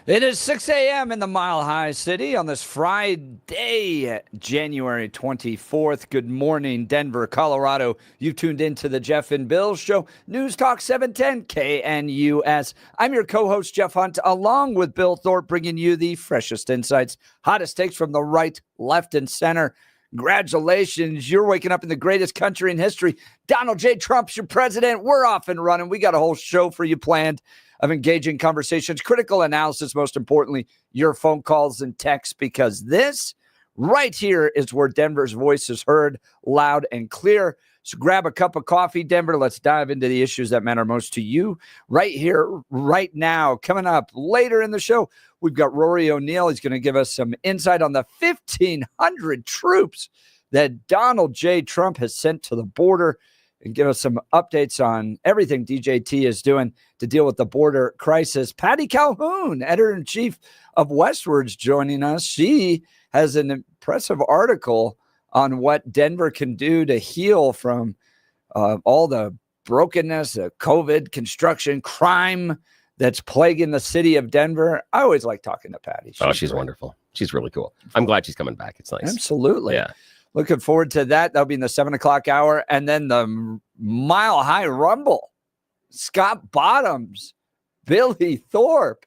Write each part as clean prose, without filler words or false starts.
It is 6 a.m. in the Mile High City on this Friday, January 24th. Good morning, Denver, Colorado. You've tuned into the Jeff and Bill Show, News Talk 710 KNUS. I'm your co-host, Jeff Hunt, along with Bill Thorpe, bringing you the freshest insights, hottest takes from the right, left, and center. Congratulations. You're waking up in the greatest country in history. Donald J. Trump's your president. We're off and running. We got a whole show for you planned of engaging conversations, critical analysis, most importantly, your phone calls and texts, because this right here is where Denver's voice is heard loud and clear. So grab a cup of coffee, Denver. Let's dive into the issues that matter most to you right here, right now. Coming up later in the show, we've got Rory O'Neill. He's going to give us some insight on the 1,500 troops that Donald J. Trump has sent to the border, and give us some updates on everything DJT is doing to deal with the border crisis. Patty Calhoun, editor-in-chief of Westword's, joining us. She has an impressive article on what Denver can do to heal from all the brokenness, COVID, construction, crime that's plaguing the city of Denver. I always like talking to Patty. She's wonderful. She's really cool. I'm glad she's coming back. It's nice. Absolutely. Yeah. Looking forward to that. That'll be in the 7 o'clock hour. And then the Mile High Rumble. Scott Bottoms, Billy Thorpe.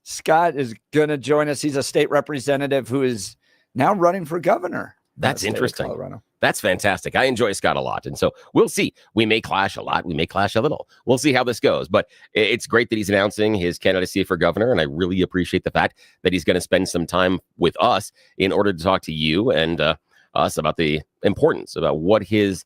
Scott is going to join us. He's a state representative who is now running for governor. That's interesting. That's fantastic. I enjoy Scott a lot. And so we'll see. We may clash a lot. We may clash a little. We'll see how this goes. But it's great that he's announcing his candidacy for governor. And I really appreciate the fact that he's going to spend some time with us in order to talk to you and us about the importance, about what his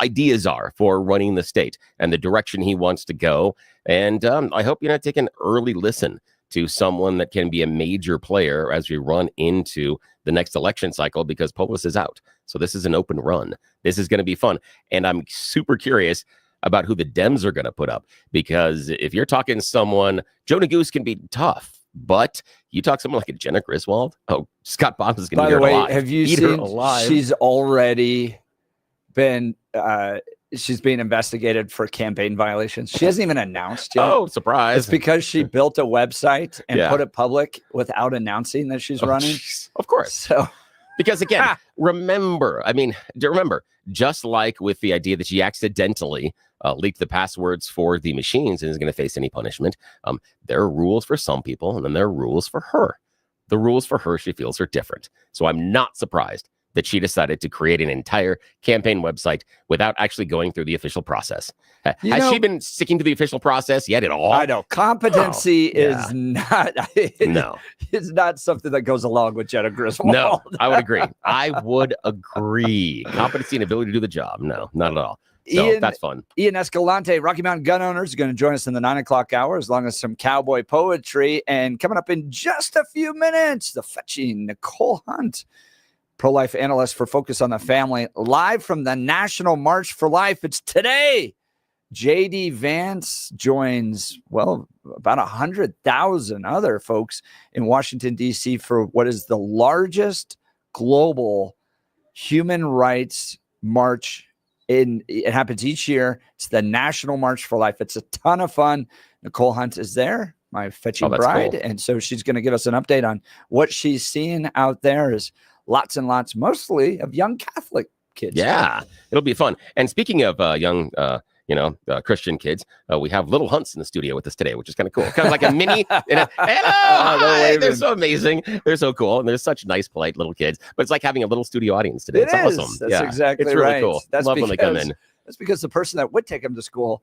ideas are for running the state and the direction he wants to go. And I hope you're not taking an early listen to someone that can be a major player as we run into the next election cycle, because Polis is out. So this is an open run. This is going to be fun. And I'm super curious about who the Dems are going to put up, because if you're talking someone, Joe Neguse can be tough. But you talk someone like a Jenna Griswold. Oh, Scott Bottoms is going to be alive. Have you seen? She's already been. She's being investigated for campaign violations. She hasn't even announced yet. Oh, surprise! It's because she built a website and put it public without announcing that she's running. Geez. Of course. So, because again, remember, just like with the idea that she accidentally leaked the passwords for the machines and is going to face any punishment, there are rules for some people, and then there are rules for her. The rules for her, she feels, are different. So I'm not surprised that she decided to create an entire campaign website without actually going through the official process. Has she been sticking to the official process yet at all? I know. Competency is not it's not something that goes along with Jenna Griswold. No, I would agree. Competency and ability to do the job. No, not at all. So that's fun. Ian Escalante, Rocky Mountain gun owners, is going to join us in the 9 o'clock hour, as long as some cowboy poetry. And coming up in just a few minutes, the fetching Nicole Hunt, pro-life analyst for Focus on the Family, live from the National March for Life. It's today. J.D. Vance joins, about 100,000 other folks in Washington, D.C. for what is the largest global human rights march. It happens each year. It's the National March for Life. It's a ton of fun. Nicole Hunt is there, my fetching bride. Cool. And so she's going to give us an update on what she's seeing out there. Is lots and lots, mostly of young Catholic kids. Yeah, it'll be fun. And speaking of young, Christian kids, we have little Hunts in the studio with us today, which is kind of cool. Kind of like a mini. Hello, they're so amazing. They're so cool, and they're such nice, polite little kids. But it's like having a little studio audience today. It's awesome. That's exactly it's really cool. Love when they come in. That's because the person that would take them to school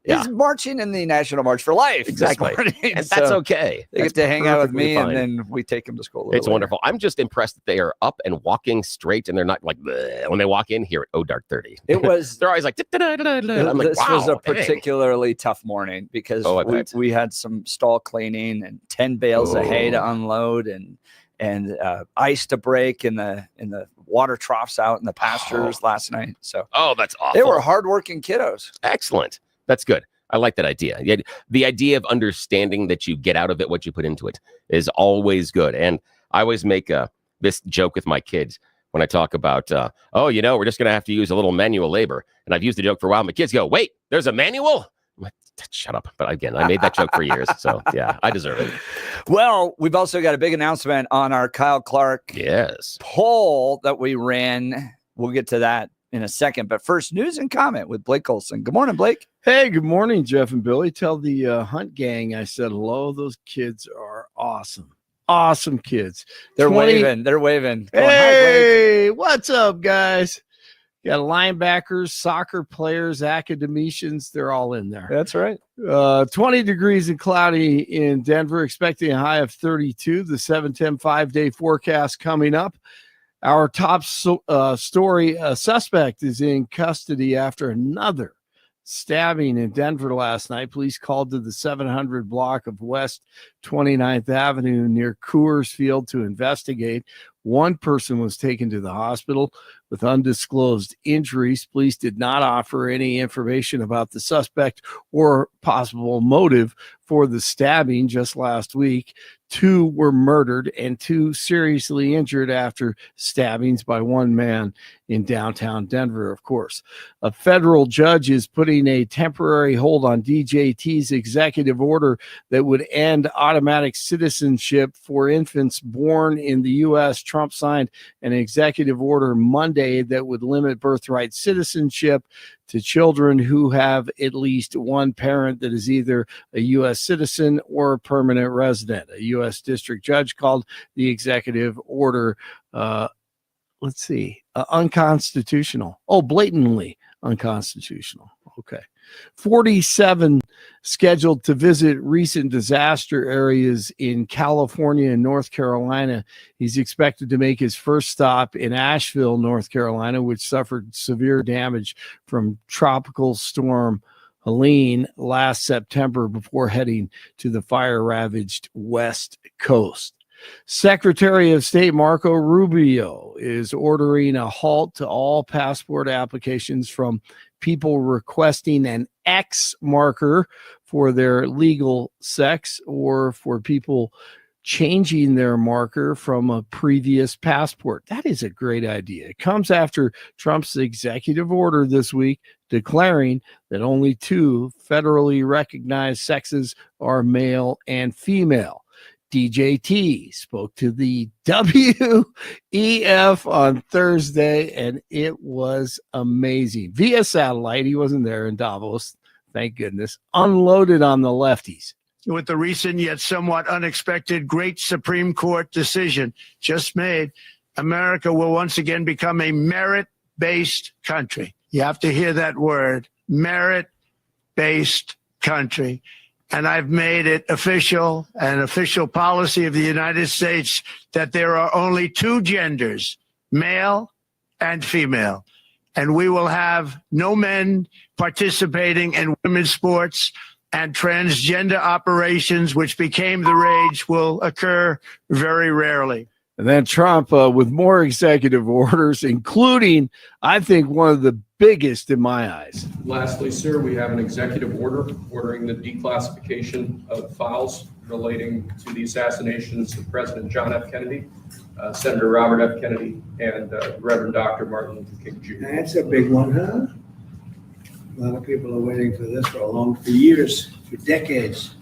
is marching in the National March for Life. Exactly. And that's okay. They get to hang out with me, and then we take them to school. It's wonderful. I'm just impressed that they are up and walking straight, and they're not like, when they walk in here at dark 30. It was, they're always like, I'm like, this was a particularly tough morning, because we had some stall cleaning and 10 bales of hay to unload, and ice to break in the water troughs out in the pastures last night. So, that's awful. They were hardworking kiddos. Excellent. That's good. I like that idea. The idea of understanding that you get out of it what you put into it is always good. And I always make this joke with my kids when I talk about, we're just going to have to use a little manual labor. And I've used the joke for a while. My kids go, wait, there's a manual? Shut up. But again, I made that joke for years. So, yeah, I deserve it. Well, we've also got a big announcement on our Kyle Clark poll that we ran. We'll get to that in a second. But first, news and comment with Blake Olson. Good morning, Blake. Hey, good morning, Jeff and Billy. Tell the Hunt gang I said hello. Those kids are awesome. Awesome kids. They're waving. They're waving. Hey, what's up, guys? Got linebackers, soccer players, academicians. They're all in there. That's right. 20 degrees and cloudy in Denver, expecting a high of 32. The 7-10 5-day forecast coming up. Our top story, suspect is in custody after another stabbing in Denver last night. Police called to the 700 block of West 29th Avenue near Coors Field to investigate. One person was taken to the hospital with undisclosed injuries. Police did not offer any information about the suspect or possible motive for the stabbing just last week. 2 were murdered and 2 seriously injured after stabbings by one man in downtown Denver, of course. A federal judge is putting a temporary hold on DJT's executive order that would end automatic citizenship for infants born in the U.S. Trump signed an executive order Monday that would limit birthright citizenship to children who have at least one parent that is either a U.S. citizen or a permanent resident. A U.S. district judge called the executive order, unconstitutional. Oh, blatantly unconstitutional. Okay. 47 scheduled to visit recent disaster areas in California and North Carolina. He's expected to make his first stop in Asheville, North Carolina, which suffered severe damage from Tropical Storm Helene last September before heading to the fire-ravaged West Coast. Secretary of State Marco Rubio is ordering a halt to all passport applications from people requesting an X marker for their legal sex or for people changing their marker from a previous passport. That is a great idea. It comes after Trump's executive order this week declaring that only 2 federally recognized sexes are male and female. DJT spoke to the WEF on Thursday, and it was amazing. Via satellite, he wasn't there in Davos, thank goodness, unloaded on the lefties. With the recent yet somewhat unexpected great Supreme Court decision just made, America will once again become a merit-based country. You have to hear that word, merit-based country. And I've made it official, an official policy of the United States, that there are only 2 genders, male and female. And we will have no men participating in women's sports, and transgender operations, which became the rage, will occur very rarely. And then Trump with more executive orders, including, I think, one of the biggest in my eyes. Lastly, sir, we have an executive order ordering the declassification of files relating to the assassinations of President John F. Kennedy, Senator Robert F. Kennedy, and Reverend Dr. Martin Luther King Jr. That's a big one, huh? A lot of people are waiting for this for years, for decades.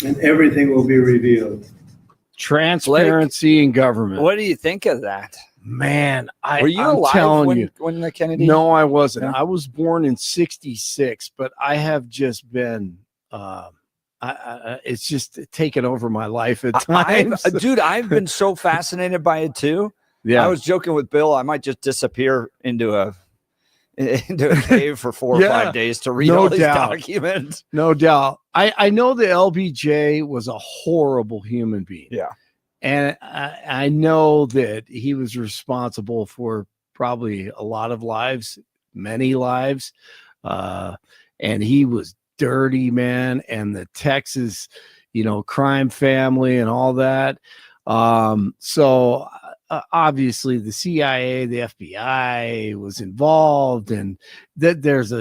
And everything will be revealed. Transparency in government. What do you think of that? Man, were you alive when the Kennedy? No, I wasn't. Yeah. I was born in '66, but I have just been. It's just taken over my life at times. Dude, I've been so fascinated by it too. Yeah, I was joking with Bill. I might just disappear into a cave for 4 or 5 days to read all these documents. No doubt. I know the LBJ was a horrible human being. Yeah. And I know that he was responsible for probably a lot of lives, many lives. And he was dirty, man. And the Texas, crime family and all that. So obviously the CIA, the FBI was involved, and that there's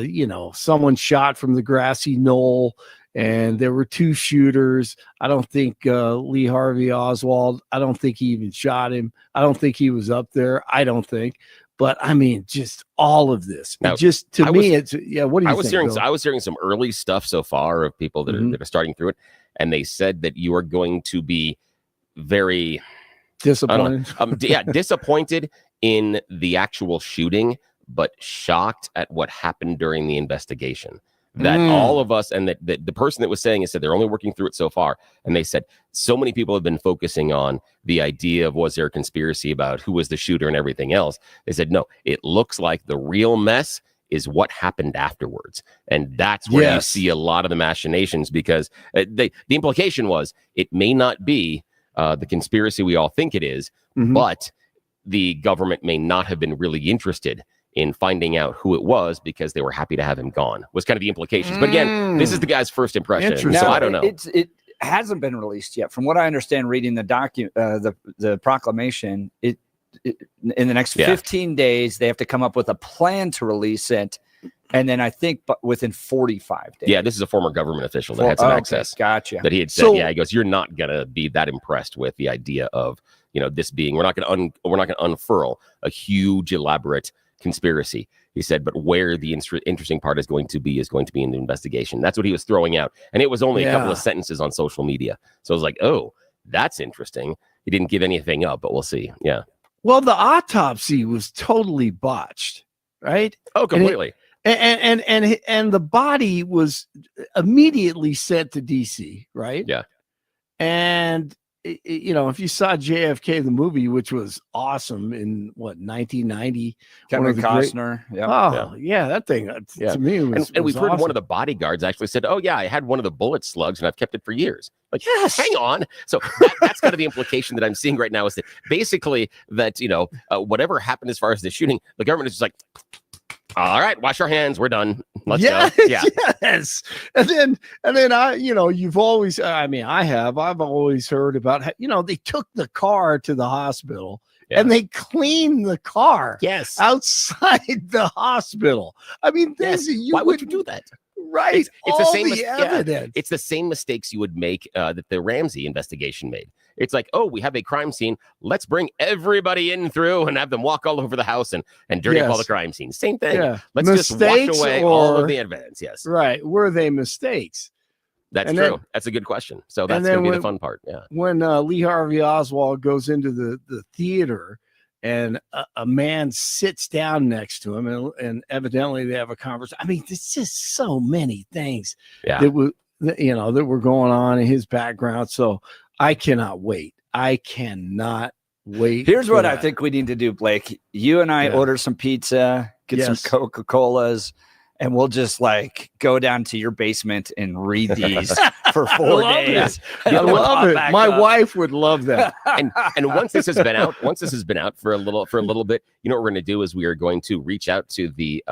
someone shot from the grassy knoll, and there were 2 shooters. I don't think Lee Harvey Oswald, I don't think he even shot him. I don't think he was up there. I don't think, But I mean, just all of this. Now, Just to me, it's What do you think? I was hearing some early stuff so far of people that are starting through it, and they said that you are going to be very Disappointed. Disappointed in the actual shooting, but shocked at what happened during the investigation. That all of us, and that the person that was saying it said they're only working through it so far, and they said so many people have been focusing on the idea of was there a conspiracy about who was the shooter and everything else. They said no, it looks like the real mess is what happened afterwards, and that's where you see a lot of the machinations, because the implication was it may not be the conspiracy we all think it is, but the government may not have been really interested in finding out who it was because they were happy to have him gone, was kind of the implications. But again, this is the guy's first impression, so I don't know. It hasn't been released yet. From what I understand, reading the proclamation, in the next 15 days, they have to come up with a plan to release it. And then I think within 45 days. Yeah, this is a former government official that had some access. Gotcha. That he had said, he goes, you're not going to be that impressed with the idea of, this being, we're not going to unfurl a huge, elaborate conspiracy. He said, but where the interesting part is going to be in the investigation. That's what he was throwing out. And it was only a couple of sentences on social media. So I was like, oh, that's interesting. He didn't give anything up, but we'll see. Yeah. Well, the autopsy was totally botched, right? Oh, completely. And the body was immediately sent to D.C., right? Yeah. And if you saw JFK the movie, which was awesome in 1990, Kevin Costner. That thing to me was. And we've heard awesome. one of the bodyguards actually said, "Oh yeah, I had one of the bullet slugs and I've kept it for years." Like, yes, hang on. So that's kind of the implication that I'm seeing right now is that basically that whatever happened as far as the shooting, the government is just like, all right, wash our hands. We're done. Let's go. Yeah. Yes. And then I've always heard about how, they took the car to the hospital and they cleaned the car. Yes. Outside the hospital. I mean, why would you do that? Right. It's the same evidence. It's the same mistakes you would make that the Ramsey investigation made. It's like, oh, we have a crime scene. Let's bring everybody in through and have them walk all over the house and dirty up all the crime scenes. Same thing. Yeah. Let's just wash away all of the evidence. Yes. Right. Were they mistakes? That's true. That's a good question. So that's going to be the fun part. Yeah. When Lee Harvey Oswald goes into the theater and a man sits down next to him and evidently they have a conversation. I mean, there's just so many things that were going on in his background. So I cannot wait. Here's what I think we need to do, Blake. You and I order some pizza, get some Coca-Colas, and we'll just go down to your basement and read these for 4 days. I love it. My wife would love that. And once this has been out for a little bit, what we're going to do is we are going to reach out to the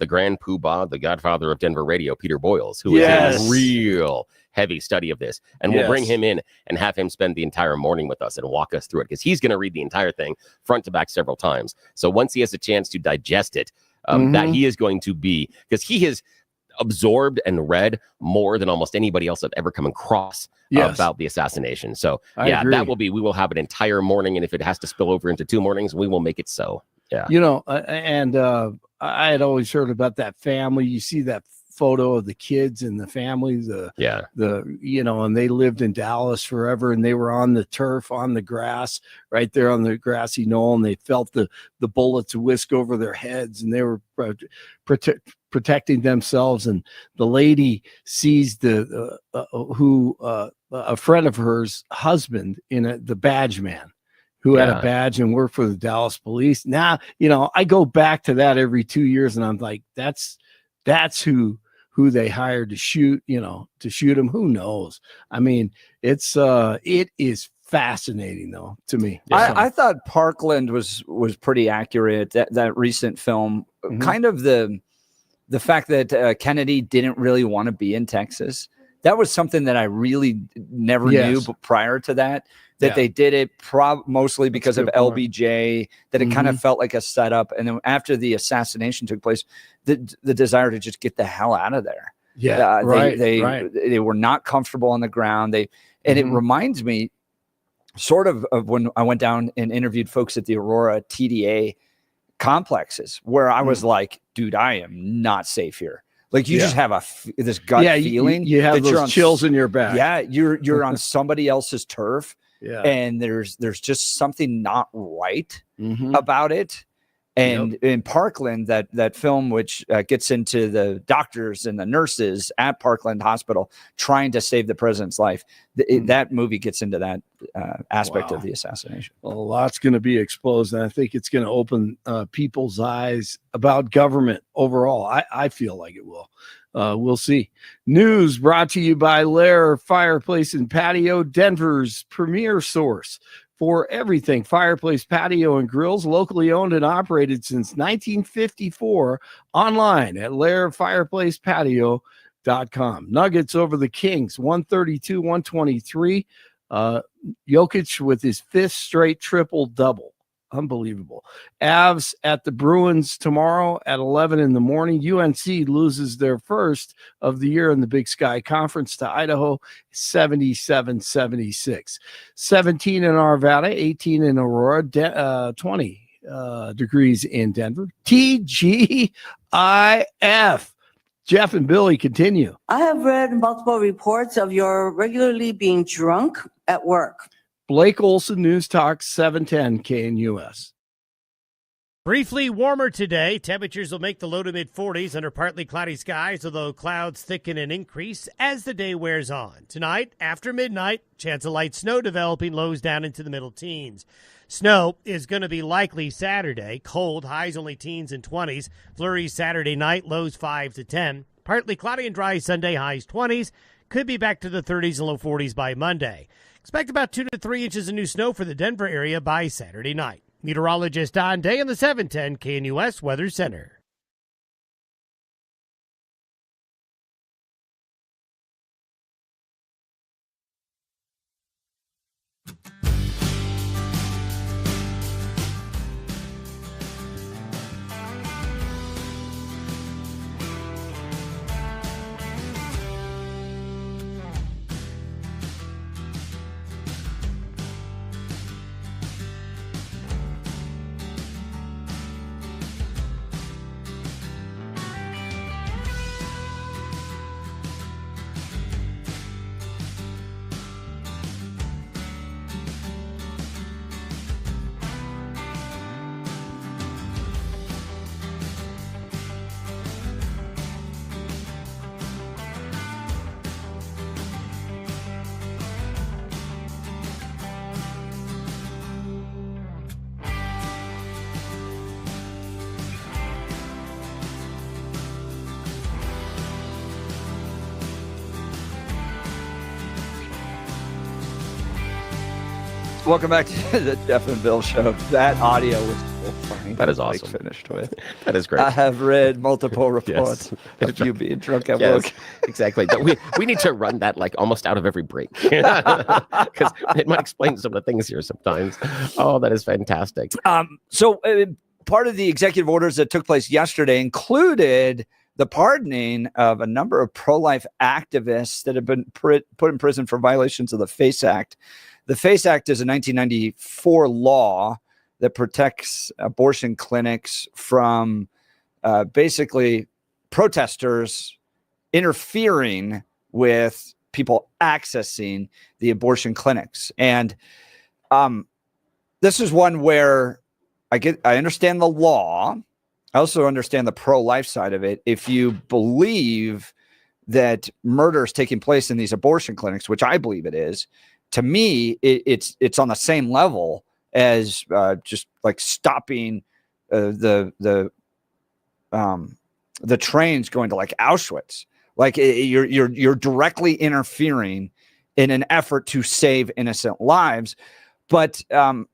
grand poobah, the godfather of Denver radio, Peter Boyles, who is a real heavy study of this. And we'll bring him in and have him spend the entire morning with us and walk us through it, because he's going to read the entire thing front to back several times. So once he has a chance to digest it, that he is going to be, because he has absorbed and read more than almost anybody else I've ever come across about the assassination. So we will have an entire morning. And if it has to spill over into 2 mornings, we will make it so. Yeah. I had always heard about that family. You see that photo of the kids and the family, and they lived in Dallas forever, and they were on the turf, on the grass, right there on the grassy knoll, and they felt the bullets whisk over their heads, and they were protecting themselves. And the lady sees a friend of hers husband in the badge man, who had a badge and worked for the Dallas police. Now, I go back to that every 2 years, and I'm like, that's who they hired to shoot him. Who knows? I mean, it is fascinating though to me. I thought Parkland was pretty accurate. That recent film, kind of the fact that Kennedy didn't really want to be in Texas. That was something that I really never knew prior to that. They did it mostly because of LBJ, that it kind of felt like a setup. And then after the assassination took place, the desire to just get the hell out of there. Yeah, they were not comfortable on the ground. It reminds me sort of when I went down and interviewed folks at the Aurora TDA complexes where I was like, dude, I am not safe here. Like you just have this gut feeling. You have that those chills in your back. Yeah, you're on somebody else's turf. Yeah. And there's just something not right about it. And in Parkland, that film, which gets into the doctors and the nurses at Parkland Hospital trying to save the president's life, that movie gets into that aspect of the assassination. Well, a lot's going to be exposed, and I think it's going to open people's eyes about government overall. I feel like it will. We'll see. News brought to you by Lair Fireplace and Patio, Denver's premier source for everything fireplace, patio, and grills, locally owned and operated since 1954, online at lairfireplacepatio.com. Nuggets over the Kings, 132-123. Jokic with his 5th straight triple-double. Unbelievable. Avs at the Bruins tomorrow at 11 in the morning. UNC loses their first of the year in the Big Sky Conference to Idaho, 77-76. 17 in Arvada, 18 in Aurora, 20 degrees in Denver. TGIF. Jeff and Billy, continue. I have read multiple reports of your regularly being drunk at work. Blake Olson, News Talk 710 KNUS. Briefly warmer today. Temperatures will make the low to mid 40s under partly cloudy skies, although clouds thicken and increase as the day wears on. Tonight, after midnight, chance of light snow developing, lows down into the middle teens. Snow is going to be likely Saturday. Cold, highs only teens and 20s. Flurries Saturday night, lows 5 to 10. Partly cloudy and dry Sunday, highs 20s. Could be back to the 30s and low 40s by Monday. Expect about 2 to 3 inches of new snow for the Denver area by Saturday night. Meteorologist Don Day in the 710 KNUS Weather Center. Welcome back to the Jeff and Bill Show. That audio was so funny. That is awesome. Finished with. That is great. I have read multiple reports of you being drunk at work. Exactly. We need to run that like almost out of every break because it might explain some of the things here sometimes. Oh, that is fantastic. So part of the executive orders that took place yesterday included the pardoning of a number of pro-life activists that have been put in prison for violations of the FACE Act. The FACE Act is a 1994 law that protects abortion clinics from basically protesters interfering with people accessing the abortion clinics. And this is one where I understand the law. I also understand the pro-life side of it. If you believe that murder is taking place in these abortion clinics, which I believe it is, to me, it's on the same level as just like stopping the trains going to like Auschwitz. Like you're directly interfering in an effort to save innocent lives. But and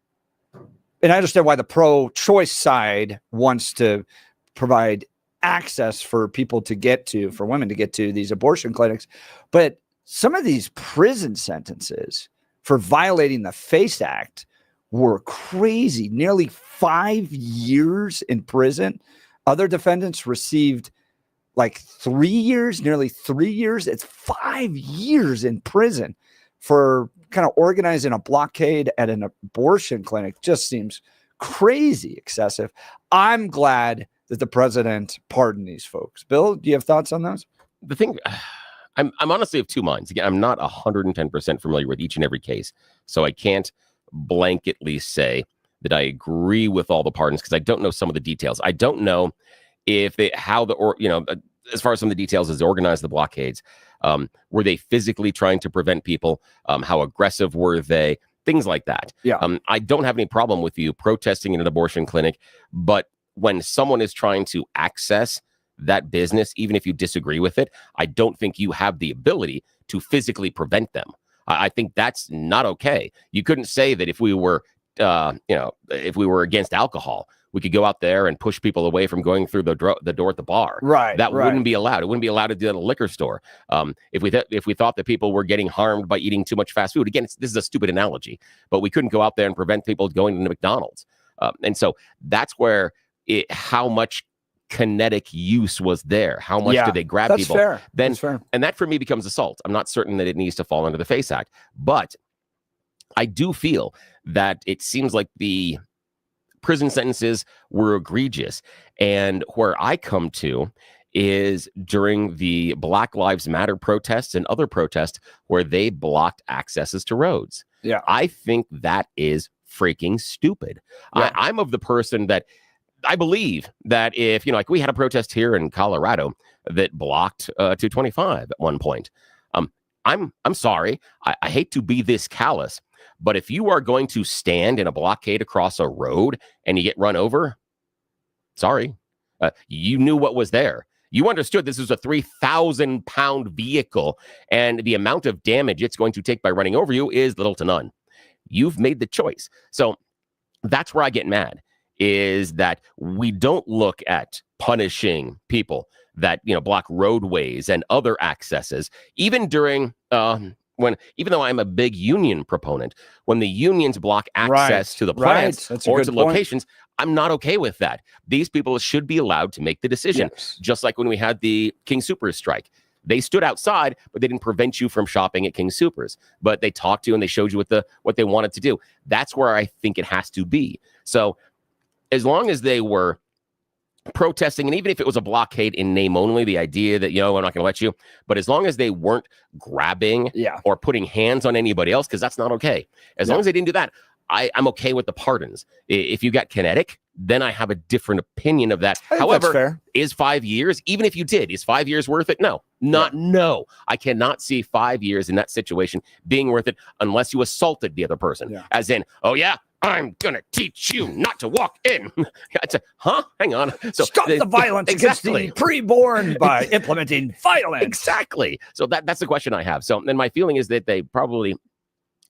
I understand why the pro-choice side wants to provide access for people to get to, for women to get to these abortion clinics. But some of these prison sentences for violating the FACE Act were crazy. Nearly 5 years in prison. Other defendants received like 3 years, nearly 3 years. It's 5 years in prison for kind of organizing a blockade at an abortion clinic. Just seems crazy excessive. I'm glad that the president pardoned these folks. Bill, do you have thoughts on those? The thing, I'm honestly of two minds. Again, I'm not 110% familiar with each and every case, so I can't blanketly say that I agree with all the pardons because I don't know some of the details. I don't know if as far as some of the details as they organized the blockades, were they physically trying to prevent people? How aggressive were they? Things like that. Yeah. I don't have any problem with you protesting in an abortion clinic, but when someone is trying to access that business, even if you disagree with it, I don't think you have the ability to physically prevent them. I think that's not okay. You couldn't say that if we were against alcohol, we could go out there and push people away from going through the door at the bar. Right. That wouldn't be allowed. It wouldn't be allowed to do that at a liquor store. If we thought that people were getting harmed by eating too much fast food, again, this is a stupid analogy, but we couldn't go out there and prevent people going to McDonald's. And so that's where how much kinetic use was there. How much did they grab people? Fair. Then, that's fair. And that for me becomes assault. I'm not certain that it needs to fall under the FACE Act, but I do feel that it seems like the prison sentences were egregious. And where I come to is during the Black Lives Matter protests and other protests where they blocked accesses to roads. Yeah. I think that is freaking stupid. Yeah. I'm of the person that I believe that if, like we had a protest here in Colorado that blocked 225 at one point. I'm sorry. I hate to be this callous, but if you are going to stand in a blockade across a road and you get run over, sorry, you knew what was there. You understood this is a 3,000-pound vehicle, and the amount of damage it's going to take by running over you is little to none. You've made the choice. So that's where I get mad, is that we don't look at punishing people that, block roadways and other accesses, even during even though I'm a big union proponent, when the unions block access to the plants or to locations, I'm not okay with that. These people should be allowed to make the decision. Yes. Just like when we had the King Soopers strike. They stood outside, but they didn't prevent you from shopping at King Soopers. But they talked to you and they showed you what they wanted to do. That's where I think it has to be. So as long as they were protesting, and even if it was a blockade in name only, the idea that, I'm not going to let you, but as long as they weren't grabbing or putting hands on anybody else, because that's not okay. As long as they didn't do that, I'm okay with the pardons. If you got kinetic, then I have a different opinion of that. However, is 5 years, even if you did, is 5 years worth it? No. No. I cannot see 5 years in that situation being worth it unless you assaulted the other person. As in, I'm going to teach you not to walk in. Hang on. So stop the violence against the preborn by implementing violence. Exactly. So that's the question I have. So then my feeling is that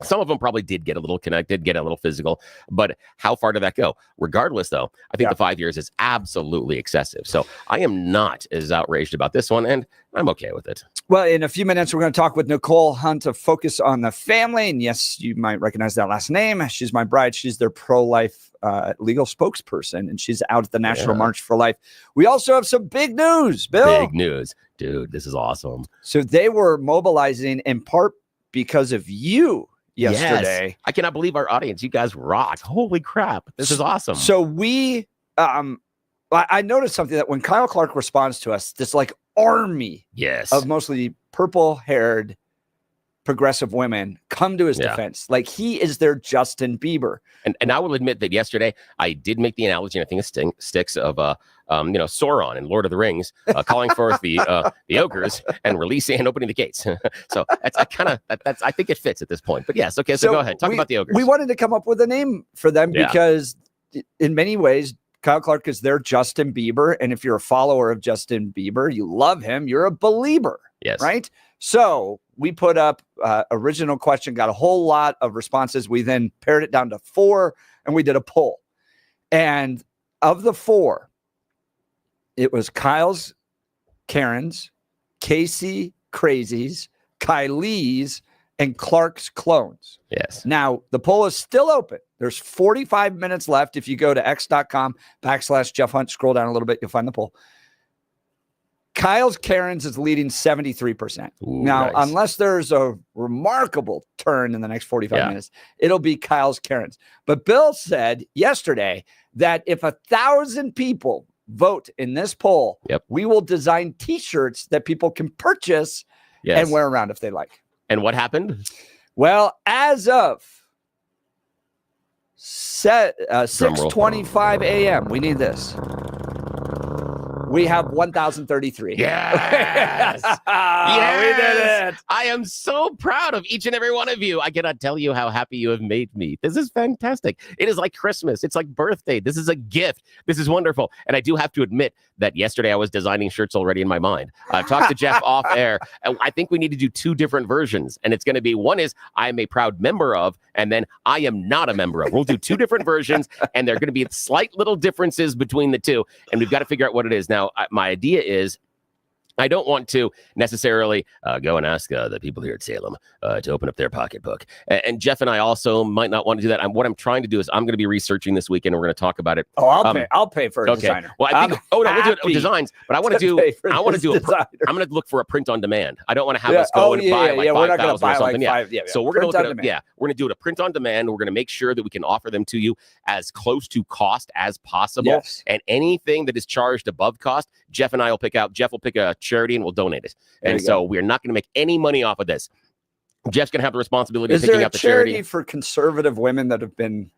some of them probably did get a little connected, get a little physical, but how far did that go? Regardless, though, I think the 5 years is absolutely excessive. So I am not as outraged about this one, and I'm okay with it. Well, in a few minutes, we're going to talk with Nicole Hunt of Focus on the Family. And yes, you might recognize that last name. She's my bride. She's their pro-life legal spokesperson, and she's out at the National March for Life. We also have some big news, Bill. Big news. Dude, this is awesome. So they were mobilizing in part because of you yesterday. Yes. I cannot believe our audience. You guys rock. Holy crap. This is awesome. So we, I noticed something that when Kyle Clark responds to us, this army of mostly purple-haired progressive women come to his defense. He is their Justin Bieber. And I will admit that yesterday I did make the analogy, and I think it sticks, of Sauron in Lord of the Rings calling forth the ogres and releasing and opening the gates. So I think it fits at this point. But yes, okay. So go ahead, talk about the ogres. We wanted to come up with a name for them because in many ways, Kyle Clark is their Justin Bieber. And if you're a follower of Justin Bieber, you love him, you're a believer. Yes. Right? So we put up original question, got a whole lot of responses. We then pared it down to 4, and we did a poll. And of the 4, it was Kyle's Karen's, Casey Crazies, Kylie's, and Clark's clones. Yes. Now, the poll is still open. There's 45 minutes left. If you go to x.com/Jeff Hunt, scroll down a little bit, you'll find the poll. Kyle's Karen's is leading 73%. Ooh, now, nice. unless there's a remarkable turn in the next 45 minutes, it'll be Kyle's Karen's. But Bill said yesterday that if 1,000 people vote in this poll, we will design T-shirts that people can purchase and wear around if they like. And what happened? Well, as of 6:25 a.m., we need this. We have 1,033. Yes. We did it. I am so proud of each and every one of you. I cannot tell you how happy you have made me. This is fantastic. It is like Christmas. It's like birthday. This is a gift. This is wonderful. And I do have to admit that yesterday I was designing shirts already in my mind. I've talked to Jeff off air. And I think we need to do 2 different versions. And it's going to be, one is I am a proud member of, and then I am not a member of. We'll do 2 different versions, and there are going to be slight little differences between the 2. And we've got to figure out what it is. Now, my idea is I don't want to necessarily go and ask the people here at Salem to open up their pocketbook. And Jeff and I also might not want to do that. What I'm trying to do is I'm going to be researching this weekend. We're going to talk about it. Oh, I'll pay for a designer. Well, I think, we'll do it designs, but I want to do I'm going to look for a print on demand. I don't want to have us go and buy like 5,000 or something. So we're going to look at we're going to do it a print on demand. We're going to make sure that we can offer them to you as close to cost as possible. Yes. And anything that is charged above cost, Jeff and I will pick out. Jeff will pick a charity and we'll donate it. And so we're not going to make any money off of this. Jeff's going to have the responsibility of picking out the charity. Is there a charity for conservative women that have been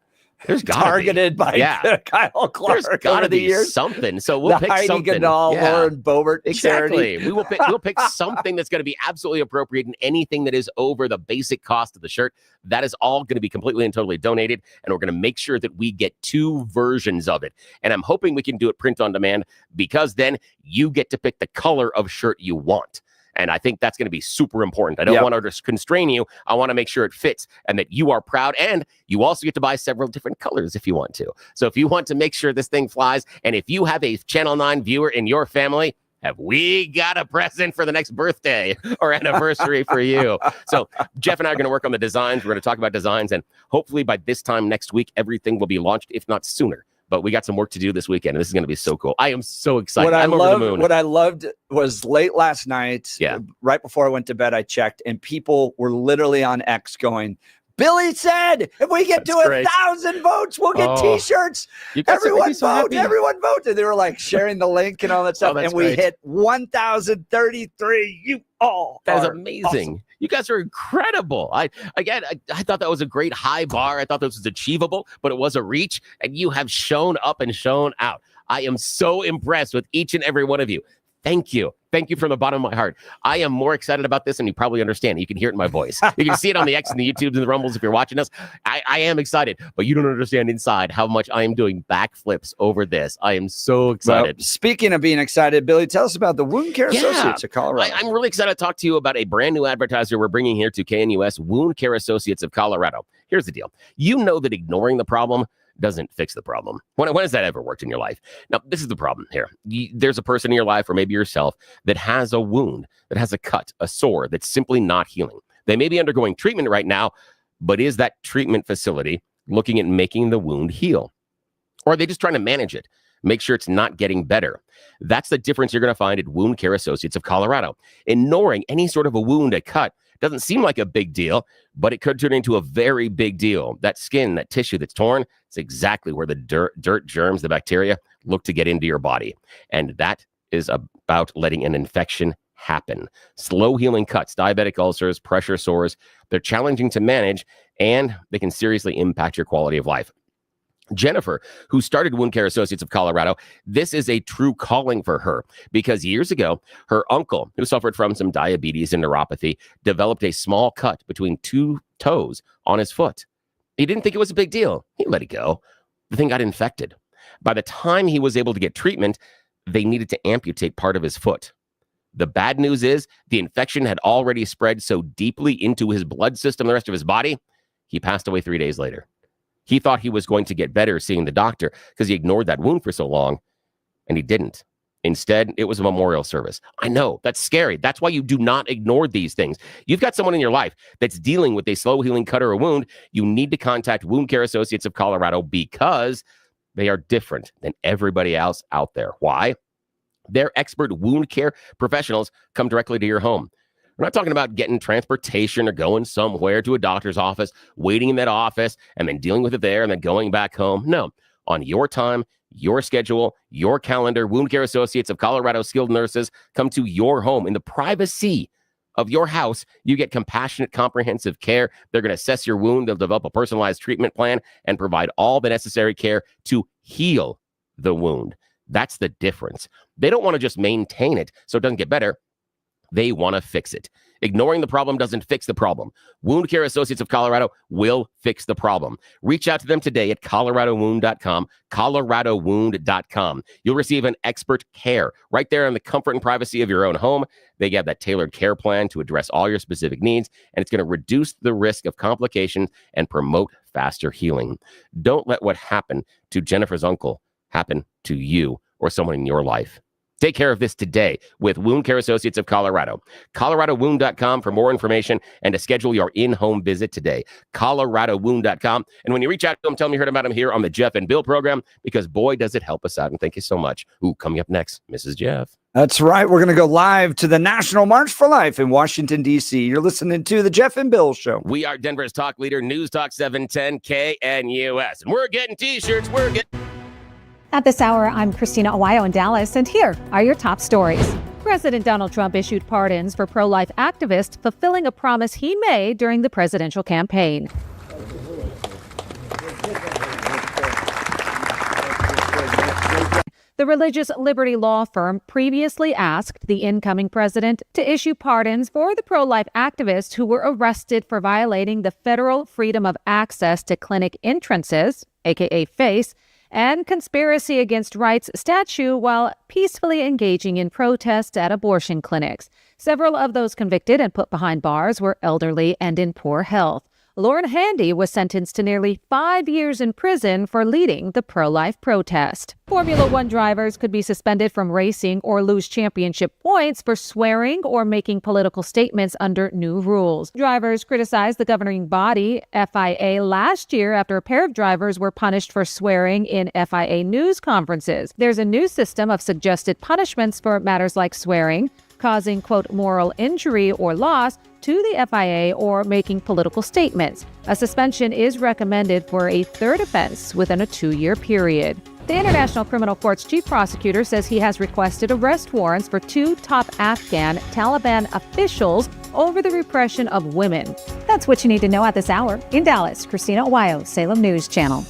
targeted by Kyle Clark? There's got to be years? something. So we'll pick Heidi something. Goodall, Lauren Boebert Exactly. charity. We'll pick something that's going to be absolutely appropriate, and anything that is over the basic cost of the shirt, that is all going to be completely and totally donated. And we're going to make sure that we get 2 versions of it. And I'm hoping we can do it print on demand, because then you get to pick the color of shirt you want. And I think that's going to be super important. I don't want to just constrain you. I want to make sure it fits and that you are proud. And you also get to buy several different colors if you want to. So if you want to make sure this thing flies, and if you have a Channel 9 viewer in your family, have we got a present for the next birthday or anniversary for you? So Jeff and I are going to work on the designs. We're going to talk about designs. And hopefully by this time next week, everything will be launched, if not sooner. But we got some work to do this weekend, and this is going to be so cool. I am so excited. I'm over the moon. What I loved was late last night, right before I went to bed, I checked, and people were literally on X going, Billy said, if we get to 1,000 votes, we'll get T-shirts. Everyone vote. Everyone vote. And they were like sharing the link and all that stuff. And we hit 1,033. You all That is amazing. Awesome. You guys are incredible. I thought that was a great high bar. I thought this was achievable, but it was a reach. And you have shown up and shown out. I am so impressed with each and every one of you. Thank you. Thank you from the bottom of my heart. I am more excited about this than you probably understand. You can hear it in my voice. You can see it on the X and the YouTubes and the Rumbles if you're watching us. I am excited, but you don't understand inside how much I am doing backflips over this. I am so excited. Well, speaking of being excited, Billy, tell us about the Wound Care Associates of Colorado. I'm really excited to talk to you about a brand new advertiser we're bringing here to KNUS, Wound Care Associates of Colorado. Here's the deal. You know that ignoring the problem doesn't fix the problem. When has that ever worked in your life? Now, this is the problem here. There's a person in your life, or maybe yourself, that has a wound, that has a cut, a sore that's simply not healing. They may be undergoing treatment right now, but is that treatment facility looking at making the wound heal? Or are they just trying to manage it, make sure it's not getting better? That's the difference you're going to find at Wound Care Associates of Colorado. Ignoring any sort of a wound, a cut, doesn't seem like a big deal, but it could turn into a very big deal. That skin, that tissue that's torn, it's exactly where the dirt, germs, the bacteria look to get into your body. And that is about letting an infection happen. Slow healing cuts, diabetic ulcers, pressure sores, they're challenging to manage, and they can seriously impact your quality of life. Jennifer, who started Wound Care Associates of Colorado, this is a true calling for her, because years ago, her uncle, who suffered from some diabetes and neuropathy, developed a small cut between 2 toes on his foot. He didn't think it was a big deal. He let it go. The thing got infected. By the time he was able to get treatment, they needed to amputate part of his foot. The bad news is the infection had already spread so deeply into his blood system, the rest of his body, he passed away 3 days later. He thought he was going to get better seeing the doctor because he ignored that wound for so long, and he didn't. Instead, it was a memorial service. I know, that's scary. That's why you do not ignore these things. You've got someone in your life that's dealing with a slow healing cut or a wound. You need to contact Wound Care Associates of Colorado, because they are different than everybody else out there. Why? Their expert wound care professionals come directly to your home. We're not talking about getting transportation or going somewhere to a doctor's office, waiting in that office, and then dealing with it there and then going back home. No, on your time, your schedule, your calendar, Wound Care Associates of Colorado skilled nurses come to your home in the privacy of your house. You get compassionate, comprehensive care. They're going to assess your wound. They'll develop a personalized treatment plan and provide all the necessary care to heal the wound. That's the difference. They don't want to just maintain it so it doesn't get better. They want to fix it. Ignoring the problem doesn't fix the problem. Wound Care Associates of Colorado will fix the problem. Reach out to them today at coloradowound.com, coloradowound.com. You'll receive an expert care right there in the comfort and privacy of your own home. They have that tailored care plan to address all your specific needs, and it's going to reduce the risk of complications and promote faster healing. Don't let what happened to Jennifer's uncle happen to you or someone in your life. Take care of this today with Wound Care Associates of Colorado. coloradowound.com for more information and to schedule your in-home visit today. coloradowound.com. And when you reach out to them, tell them you heard about them here on the Jeff and Bill program, because boy, does it help us out. And thank you so much. Ooh, coming up next, Mrs. Jeff. That's right. We're going to go live to the National March for Life in Washington, D.C. You're listening to the Jeff and Bill Show. We are Denver's talk leader, News Talk 710 KNUS. And we're getting T-shirts. At this hour, I'm Christina Awayo in Dallas, and here are your top stories. President Donald Trump issued pardons for pro-life activists, fulfilling a promise he made during the presidential campaign. The religious liberty law firm previously asked the incoming president to issue pardons for the pro-life activists who were arrested for violating the Federal Freedom of Access to Clinic Entrances, aka FACE, and Conspiracy Against Rights statute while peacefully engaging in protests at abortion clinics. Several of those convicted and put behind bars were elderly and in poor health. Lauren Handy was sentenced to nearly 5 years in prison for leading the pro-life protest. Formula One drivers could be suspended from racing or lose championship points for swearing or making political statements under new rules. Drivers criticized the governing body, FIA, last year after a pair of drivers were punished for swearing in FIA news conferences. There's a new system of suggested punishments for matters like swearing, causing, quote, moral injury or loss to the FIA, or making political statements. A suspension is recommended for a third offense within a 2-year period. The International Criminal Court's chief prosecutor says he has requested arrest warrants for 2 top Afghan Taliban officials over the repression of women. That's what you need to know at this hour. In Dallas, Christina Awayo, Salem News Channel.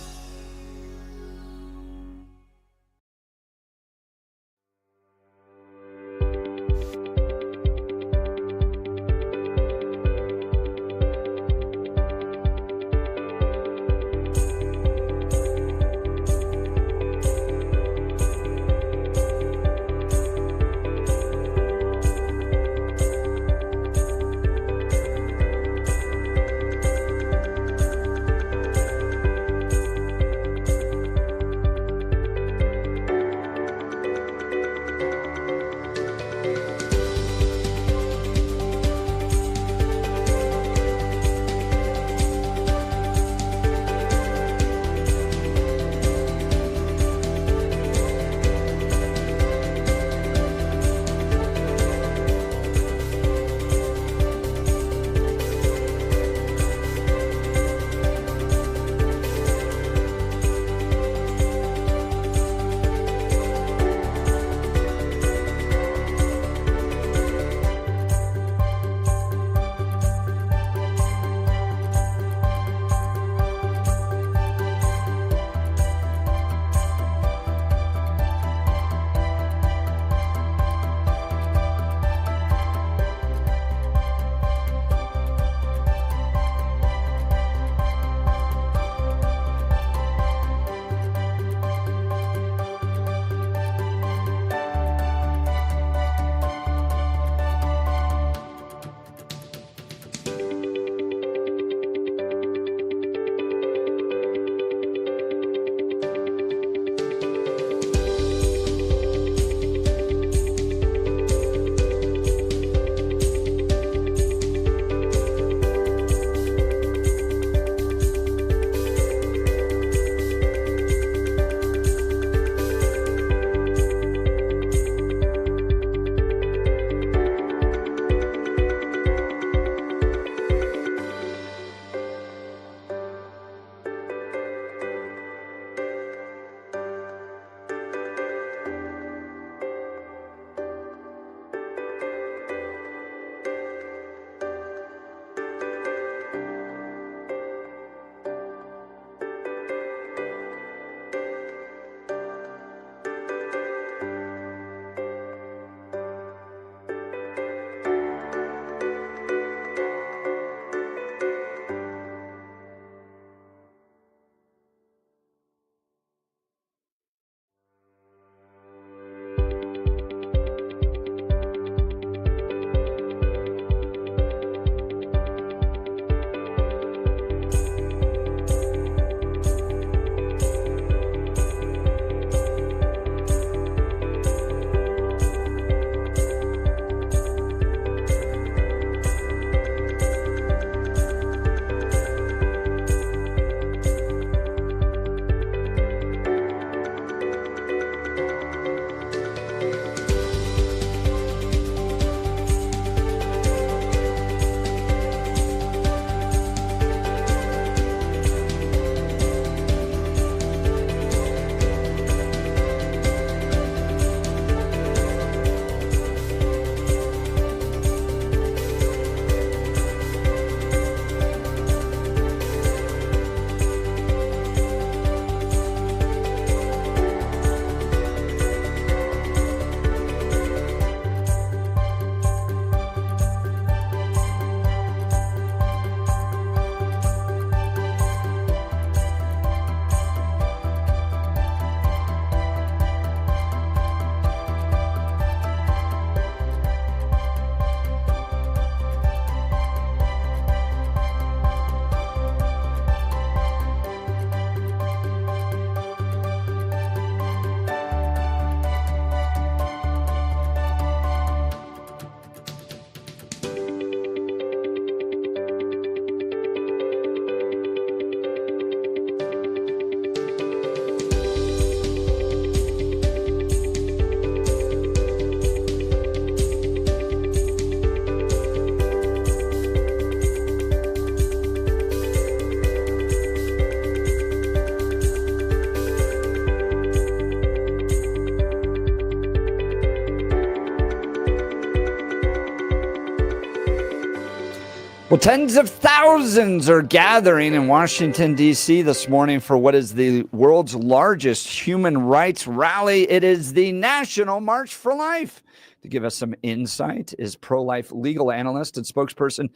Tens of thousands are gathering in Washington, D.C. this morning for what is the world's largest human rights rally. It is the National March for Life. To give us some insight is pro-life legal analyst and spokesperson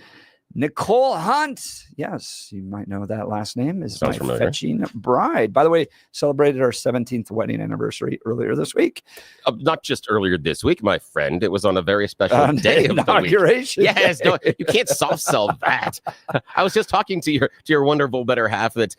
Nicole Hunt. Yes, you might know that last name is Sounds familiar. fetching bride. By the way, celebrated our 17th wedding anniversary earlier this week. Not just earlier this week, my friend. It was on a very special day of the week. Inauguration. Yes, no, you can't soft sell that. I was just talking to your wonderful better half that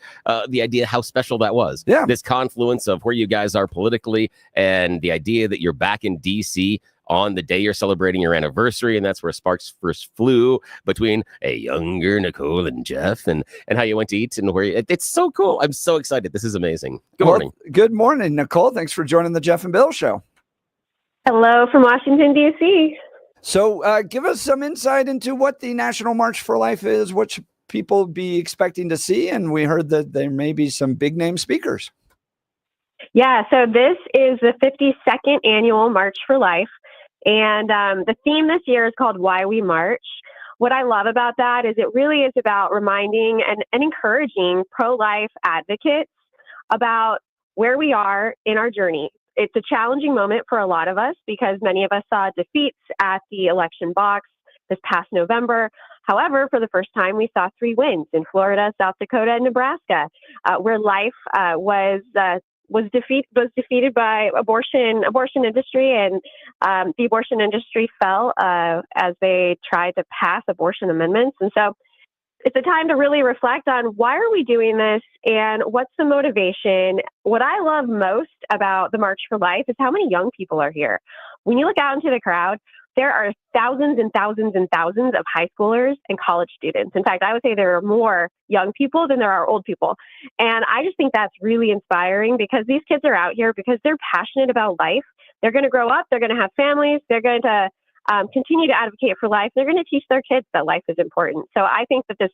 the idea how special that was. Yeah. This confluence of where you guys are politically and the idea that you're back in D.C. on the day you're celebrating your anniversary, and that's where sparks first flew between a younger Nicole and Jeff, and how you went to eat and it's so cool. I'm so excited. This is amazing. Good morning. Good morning, Nicole. Thanks for joining the Jeff and Bill Show. Hello from Washington, D.C. So give us some insight into what the National March for Life is, what should people be expecting to see, and we heard that there may be some big name speakers. Yeah, so this is the 52nd annual March for Life. And the theme this year is called Why We March. What I love about that is it really is about reminding and encouraging pro-life advocates about where we are in our journey. It's a challenging moment for a lot of us because many of us saw defeats at the election box this past November. However, for the first time, we saw 3 wins in Florida, South Dakota, and Nebraska, where life was defeated by abortion industry, and the abortion industry fell as they tried to pass abortion amendments. And so it's a time to really reflect on why are we doing this and what's the motivation. What I love most about the March for Life is how many young people are here. When you look out into the crowd, there are thousands and thousands and thousands of high schoolers and college students. In fact, I would say there are more young people than there are old people. And I just think that's really inspiring because these kids are out here because they're passionate about life. They're going to grow up. They're going to have families. They're going to continue to advocate for life. They're going to teach their kids that life is important. So I think that this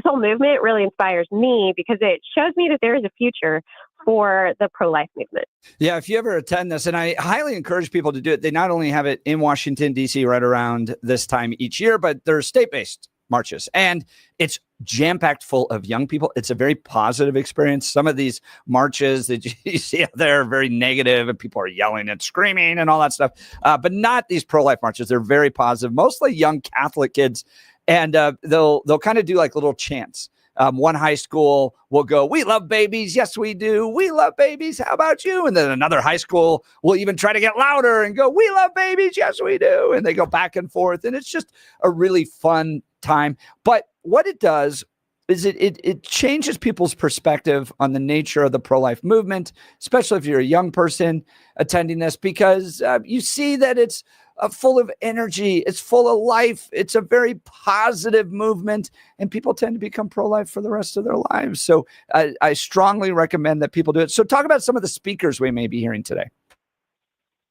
whole movement really inspires me because it shows me that there is a future for the pro-life movement. Yeah, if you ever attend this, and I highly encourage people to do it, they not only have it in Washington, D.C. right around this time each year, but they're state-based marches. And it's jam-packed full of young people. It's a very positive experience. Some of these marches that you see out there are very negative and people are yelling and screaming and all that stuff, but not these pro-life marches. They're very positive, mostly young Catholic kids. And they'll kind of do like little chants. One high school will go, "We love babies. Yes, we do. We love babies. How about you?" And then another high school will even try to get louder and go, "We love babies. Yes, we do." And they go back and forth. And it's just a really fun time. But what it does is it changes people's perspective on the nature of the pro-life movement, especially if you're a young person attending this, because you see that it's full of energy. It's full of life. It's a very positive movement, and people tend to become pro-life for the rest of their lives. So I strongly recommend that people do it. So talk about some of the speakers we may be hearing today.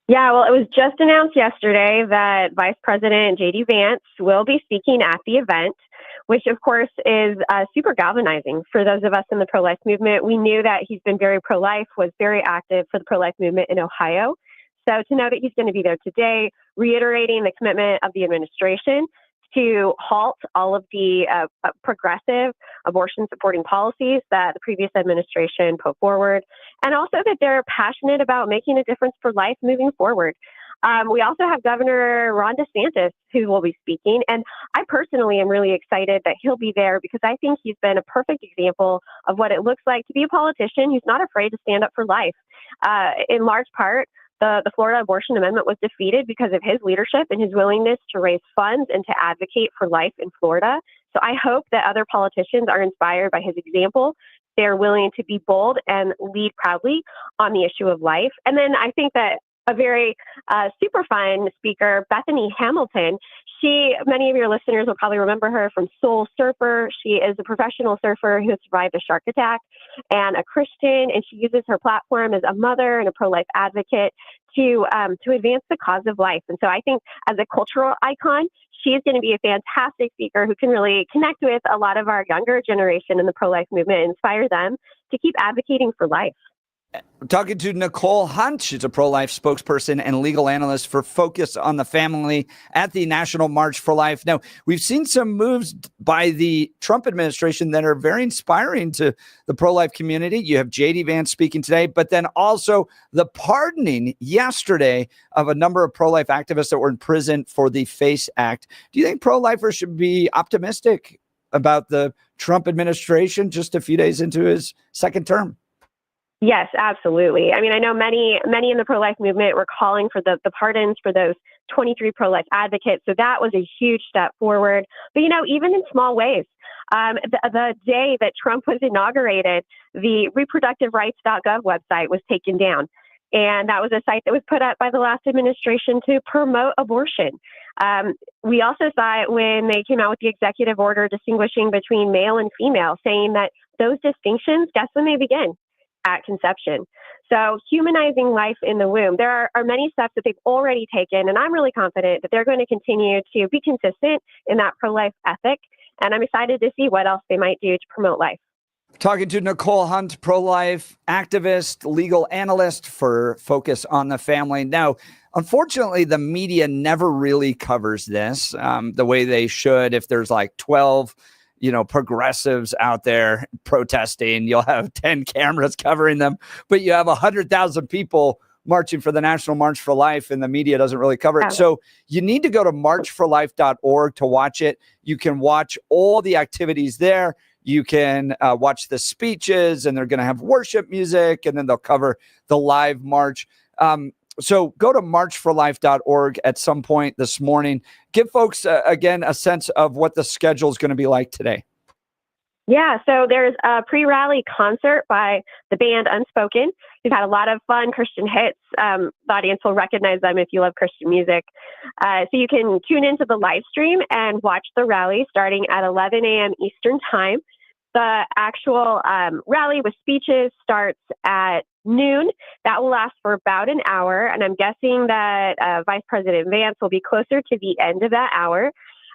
Yeah, well, it was just announced yesterday that Vice President J.D. Vance will be speaking at the event, which of course is super galvanizing for those of us in the pro-life movement. We knew that he's been very pro-life, was very active for the pro-life movement in Ohio. So to know that he's going to be there today, reiterating the commitment of the administration to halt all of the progressive abortion supporting policies that the previous administration put forward, and also that they're passionate about making a difference for life moving forward. We also have Governor Ron DeSantis who will be speaking, and I personally am really excited that he'll be there because I think he's been a perfect example of what it looks like to be a politician who's not afraid to stand up for life. In large part, the Florida abortion amendment was defeated because of his leadership and his willingness to raise funds and to advocate for life in Florida. So I hope that other politicians are inspired by his example. They're willing to be bold and lead proudly on the issue of life. And then I think that a very super fun speaker, Bethany Hamilton, many of your listeners will probably remember her from Soul Surfer. She is a professional surfer who survived a shark attack and a Christian, and she uses her platform as a mother and a pro-life advocate to advance the cause of life. And so I think as a cultural icon, she's going to be a fantastic speaker who can really connect with a lot of our younger generation in the pro-life movement and inspire them to keep advocating for life. We're talking to Nicole Hunt. She's a pro-life spokesperson and legal analyst for Focus on the Family at the National March for Life. Now, we've seen some moves by the Trump administration that are very inspiring to the pro-life community. You have J.D. Vance speaking today, but then also the pardoning yesterday of a number of pro-life activists that were in prison for the FACE Act. Do you think pro-lifers should be optimistic about the Trump administration just a few days into his second term? Yes, absolutely. I mean, I know many in the pro-life movement were calling for the pardons for those 23 pro-life advocates. So that was a huge step forward. But, even in small ways, the day that Trump was inaugurated, the reproductiverights.gov website was taken down. And that was a site that was put up by the last administration to promote abortion. We also saw it when they came out with the executive order distinguishing between male and female, saying that those distinctions, guess when they begin? At conception. So humanizing life in the womb. There are many steps that they've already taken, and I'm really confident that they're going to continue to be consistent in that pro-life ethic. And I'm excited to see what else they might do to promote life. Talking to Nicole Hunt, pro-life activist, legal analyst for Focus on the Family. Now, unfortunately, the media never really covers this the way they should. If there's like 12 progressives out there protesting, you'll have 10 cameras covering them, but you have 100,000 people marching for the National March for Life, and the media doesn't really cover it. So you need to go to marchforlife.org to watch it. You can watch all the activities there. You can watch the speeches, and they're going to have worship music, and then they'll cover the live march. So go to marchforlife.org at some point this morning. Give folks, again, a sense of what the schedule is going to be like today. Yeah, so there's a pre-rally concert by the band Unspoken. We've had a lot of fun Christian hits. The audience will recognize them if you love Christian music. So you can tune into the live stream and watch the rally starting at 11 a.m. Eastern Time. The actual rally with speeches starts at noon. That will last for about an hour. And I'm guessing that Vice President Vance will be closer to the end of that hour.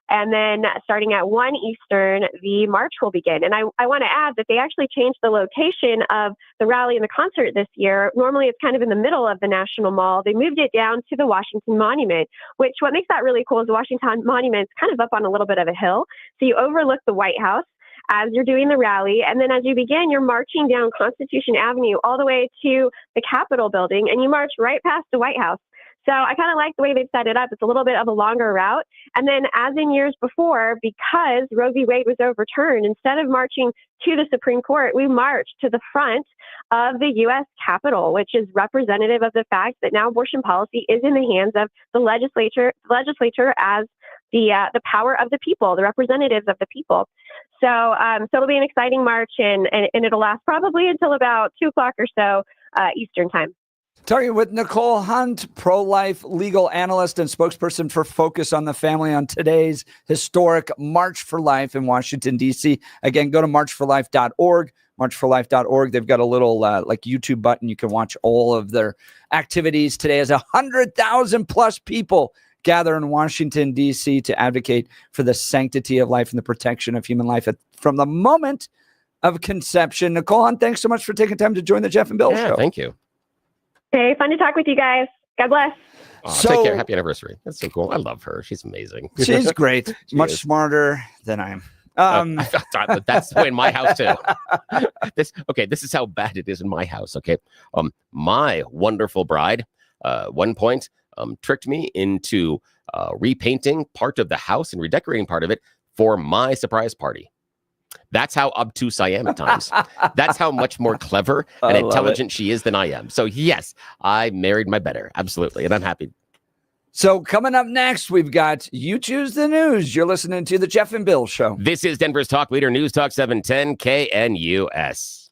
And then starting at 1 Eastern, the march will begin. And I want to add that they actually changed the location of the rally and the concert this year. Normally, it's kind of in the middle of the National Mall. They moved it down to the Washington Monument, which what makes that really cool is the Washington Monument is kind of up on a little bit of a hill. So you overlook the White House as you're doing the rally. And then as you begin, you're marching down Constitution Avenue all the way to the Capitol building, and you march right past the White House. So I kind of like the way they've set it up. It's a little bit of a longer route. And then as in years before, because Roe v. Wade was overturned, instead of marching to the Supreme Court, we marched to the front of the U.S. Capitol, which is representative of the fact that now abortion policy is in the hands of the legislature as the power of the people, the representatives of the people. So it'll be an exciting march, and it'll last probably until about 2 o'clock or so Eastern time. Talking with Nicole Hunt, pro-life legal analyst and spokesperson for Focus on the Family on today's historic March for Life in Washington, D.C. Again, go to marchforlife.org, marchforlife.org. They've got a little YouTube button. You can watch all of their activities today as 100,000 plus people gather in Washington, D.C. to advocate for the sanctity of life and the protection of human life from the moment of conception. Nicole Hunt, thanks so much for taking time to join the Jeff and Bill Show. Thank you. Hey, fun to talk with you guys. God bless. Take care. Happy anniversary. That's so cool. I love her. She's amazing. She's great. Much smarter than I am. That's the way in my house too. This is how bad it is in my house. Okay. My wonderful bride, one point, tricked me into repainting part of the house and redecorating part of it for my surprise party. That's how obtuse I am at times. That's how much more clever and intelligent she is than I am. So yes, I married my better. Absolutely. And I'm happy. So coming up next, we've got You Choose the News. You're listening to the Jeff and Bill Show. This is Denver's Talk Leader, News Talk 710 KNUS.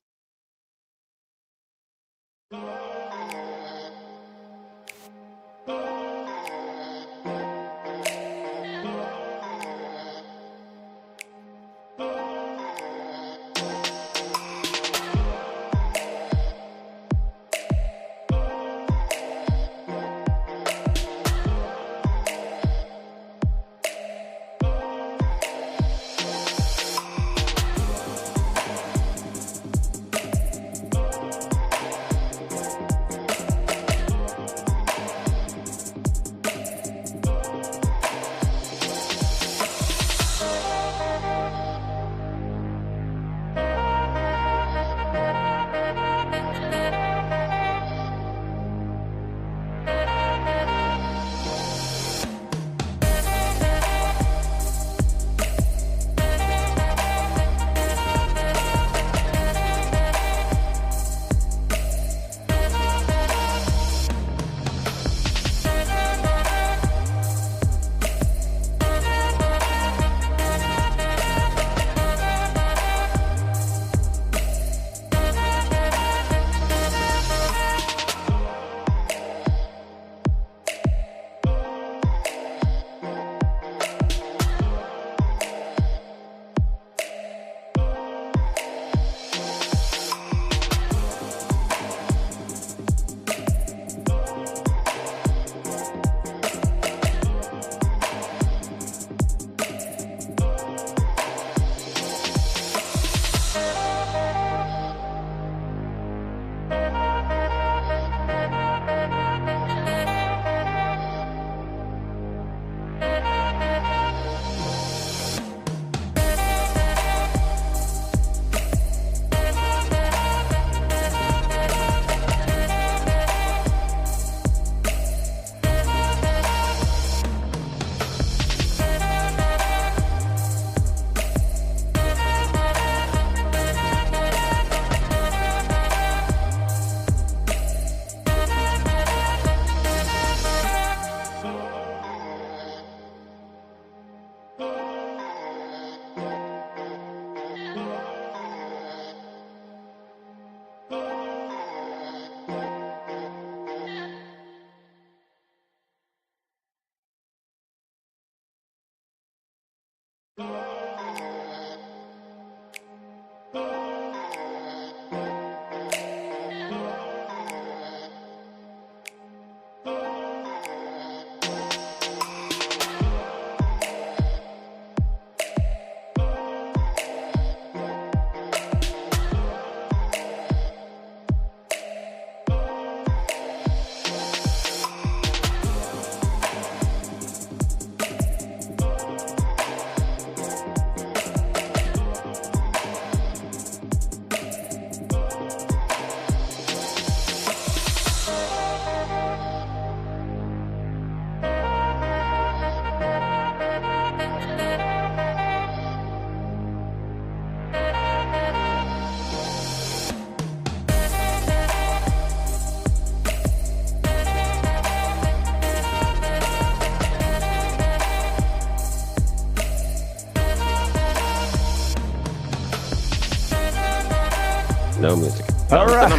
No music. All right.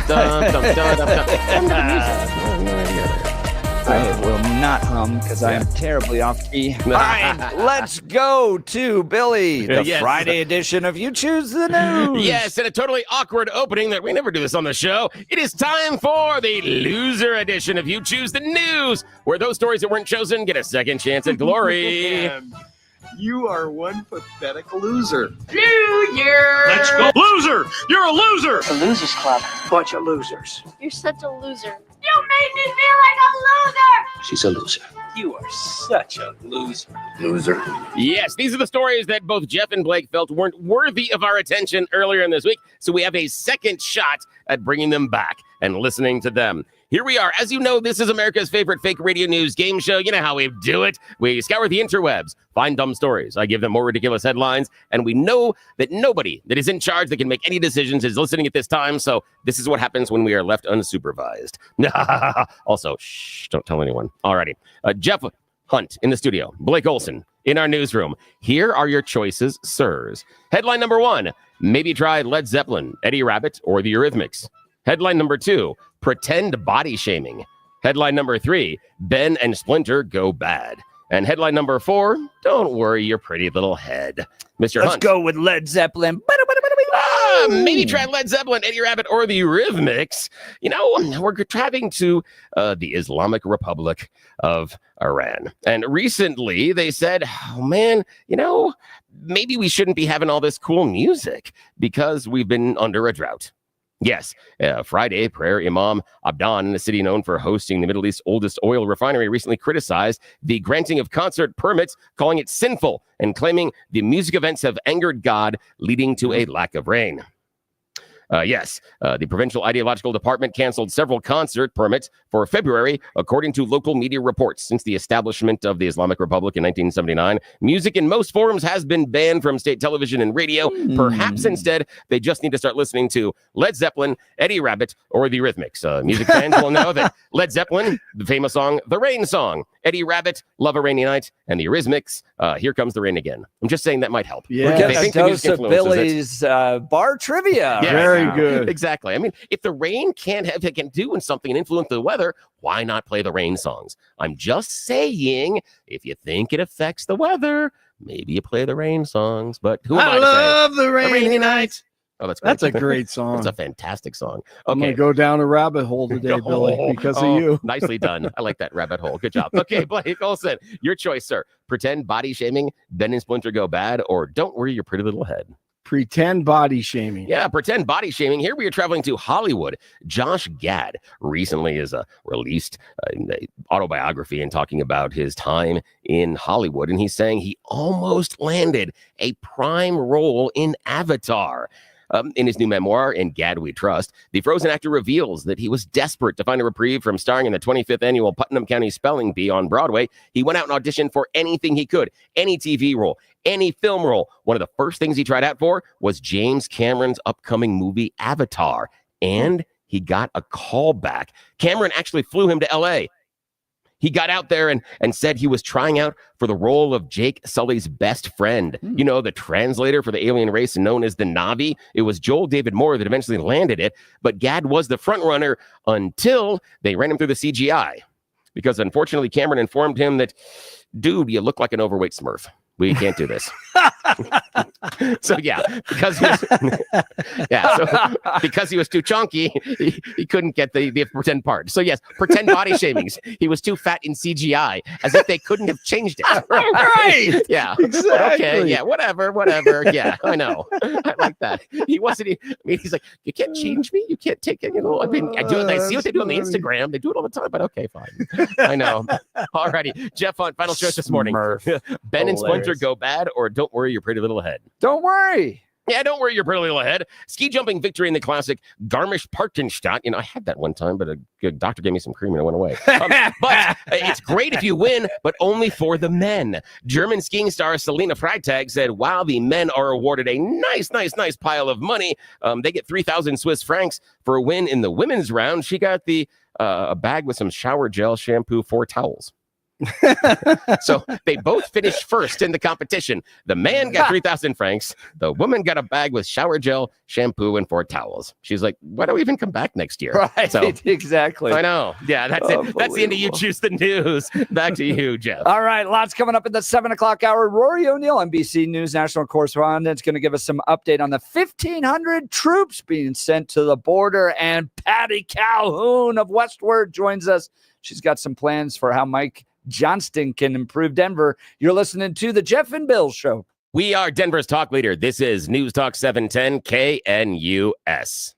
I will not hum because I am terribly off key. All right, let's go to Billy, the Yes. Friday edition of You Choose the News. Yes, and a totally awkward opening that we never do this on the show. It is time for the loser edition of You Choose the News, where those stories that weren't chosen get a second chance at glory. You are one pathetic loser. Let's go. Loser! You're a loser! The Losers Club. Bunch of losers. You're such a loser. You made me feel like a loser! She's a loser. You are such a loser. Loser. Yes, these are the stories that both Jeff and Blake felt weren't worthy of our attention earlier in this week, so we have a second shot at bringing them back and listening to them. Here we are. As you know, this is America's favorite fake radio news game show. You know how we do it. We scour the interwebs, find dumb stories. I give them more ridiculous headlines, and we know that nobody that is in charge that can make any decisions is listening at this time, so this is what happens when we are left unsupervised. Also, shh, don't tell anyone. Alrighty. Jeff Hunt in the studio. Blake Olson in our newsroom. Here are your choices, sirs. Headline number 1, maybe try Led Zeppelin, Eddie Rabbitt, or the Eurythmics. Headline number 2, pretend body shaming. Headline number 3, Ben and Splinter go bad. And headline number 4, don't worry your pretty little head. Mr. Let's Hunt. go with Led Zeppelin. Maybe try Led Zeppelin, Eddie Rabbitt, or the Eurythmics. You know, we're traveling to the Islamic Republic of Iran. And recently they said, oh man, you know, maybe we shouldn't be having all this cool music because we've been under a drought. Yes, Friday, Prayer Imam Abdan, the city known for hosting the Middle East's oldest oil refinery, recently criticized the granting of concert permits, calling it sinful and claiming the music events have angered God, leading to a lack of rain. The provincial ideological department canceled several concert permits for February, according to local media reports. Since the establishment of the Islamic Republic in 1979, music in most forms has been banned from state television and radio. Perhaps instead, they just need to start listening to Led Zeppelin, Eddie Rabbitt, or the Eurythmics. Music fans will know that Led Zeppelin, the famous song, The Rain Song, Eddie Rabbitt, Love a Rainy Night, and the Eurythmics, Here Comes the Rain Again. I'm just saying that might help. Yeah. We're getting a dose of Billy's bar trivia. Yeah, Very good. Exactly. I mean, if the rain can do something and influence the weather, why not play the rain songs? I'm just saying, if you think it affects the weather, maybe you play the rain songs. But who am I I love the rainy night. Oh, that's great. That's a great song. It's a fantastic song. I'm going Okay. to go down a rabbit hole today, Billy, because of you. Nicely done. I like that rabbit hole. Good job. Okay, Blake Olson, your choice, sir. Pretend body shaming, Ben and Splinter go bad, or don't worry your pretty little head. Pretend body shaming. Yeah, pretend body shaming. Here we are traveling to Hollywood. Josh Gad recently is released an autobiography and talking about his time in Hollywood. And he's saying he almost landed a prime role in Avatar. In his new memoir, In Gad We Trust, the Frozen actor reveals that he was desperate to find a reprieve from starring in the 25th annual Putnam County Spelling Bee on Broadway. He went out and auditioned for anything he could, any TV role, any film role. One of the first things he tried out for was James Cameron's upcoming movie Avatar, and he got a call back. Cameron actually flew him to L.A. He got out there and said he was trying out for the role of Jake Sully's best friend. You know, the translator for the alien race known as the Na'vi. It was Joel David Moore that eventually landed it, but Gad was the front runner until they ran him through the CGI. Because unfortunately, Cameron informed him that, dude, you look like an overweight Smurf. We can't do this. So because he was too chunky, he couldn't get the pretend part. So yes, pretend body shamings. He was too fat in CGI, as if they couldn't have changed it. Right. Yeah. Exactly. Okay. Yeah. Whatever. Yeah. I know. I like that. He wasn't. I mean, he's like, you can't change me. You can't take it. You know. I mean, I do it. I see what they do on the Instagram. They do it all the time. But okay, fine. I know. Alrighty, Jeff Hunt. Final choice this morning. Ben and Splinter go bad, or don't worry your pretty little head. Don't worry. Yeah, don't worry your pretty little head. Ski jumping victory in the classic Garmisch-Partenstadt. You know, I had that one time, but a doctor gave me some cream and it went away. But it's great if you win, but only for the men. German skiing star Selina Freitag said, while the men are awarded a nice pile of money, they get 3,000 Swiss francs for a win in the women's round. She got a bag with some shower gel, shampoo, 4 towels. So they both finished first in the competition. The man got 3,000 francs. The woman got a bag with shower gel, shampoo, and 4 towels. She's like, why don't we even come back next year? Right, so, exactly. I know. Yeah, that's it. That's the end of You Choose the News. Back to you, Jeff. All right, lots coming up in the 7 o'clock hour. Rory O'Neill, NBC News National Correspondent, is going to give us some update on the 1,500 troops being sent to the border. And Patty Calhoun of Westword joins us. She's got some plans for how Mike Johnston can improve Denver. You're listening to the Jeff and Bill Show. We are Denver's talk leader. This is News Talk 710 KNUS.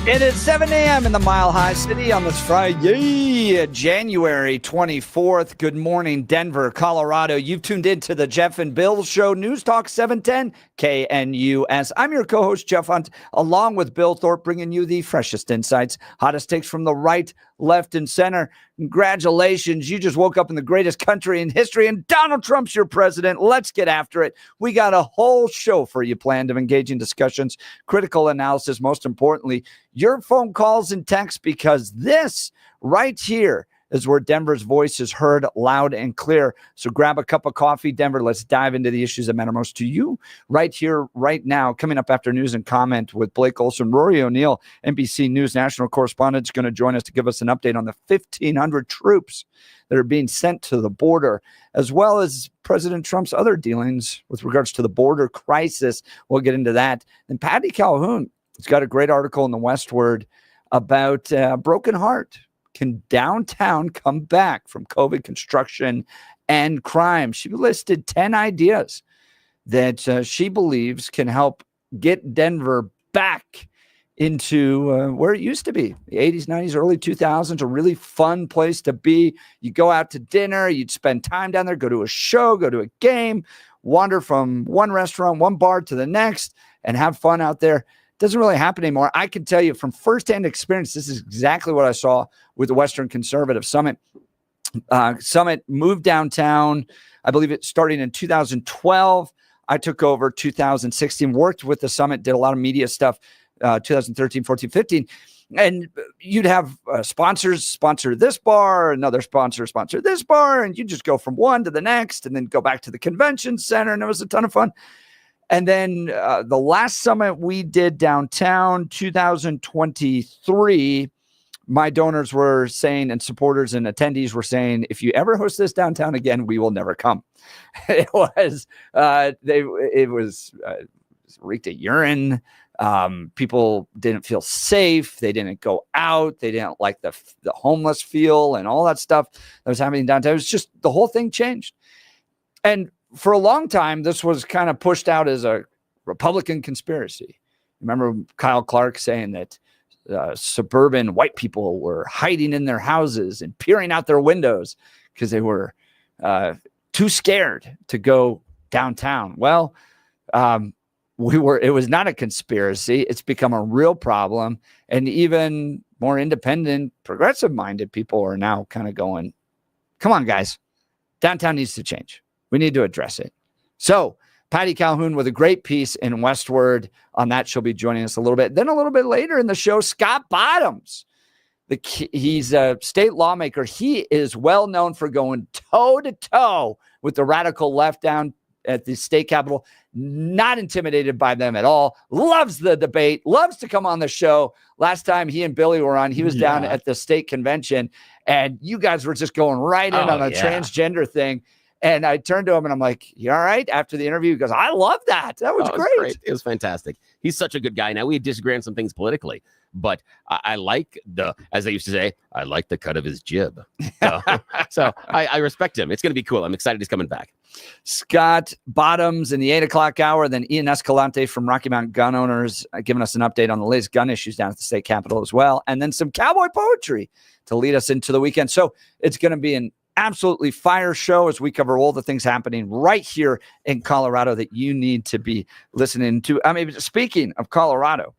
It is 7 a.m. in the Mile High City on this Friday, January 24th. Good morning, Denver, Colorado. You've tuned in to the Jeff and Bill Show, News Talk 710 KNUS. I'm your co-host, Jeff Hunt, along with Bill Thorpe, bringing you the freshest insights, hottest takes from the right, left and center. Congratulations. You just woke up in the greatest country in history, and Donald Trump's your president. Let's get after it. We got a whole show for you planned of engaging discussions, critical analysis, most importantly, your phone calls and texts, because this right here is where Denver's voice is heard loud and clear. So grab a cup of coffee, Denver. Let's dive into the issues that matter most to you right here, right now. Coming up after news and comment with Blake Olson, Rory O'Neill, NBC News National Correspondent, is going to join us to give us an update on the 1,500 troops that are being sent to the border, as well as President Trump's other dealings with regards to the border crisis. We'll get into that. And Patty Calhoun has got a great article in the Westword about broken heart. Can downtown come back from COVID construction and crime? She listed 10 ideas that she believes can help get Denver back into where it used to be. The 80s, 90s, early 2000s, a really fun place to be. You go out to dinner, you'd spend time down there, go to a show, go to a game, wander from one restaurant, one bar to the next, and have fun out there. Doesn't really happen anymore. I can tell you from firsthand experience, this is exactly what I saw with the Western Conservative Summit. Summit moved downtown, I believe it starting in 2012. I took over 2016, worked with the Summit, did a lot of media stuff, 2013, 14, 15. And you'd have sponsors sponsor this bar, another sponsor this bar, and you just go from one to the next and then go back to the convention center. And it was a ton of fun. And then the last summit we did downtown, 2023, my donors were saying, and supporters and attendees were saying, if you ever host this downtown again, we will never come. It was, reeked of urine. People didn't feel safe. They didn't go out. They didn't like the homeless feel and all that stuff that was happening downtown. It was just, the whole thing changed. And for a long time, this was kind of pushed out as a Republican conspiracy. Remember Kyle Clark saying that suburban white people were hiding in their houses and peering out their windows because they were too scared to go downtown. Well, it was not a conspiracy. It's become a real problem. And even more independent, progressive-minded people are now kind of going, come on, guys, downtown needs to change. We need to address it. So Patty Calhoun with a great piece in Westword on that. She'll be joining us a little bit. Then a little bit later in the show, Scott Bottoms. He's a state lawmaker. He is well known for going toe-to-toe with the radical left down at the state capitol. Not intimidated by them at all. Loves the debate. Loves to come on the show. Last time he and Billy were on, he was down at the state convention, and you guys were just going right in on a transgender thing. And I turned to him and I'm like, you all right? After the interview, he goes, I love that. That was great. It was fantastic. He's such a good guy. Now, we disagree on some things politically, but I like as they used to say, I like the cut of his jib. So I respect him. It's going to be cool. I'm excited he's coming back. Scott Bottoms in the 8 o'clock hour. Then Ian Escalante from Rocky Mountain Gun Owners giving us an update on the latest gun issues down at the state capitol as well. And then some cowboy poetry to lead us into the weekend. So it's going to be an absolutely fire show as we cover all the things happening right here in Colorado that you need to be listening to. I mean, speaking of Colorado,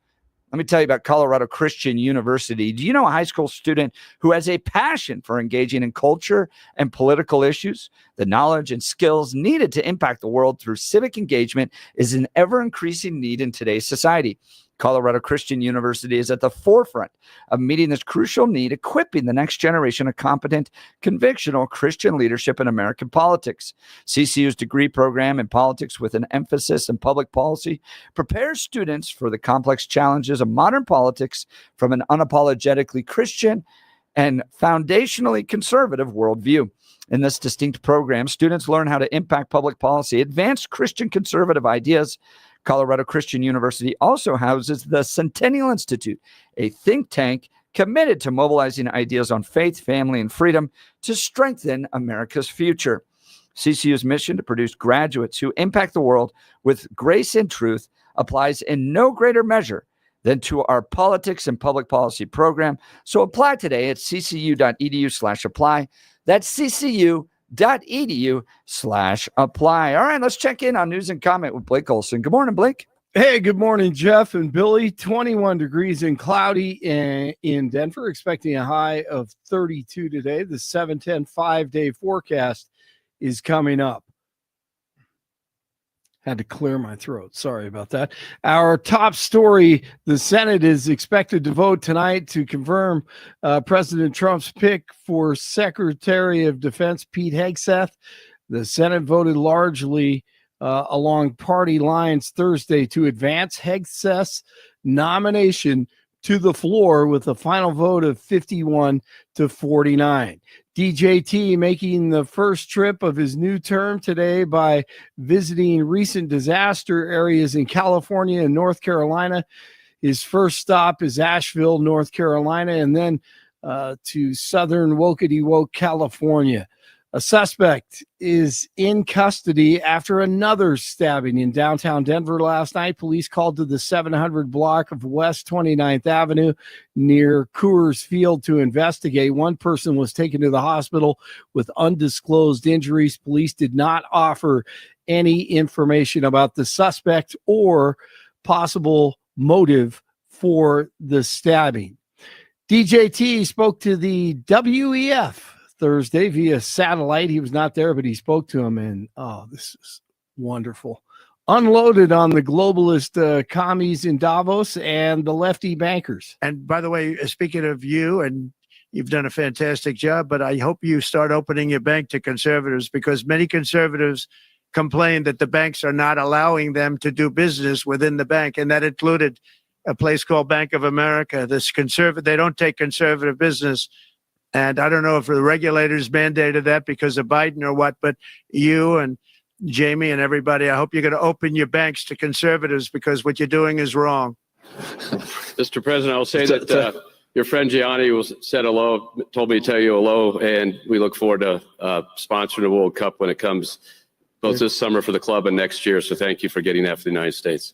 let me tell you about Colorado Christian University. Do you know a high school student who has a passion for engaging in culture and political issues? The knowledge and skills needed to impact the world through civic engagement is an ever-increasing need in today's society. Colorado Christian University is at the forefront of meeting this crucial need, equipping the next generation of competent, convictional Christian leadership in American politics. CCU's degree program in politics with an emphasis in public policy prepares students for the complex challenges of modern politics from an unapologetically Christian and foundationally conservative worldview. In this distinct program, students learn how to impact public policy, advance Christian conservative ideas. Colorado Christian University also houses the Centennial Institute, a think tank committed to mobilizing ideas on faith, family, and freedom to strengthen America's future. CCU's mission to produce graduates who impact the world with grace and truth applies in no greater measure than to our politics and public policy program. So apply today at ccu.edu/apply. That's ccu.edu/apply. All right, let's check in on news and comment with Blake Olson. Good morning, Blake. Hey, good morning, Jeff and Billy. 21 degrees and cloudy in Denver, expecting a high of 32 today. The 7-10 5-day forecast is coming up. Had to clear my throat. Sorry about that. Our top story, the Senate is expected to vote tonight to confirm President Trump's pick for Secretary of Defense Pete Hegseth. The Senate voted largely along party lines Thursday to advance Hegseth's nomination to the floor with a final vote of 51-49. DJT making the first trip of his new term today by visiting recent disaster areas in California and North Carolina. His first stop is Asheville, North Carolina, and then to southern Wokety-Woke, California. A suspect is in custody after another stabbing in downtown Denver last night. Police called to the 700 block of West 29th Avenue near Coors Field to investigate. One person was taken to the hospital with undisclosed injuries. Police did not offer any information about the suspect or possible motive for the stabbing. DJT spoke to the WEF Thursday via satellite. He was not there, but he spoke to him, and this is wonderful. Unloaded on the globalist commies in Davos and the lefty bankers. And by the way, speaking of you, and you've done a fantastic job, but I hope you start opening your bank to conservatives, because many conservatives complain that the banks are not allowing them to do business within the bank, and that included a place called Bank of America. They don't take conservative business. And I don't know if the regulators mandated that because of Biden or what, but you and Jamie and everybody, I hope you're going to open your banks to conservatives, because what you're doing is wrong. Mr. President, I'll say that your friend Gianni said hello, told me to tell you hello, and we look forward to sponsoring the World Cup when it comes both this summer for the club and next year. So thank you for getting that for the United States.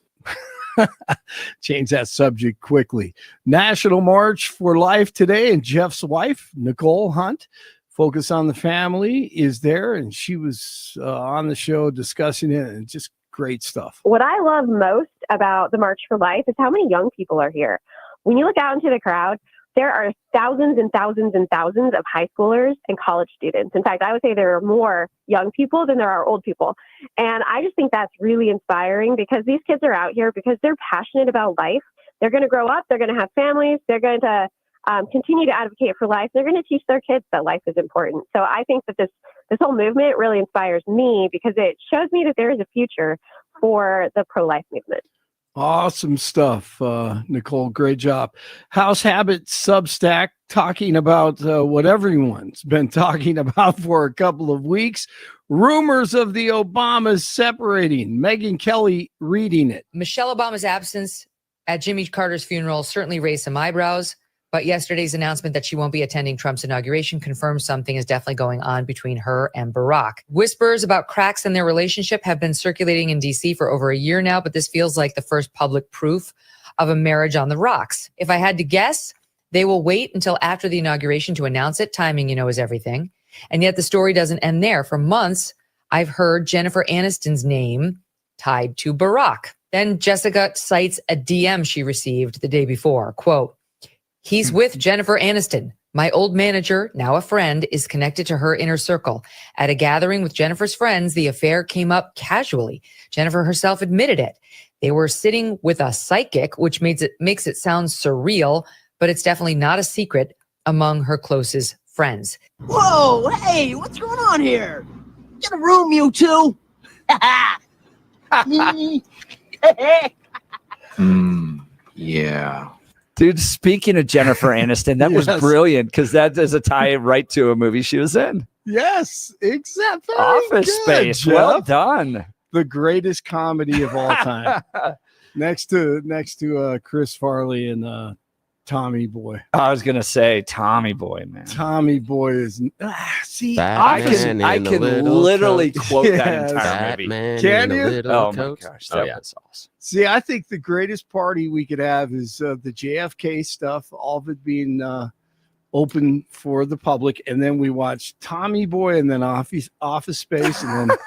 Change that subject quickly. National March for Life today, and Jeff's wife, Nicole Hunt, Focus on the Family, is there, and she was on the show discussing it, and just great stuff. What I love most about the March for Life is how many young people are here. When you look out into the crowd, there are thousands and thousands and thousands of high schoolers and college students. In fact, I would say there are more young people than there are old people. And I just think that's really inspiring, because these kids are out here because they're passionate about life. They're going to grow up. They're going to have families. They're going to continue to advocate for life. They're going to teach their kids that life is important. So I think that this whole movement really inspires me, because it shows me that there is a future for the pro-life movement. Awesome stuff, Nicole. Great job. House Habit Substack talking about what everyone's been talking about for a couple of weeks. Rumors of the Obamas separating. Megyn Kelly reading it. Michelle Obama's absence at Jimmy Carter's funeral certainly raised some eyebrows, but yesterday's announcement that she won't be attending Trump's inauguration confirms something is definitely going on between her and Barack. Whispers about cracks in their relationship have been circulating in D.C. for over a year now, but this feels like the first public proof of a marriage on the rocks. If I had to guess, they will wait until after the inauguration to announce it. Timing, is everything. And yet the story doesn't end there. For months, I've heard Jennifer Aniston's name tied to Barack. Then Jessica cites a DM she received the day before. Quote, "He's with Jennifer Aniston. My old manager, now a friend, is connected to her inner circle. At a gathering with Jennifer's friends, the affair came up casually. Jennifer herself admitted it. They were sitting with a psychic, which makes it sound surreal, but it's definitely not a secret among her closest friends." Whoa, hey, what's going on here? Get a room, you two. Yeah. Dude, speaking of Jennifer Aniston, that was brilliant, because that is a tie right to a movie she was in. Yes, exactly. Office Space. Jeff. Well done. The greatest comedy of all time. next to Chris Farley and Tommy Boy. I was gonna say Tommy Boy, man. Tommy Boy is see. I can literally quote that entire movie. Can you? Oh my gosh, that was awesome. See, I think the greatest party we could have is the JFK stuff, all of it being open for the public, and then we watch Tommy Boy, and then Office Space, and then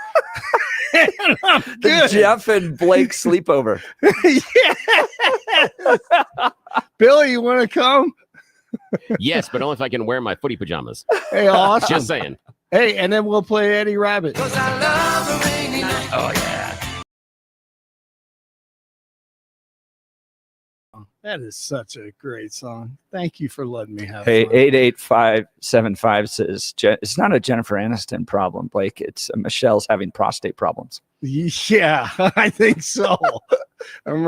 The Jeff and Blake sleepover. Billy, you want to come? Yes, but only if I can wear my footy pajamas. Hey, awesome. Just saying. Hey, and then we'll play Eddie Rabbit. Oh, yeah. That is such a great song. Thank you for letting me have Hey, fun. 88575 says, it's not a Jennifer Aniston problem, Blake. It's Michelle's having prostate problems. Yeah, I think so. I'm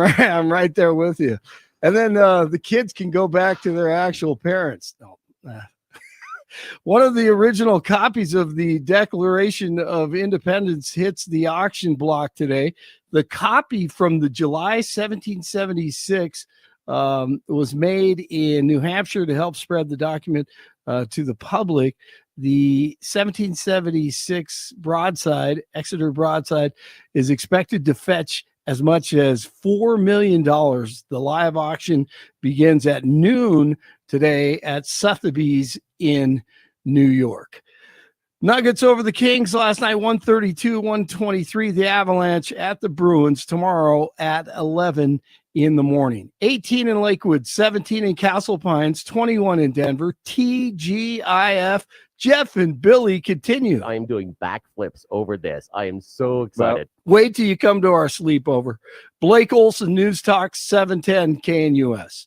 right there with you. And then the kids can go back to their actual parents. No. One of the original copies of the Declaration of Independence hits the auction block today. The copy from the July 1776 was made in New Hampshire to help spread the document to the public. The 1776 broadside, Exeter broadside, is expected to fetch as much as $4 million. The live auction begins at noon today at Sotheby's in New York. Nuggets over the Kings last night, 132-123. The Avalanche at the Bruins tomorrow at 11 in the morning. 18 in Lakewood, 17 in Castle Pines, 21 in Denver. TGIF. Jeff and Billy continue. I am doing backflips over this. I am so excited. Well, wait till you come to our sleepover. Blake Olson, News Talk 710 KNUS.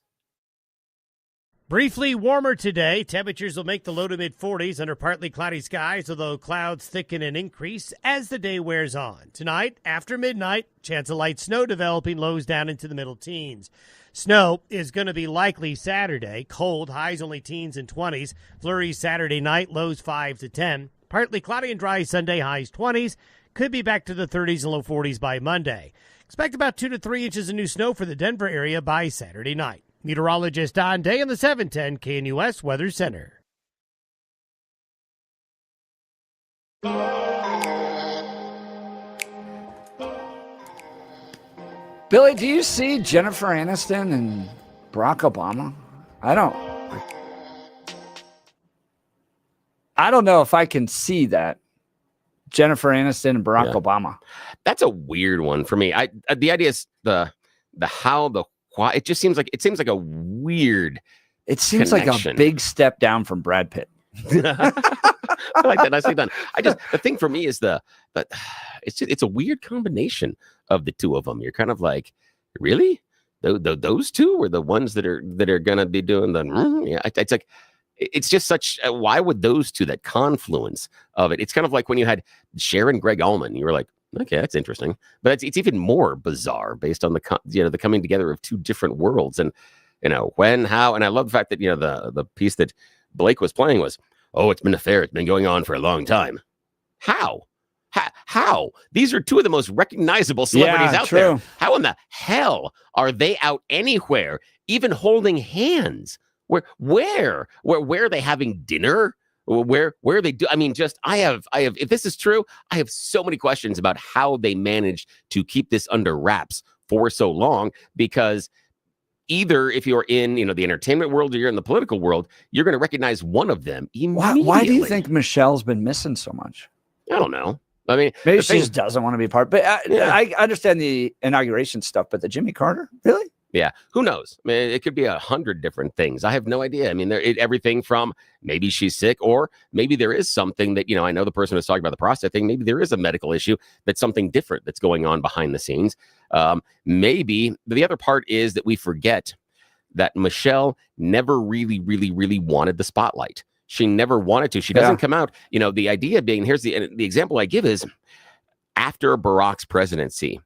Briefly warmer today. Temperatures will make the low to mid 40s under partly cloudy skies, although clouds thicken and increase as the day wears on. Tonight, after midnight, chance of light snow developing, lows down into the middle teens. Snow is going to be likely Saturday. Cold, highs only teens and 20s. Flurries Saturday night, lows 5 to 10. Partly cloudy and dry Sunday, highs 20s. Could be back to the 30s and low 40s by Monday. Expect about 2 to 3 inches of new snow for the Denver area by Saturday night. Meteorologist Don Day in the 710 KNUS Weather Center. Billy, do you see Jennifer Aniston and Barack Obama? I don't know if I can see that. Jennifer Aniston and Barack Obama. That's a weird one for me. The idea is the how, the why. It just seems like a weird. It seems connection. like a big step down from Brad Pitt. I like that. Nicely done. The thing for me is it's a weird combination of the two of them. You're kind of like, really? Those two were the ones that are gonna be doing the It's like, it's just such. Why would those two, that confluence of it? It's kind of like when you had Sharon Greg Allman. You were like, okay, that's interesting, but it's even more bizarre based on the coming together of two different worlds, and when, how, and I love the fact that the piece that Blake was playing was, it's been an affair. It's been going on for a long time. How? These are two of the most recognizable celebrities out there. How in the hell are they out anywhere, even holding hands? Where are they having dinner? Where are they I mean, I have, if this is true, I have so many questions about how they managed to keep this under wraps for so long, because either if you're in, the entertainment world or you're in the political world, you're going to recognize one of them immediately. Why do you think Michelle's been missing so much? I don't know. I mean, maybe she just doesn't want to be part. But I understand the inauguration stuff, but the Jimmy Carter, really? Yeah, who knows? I mean, it could be 100 different things. I have no idea. I mean, everything from maybe she's sick, or maybe there is something that, I know the person was talking about the prostate thing. Maybe there is a medical issue that's something different that's going on behind the scenes. Maybe the other part is that we forget that Michelle never really wanted the spotlight. She never wanted to. She doesn't come out. The idea being, here's the example I give is, after Barack's presidency,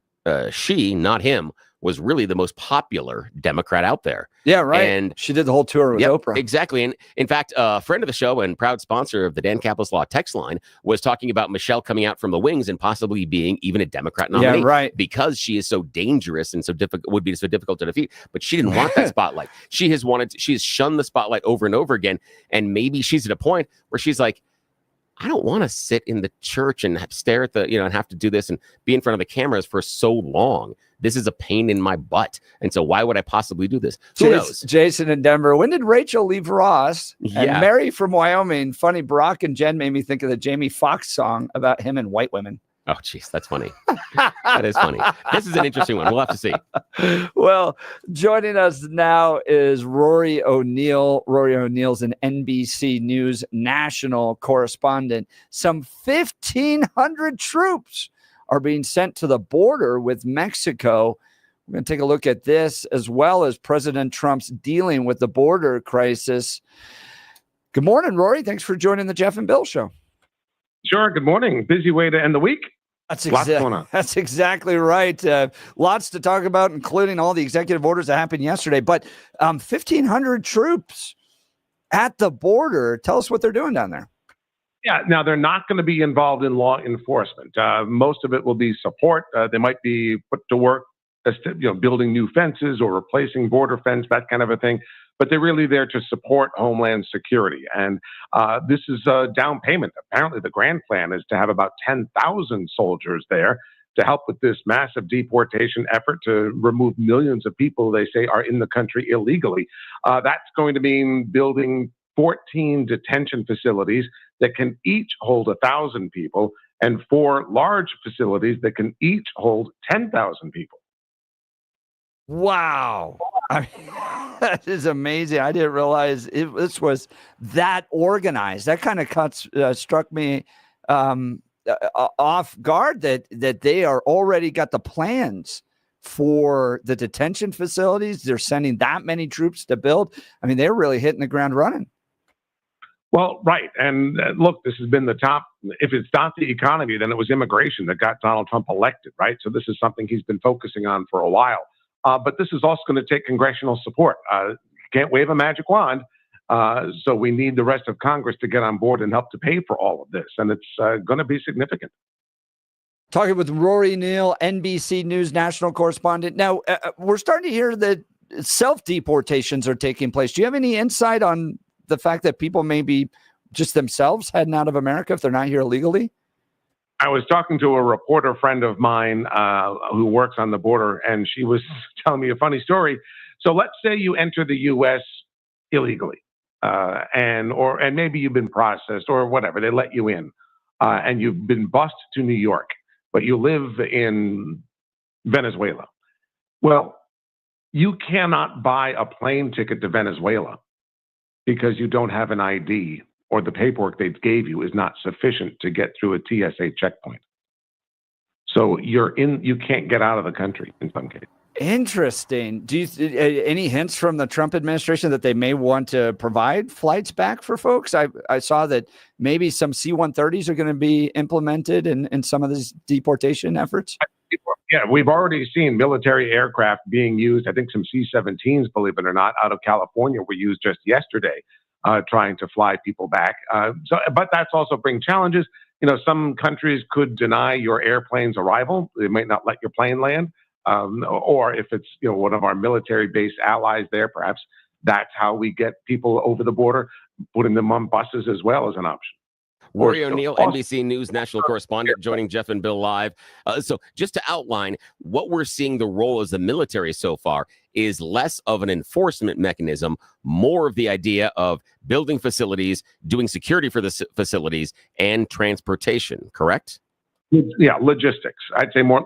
she, not him, was really the most popular Democrat out there. Yeah, right. And she did the whole tour with Oprah. Exactly. And in fact, a friend of the show and proud sponsor of the Dan Caplis Law text line was talking about Michelle coming out from the wings and possibly being even a Democrat nominee. Yeah, right. Because she is so dangerous and would be so difficult to defeat. But she didn't want that spotlight. She has shunned the spotlight over and over again. And maybe she's at a point where she's like, I don't want to sit in the church and stare at and have to do this and be in front of the cameras for so long. This is a pain in my butt. And so why would I possibly do this? Who knows? Jason in Denver. When did Rachel leave Ross? And Mary from Wyoming. Funny, Barack and Jen made me think of the Jamie Foxx song about him and white women. Oh, geez, that's funny. That is funny. This is an interesting one. We'll have to see. Well, joining us now is Rory O'Neill. Rory O'Neill's an NBC News national correspondent. Some 1,500 troops are being sent to the border with Mexico. We're going to take a look at this, as well as President Trump's dealing with the border crisis. Good morning, Rory. Thanks for joining the Jeff and Bill Show. Sure. Good morning. Busy way to end the week. That's exactly right. Lots to talk about, including all the executive orders that happened yesterday. But 1,500 troops at the border. Tell us what they're doing down there. Yeah. Now, they're not going to be involved in law enforcement. Most of it will be support. They might be put to work, building new fences or replacing border fence, that kind of a thing. But they're really there to support Homeland Security. And this is a down payment. Apparently, the grand plan is to have about 10,000 soldiers there to help with this massive deportation effort to remove millions of people they say are in the country illegally. That's going to mean building 14 detention facilities that can each hold 1,000 people and 4 large facilities that can each hold 10,000 people. Wow. I mean, that is amazing. I didn't realize this was that organized. That kind of struck me off guard that they are already got the plans for the detention facilities. They're sending that many troops to build. I mean, they're really hitting the ground running. Well, right. And look, this has been the top. If it's not the economy, then it was immigration that got Donald Trump elected, right? So this is something he's been focusing on for a while. But this is also going to take congressional support. You can't wave a magic wand. So we need the rest of Congress to get on board and help to pay for all of this. And it's going to be significant. Talking with Rory O'Neill, NBC News national correspondent. Now, we're starting to hear that self-deportations are taking place. Do you have any insight on the fact that people may be just themselves heading out of America if they're not here illegally? I was talking to a reporter friend of mine who works on the border, and she was telling me a funny story. So let's say you enter the U.S. illegally, and maybe you've been processed or whatever. They let you in, and you've been bused to New York, but you live in Venezuela. Well, you cannot buy a plane ticket to Venezuela because you don't have an ID, or the paperwork they gave you is not sufficient to get through a TSA checkpoint. So you can't get out of the country in some cases. Interesting. Do you any hints from the Trump administration that they may want to provide flights back for folks? I saw that maybe some C-130s are going to be implemented in some of these deportation efforts. Yeah, we've already seen military aircraft being used. I think some C-17s, believe it or not, out of California were used just yesterday, trying to fly people back. But that's also bring challenges. Some countries could deny your airplane's arrival. They might not let your plane land. Or if it's one of our military-based allies there, perhaps that's how we get people over the border, putting them on buses as well as an option. Rory O'Neill, NBC News national correspondent, joining Jeff and Bill live. So just to outline what we're seeing the role as the military so far is less of an enforcement mechanism, more of the idea of building facilities, doing security for the facilities, and transportation, correct? Yeah, logistics. I'd say more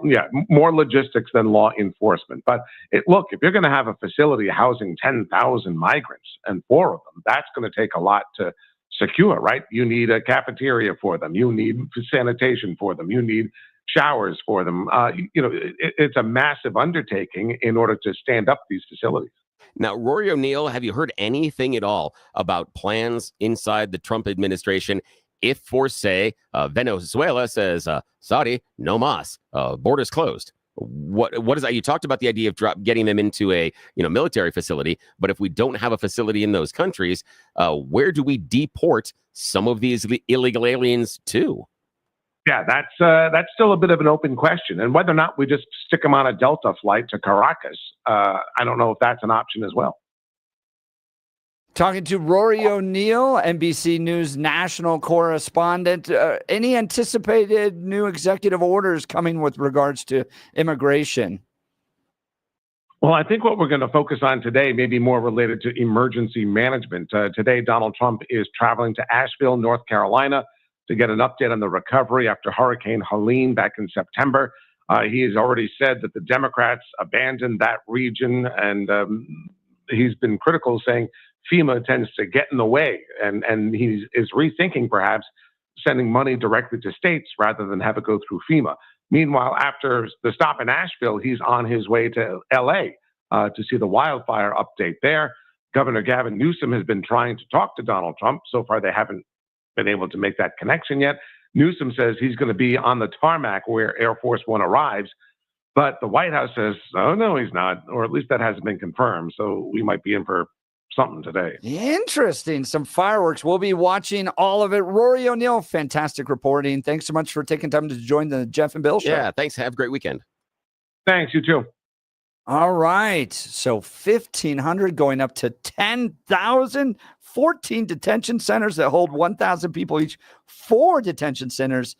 logistics than law enforcement. But look, if you're going to have a facility housing 10,000 migrants and 4 of them, that's going to take a lot to secure, right? You need a cafeteria for them. You need sanitation for them. You need showers for them. It's a massive undertaking in order to stand up these facilities. Now, Rory O'Neill, have you heard anything at all about plans inside the Trump administration if, for say, Venezuela says, Saudi, no mas, borders closed? What is that? You talked about the idea of getting them into a military facility, but if we don't have a facility in those countries, where do we deport some of these illegal aliens to? Yeah, that's still a bit of an open question, and whether or not we just stick them on a Delta flight to Caracas, I don't know if that's an option as well. Talking to Rory O'Neill, NBC News national correspondent. Any anticipated new executive orders coming with regards to immigration? Well, I think what we're going to focus on today may be more related to emergency management. Today, Donald Trump is traveling to Asheville, North Carolina, to get an update on the recovery after Hurricane Helene back in September. He has already said that the Democrats abandoned that region, and he's been critical, saying FEMA tends to get in the way, and he is rethinking perhaps sending money directly to states rather than have it go through FEMA. Meanwhile, after the stop in Asheville, he's on his way to L.A. To see the wildfire update there. Governor Gavin Newsom has been trying to talk to Donald Trump. So far, they haven't been able to make that connection yet. Newsom says he's going to be on the tarmac where Air Force One arrives. But the White House says, oh, no, he's not, or at least that hasn't been confirmed. So we might be in for something today. Interesting. Some fireworks. We'll be watching all of it. Rory O'Neill, fantastic reporting. Thanks so much for taking time to join the Jeff and Bill Show. Yeah, thanks. Have a great weekend. Thanks, you too. All right. So 1,500 going up to 10,000, 14 detention centers that hold 1,000 people each, 4 detention centers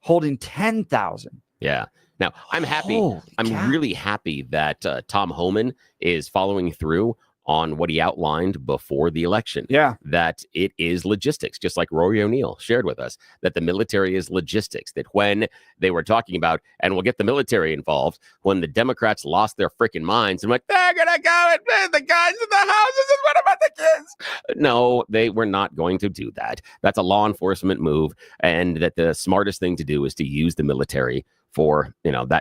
holding 10,000. Yeah. Now, I'm happy. I'm really happy that Tom Homan is following through on what he outlined before the election. Yeah. That it is logistics, just like Rory O'Neill shared with us, that the military is logistics, that when they were talking about, and we'll get the military involved, when the Democrats lost their freaking minds and went, they're going to go and put the guns in the houses, and what about the kids? No, they were not going to do that. That's a law enforcement move, and that the smartest thing to do is to use the military for,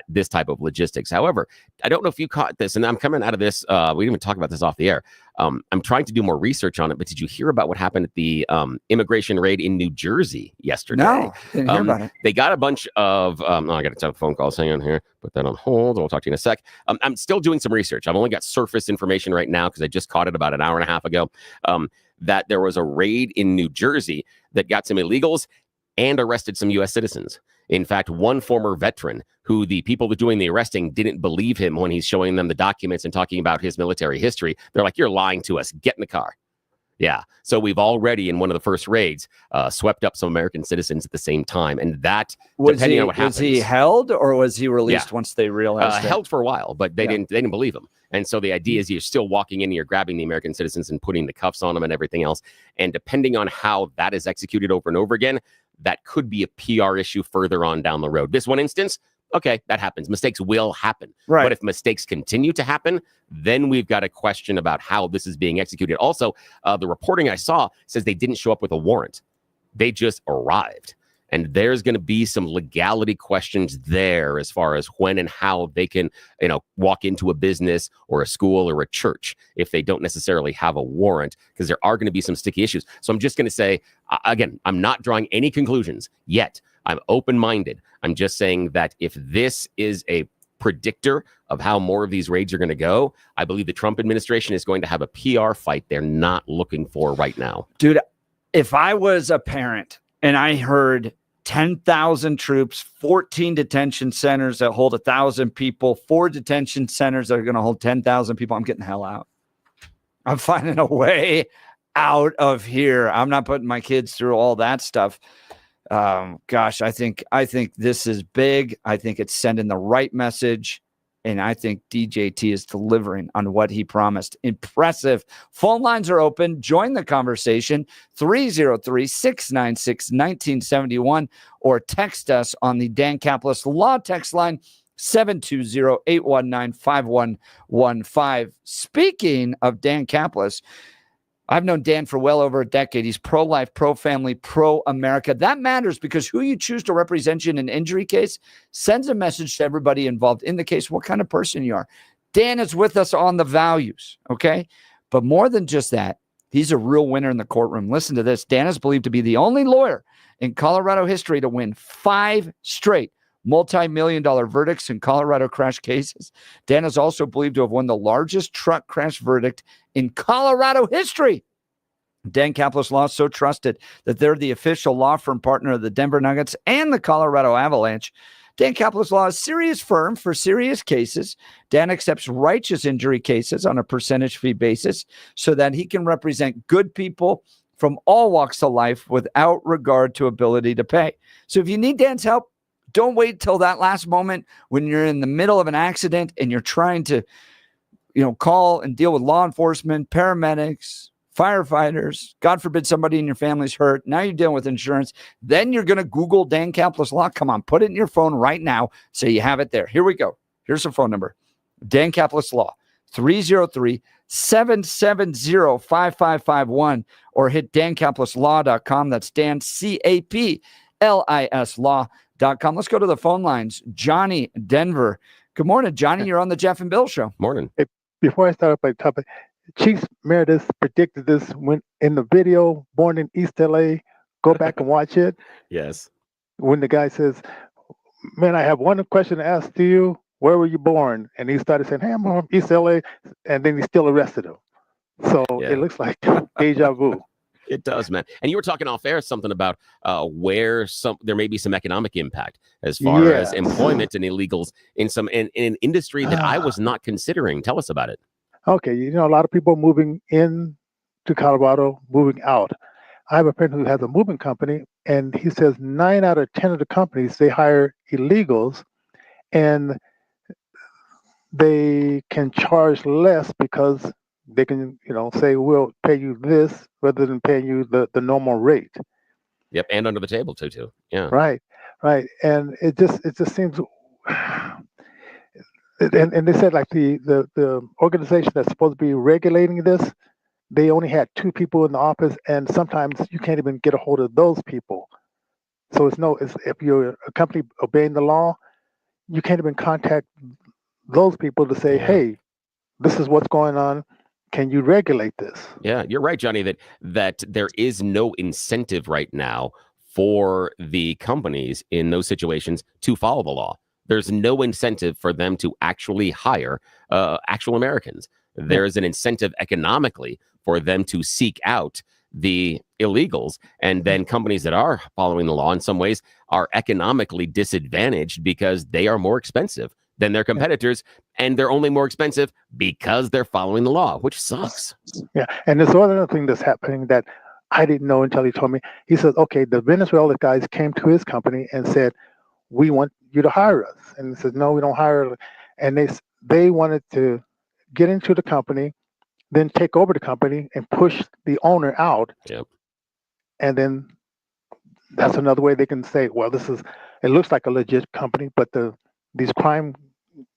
this type of logistics. However, I don't know if you caught this, and I'm coming out of this. We didn't even talk about this off the air. I'm trying to do more research on it, but did you hear about what happened at the immigration raid in New Jersey yesterday? No, didn't hear about it. They got a bunch of, I got a ton of phone calls. Hang on here. Put that on hold. We'll talk to you in a sec. I'm still doing some research. I've only got surface information right now because I just caught it about an hour and a half ago, that there was a raid in New Jersey that got some illegals and arrested some U.S. citizens. In fact, one former veteran who the people doing the arresting didn't believe him when he's showing them the documents and talking about his military history. They're like, you're lying to us. Get in the car. Yeah. So we've already, in one of the first raids, swept up some American citizens at the same time. And that, depending on what happens. Was he held or was he released once they realized it? Held for a while, but they didn't believe him. And so the idea is you're still walking in and you're grabbing the American citizens and putting the cuffs on them and everything else. And depending on how that is executed over and over again, that could be a PR issue further on down the road. This one instance, okay, that happens. Mistakes will happen. Right. But if mistakes continue to happen, then we've got a question about how this is being executed. Also, the reporting I saw says they didn't show up with a warrant. They just arrived. And there's going to be some legality questions there as far as when and how they can, walk into a business or a school or a church if they don't necessarily have a warrant, because there are going to be some sticky issues. So I'm just going to say, again, I'm not drawing any conclusions yet. I'm open-minded. I'm just saying that if this is a predictor of how more of these raids are going to go, I believe the Trump administration is going to have a PR fight they're not looking for right now. Dude, if I was a parent and I heard 10,000 troops, 14 detention centers that hold 1,000 people, 4 detention centers that are going to hold 10,000 people, I'm getting the hell out. I'm finding a way out of here. I'm not putting my kids through all that stuff. Gosh, I think this is big. I think it's sending the right message. And I think DJT is delivering on what he promised. Impressive. Phone lines are open. Join the conversation, 303-696-1971, or text us on the Dan Caplis Law text line, 720-819-5115. Speaking of Dan Caplis, I've known Dan for well over a decade. He's pro-life, pro-family, pro-America. That matters because who you choose to represent you in an injury case sends a message to everybody involved in the case what kind of person you are. Dan is with us on the values, okay? But more than just that, he's a real winner in the courtroom. Listen to this. Dan is believed to be the only lawyer in Colorado history to win 5 straight multi-million-dollar verdicts in Colorado crash cases. Dan is also believed to have won the largest truck crash verdict in Colorado history. Dan Caplis Law is so trusted that they're the official law firm partner of the Denver Nuggets and the Colorado Avalanche. Dan Caplis Law is a serious firm for serious cases. Dan accepts righteous injury cases on a percentage fee basis so that he can represent good people from all walks of life without regard to ability to pay. So if you need Dan's help, don't wait till that last moment when you're in the middle of an accident and you're trying to, call and deal with law enforcement, paramedics, firefighters. God forbid somebody in your family's hurt. Now you're dealing with insurance. Then you're going to Google Dan Caplis Law. Come on, put it in your phone right now so you have it there. Here we go. Here's the phone number. Dan Caplis Law, 303-770-5551, or hit dancaplisLaw.com. That's Dan, CAPLIS Law.com. Let's go to the phone lines. Johnny, Denver. Good morning, Johnny. You're on the Jeff and Bill Show. Morning. Hey, before I start up my topic, Chief Meredith predicted this when in the video, Born in East LA. Go back and watch it. Yes. When the guy says, man, I have one question to ask to you. Where were you born? And he started saying, hey, I'm from East LA. And then he still arrested him. So it looks like deja vu. It does, man. And you were talking off air something about where there may be some economic impact as far as employment and illegals in an industry that I was not considering. Tell us about it. Okay, a lot of people moving in to Colorado, moving out. I have a friend who has a moving company, and he says 9 out of 10 of the companies, they hire illegals, and they can charge less because they can, say, we'll pay you this rather than paying you the normal rate. Yep, and under the table too. Yeah. Right. And it just seems, and they said like the organization that's supposed to be regulating this, they only had 2 people in the office, and sometimes you can't even get a hold of those people. So if you're a company obeying the law, you can't even contact those people to say, hey, this is what's going on. Can you regulate this? Yeah, you're right, Johnny, that there is no incentive right now for the companies in those situations to follow the law. There's no incentive for them to actually hire actual Americans. There is an incentive economically for them to seek out the illegals, and then companies that are following the law in some ways are economically disadvantaged because they are more expensive than their competitors, and they're only more expensive because they're following the law, which sucks. Yeah, and there's one other thing that's happening that I didn't know until he told me. He says, okay, the Venezuelan guys came to his company and said, we want you to hire us. And he says, no, we don't hire. And they wanted to get into the company, then take over the company and push the owner out. Yep. And then that's another way they can say, well, it looks like a legit company, but these crime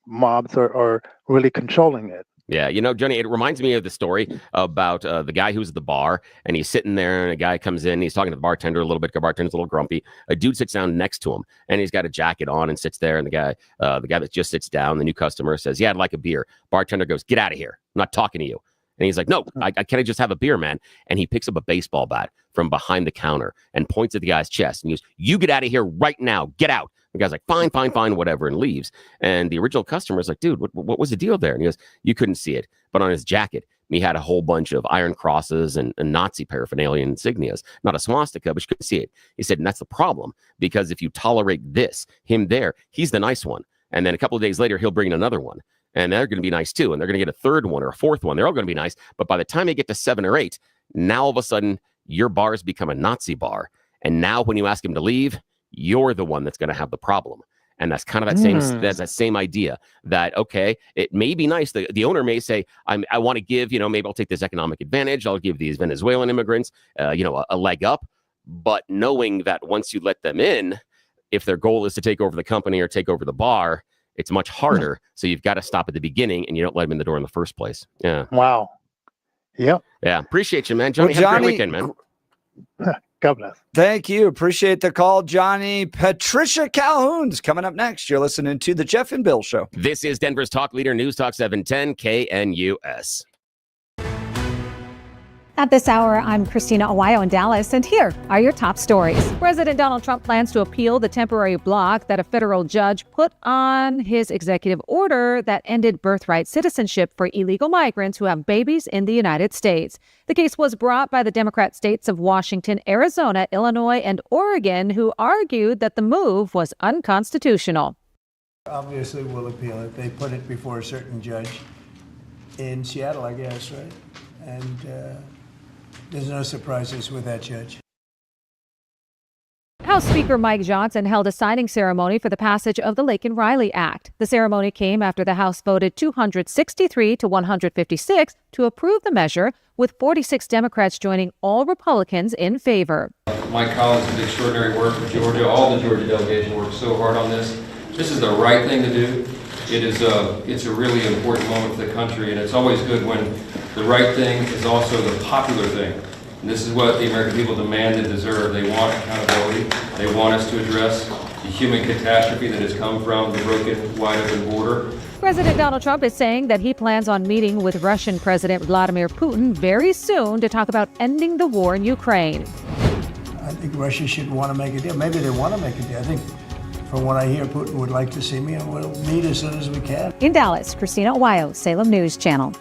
mobs are really controlling it. Yeah, Johnny, it reminds me of the story about the guy who's at the bar, and he's sitting there, and a guy comes in, he's talking to the bartender a little bit, the bartender's a little grumpy. A dude sits down next to him, and he's got a jacket on and sits there, and the guy that just sits down, the new customer says, yeah, I'd like a beer. Bartender goes, get out of here. I'm not talking to you. And he's like, no, can't I just have a beer, man? And he picks up a baseball bat from behind the counter and points at the guy's chest, and he goes, you get out of here right now. Get out. The guy's like, fine, whatever, and leaves. And the original customer is like, dude, what was the deal there? And he goes, you couldn't see it, but on his jacket, he had a whole bunch of iron crosses and Nazi paraphernalia insignias, not a swastika, but you couldn't see it. He said, and that's the problem, because if you tolerate him there, he's the nice one. And then a couple of days later, he'll bring in another one, and they're going to be nice too. And they're going to get a third one or a fourth one. They're all going to be nice. But by the time they get to 7 or 8, now all of a sudden, your bar has become a Nazi bar. And now when you ask him to leave, you're the one that's going to have the problem. And that's kind of that same idea that, okay, it may be nice. The owner may say, I want to give, maybe I'll take this economic advantage. I'll give these Venezuelan immigrants, a leg up. But knowing that once you let them in, if their goal is to take over the company or take over the bar, it's much harder. So you've got to stop at the beginning, and you don't let them in the door in the first place. Yeah. Wow. Yep. Yeah. Appreciate you, man. Johnny, have a great weekend, man. God bless. Thank you. Appreciate the call, Johnny. Patricia Calhoun's coming up next. You're listening to the Jeff and Bill Show. This is Denver's Talk Leader, News Talk 710 KNUS. At this hour, I'm Christina Awayo in Dallas, and here are your top stories. President Donald Trump plans to appeal the temporary block that a federal judge put on his executive order that ended birthright citizenship for illegal migrants who have babies in the United States. The case was brought by the Democrat states of Washington, Arizona, Illinois, and Oregon, who argued that the move was unconstitutional. Obviously, we'll appeal it. They put it before a certain judge in Seattle, I guess, right? And there's no surprises with that judge. House House Speaker Mike Johnson held a signing ceremony for the passage of the Laken Riley Act. The ceremony came after the House voted 263 to 156 to approve the measure, with 46 Democrats joining all Republicans in favor. My colleagues did extraordinary work in Georgia. All the Georgia delegation worked so hard on this. This is the right thing to do. It's a really important moment for the country, and it's always good when the right thing is also the popular thing. And this is what the American people demand and deserve. They want accountability. They want us to address the human catastrophe that has come from the broken, wide-open border. President Donald Trump is saying that he plans on meeting with Russian President Vladimir Putin very soon to talk about ending the war in Ukraine. I think Russia should want to make a deal. Maybe they want to make a deal. I think from what I hear, Putin would like to see me, and we'll meet as soon as we can. In Dallas, Christina Owayo, Salem News Channel.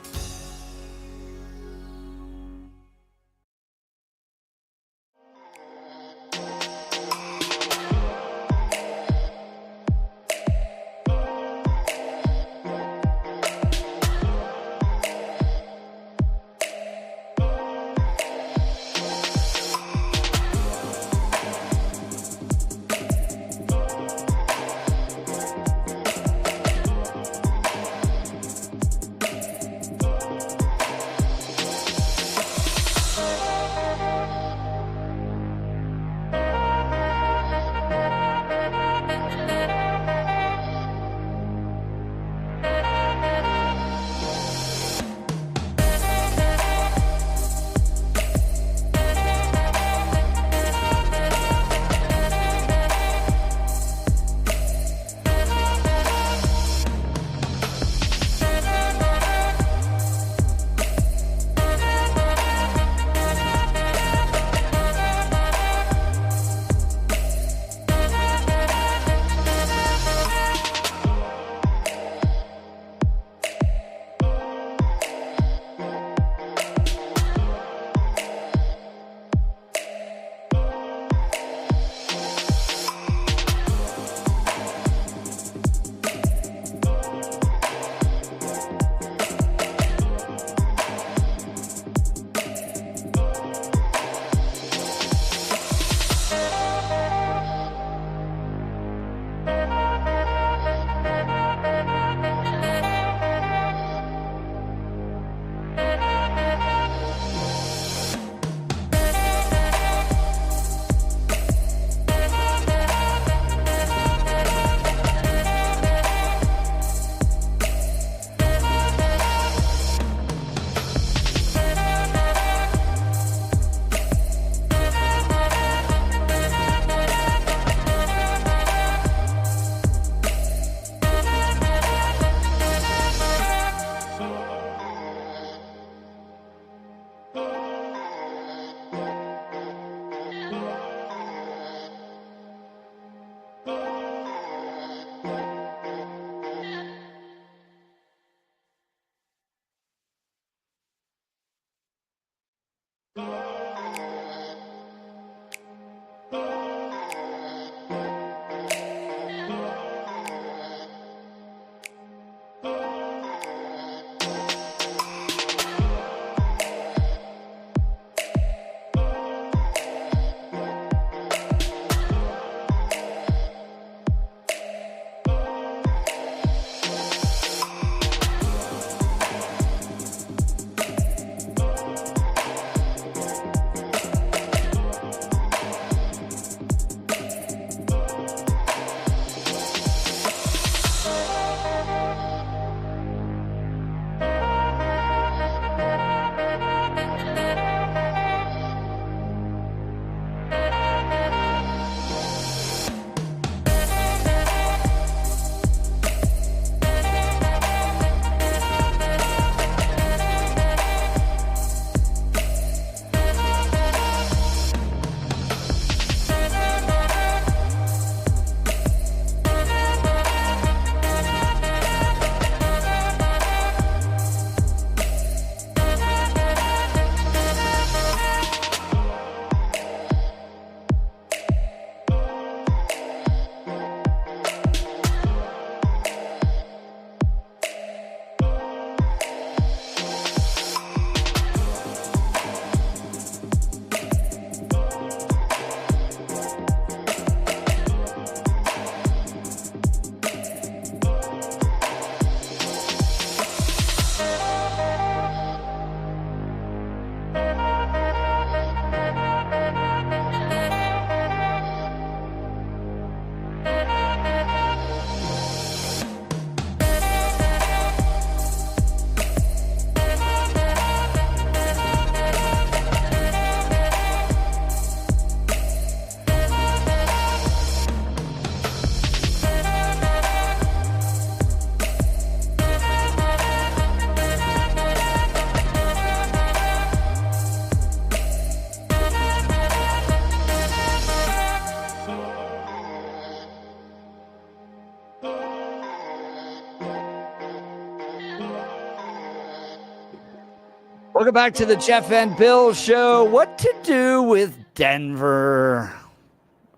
Welcome back to the Jeff and Bill Show. What to do with Denver?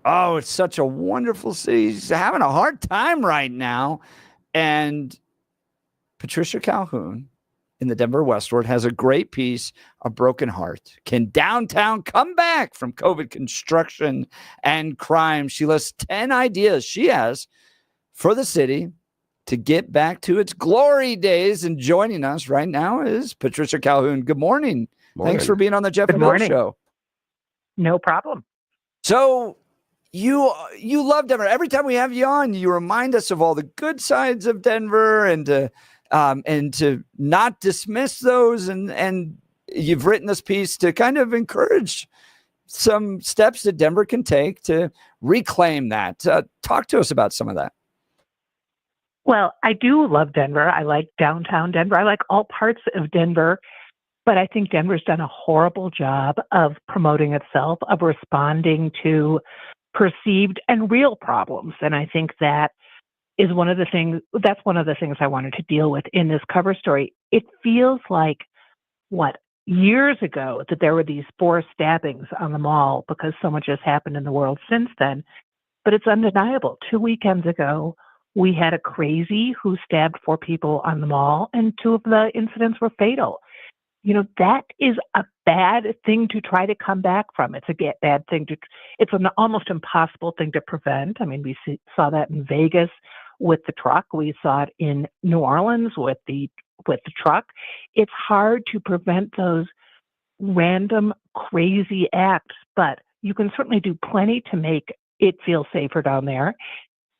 Oh, it's such a wonderful city. He's having a hard time right now. And Patricia Calhoun in the Denver Westword has a great piece, A Broken Heart. Can downtown come back from COVID construction and crime? She lists 10 ideas she has for the city to get back to its glory days. And joining us right now is Patricia Calhoun. Good morning. Thanks for being on the Jeff and Bill Show. No problem. So you love Denver. Every time we have you on, you remind us of all the good sides of Denver and to not dismiss those. And you've written this piece to kind of encourage some steps that Denver can take to reclaim that. Talk to us about some of that. Well, I do love Denver. I like downtown Denver. I like all parts of Denver. But I think Denver's done a horrible job of promoting itself, of responding to perceived and real problems. And I think that's one of the things I wanted to deal with in this cover story. It feels like, years ago that there were these 4 stabbings on the mall because so much has happened in the world since then. But it's undeniable. 2 weekends ago, we had a crazy who stabbed 4 people on the mall, and 2 of the incidents were fatal. That is a bad thing to try to come back from. It's a bad thing it's an almost impossible thing to prevent. I mean, we saw that in Vegas with the truck. We saw it in New Orleans with the truck. It's hard to prevent those random crazy acts, but you can certainly do plenty to make it feel safer down there.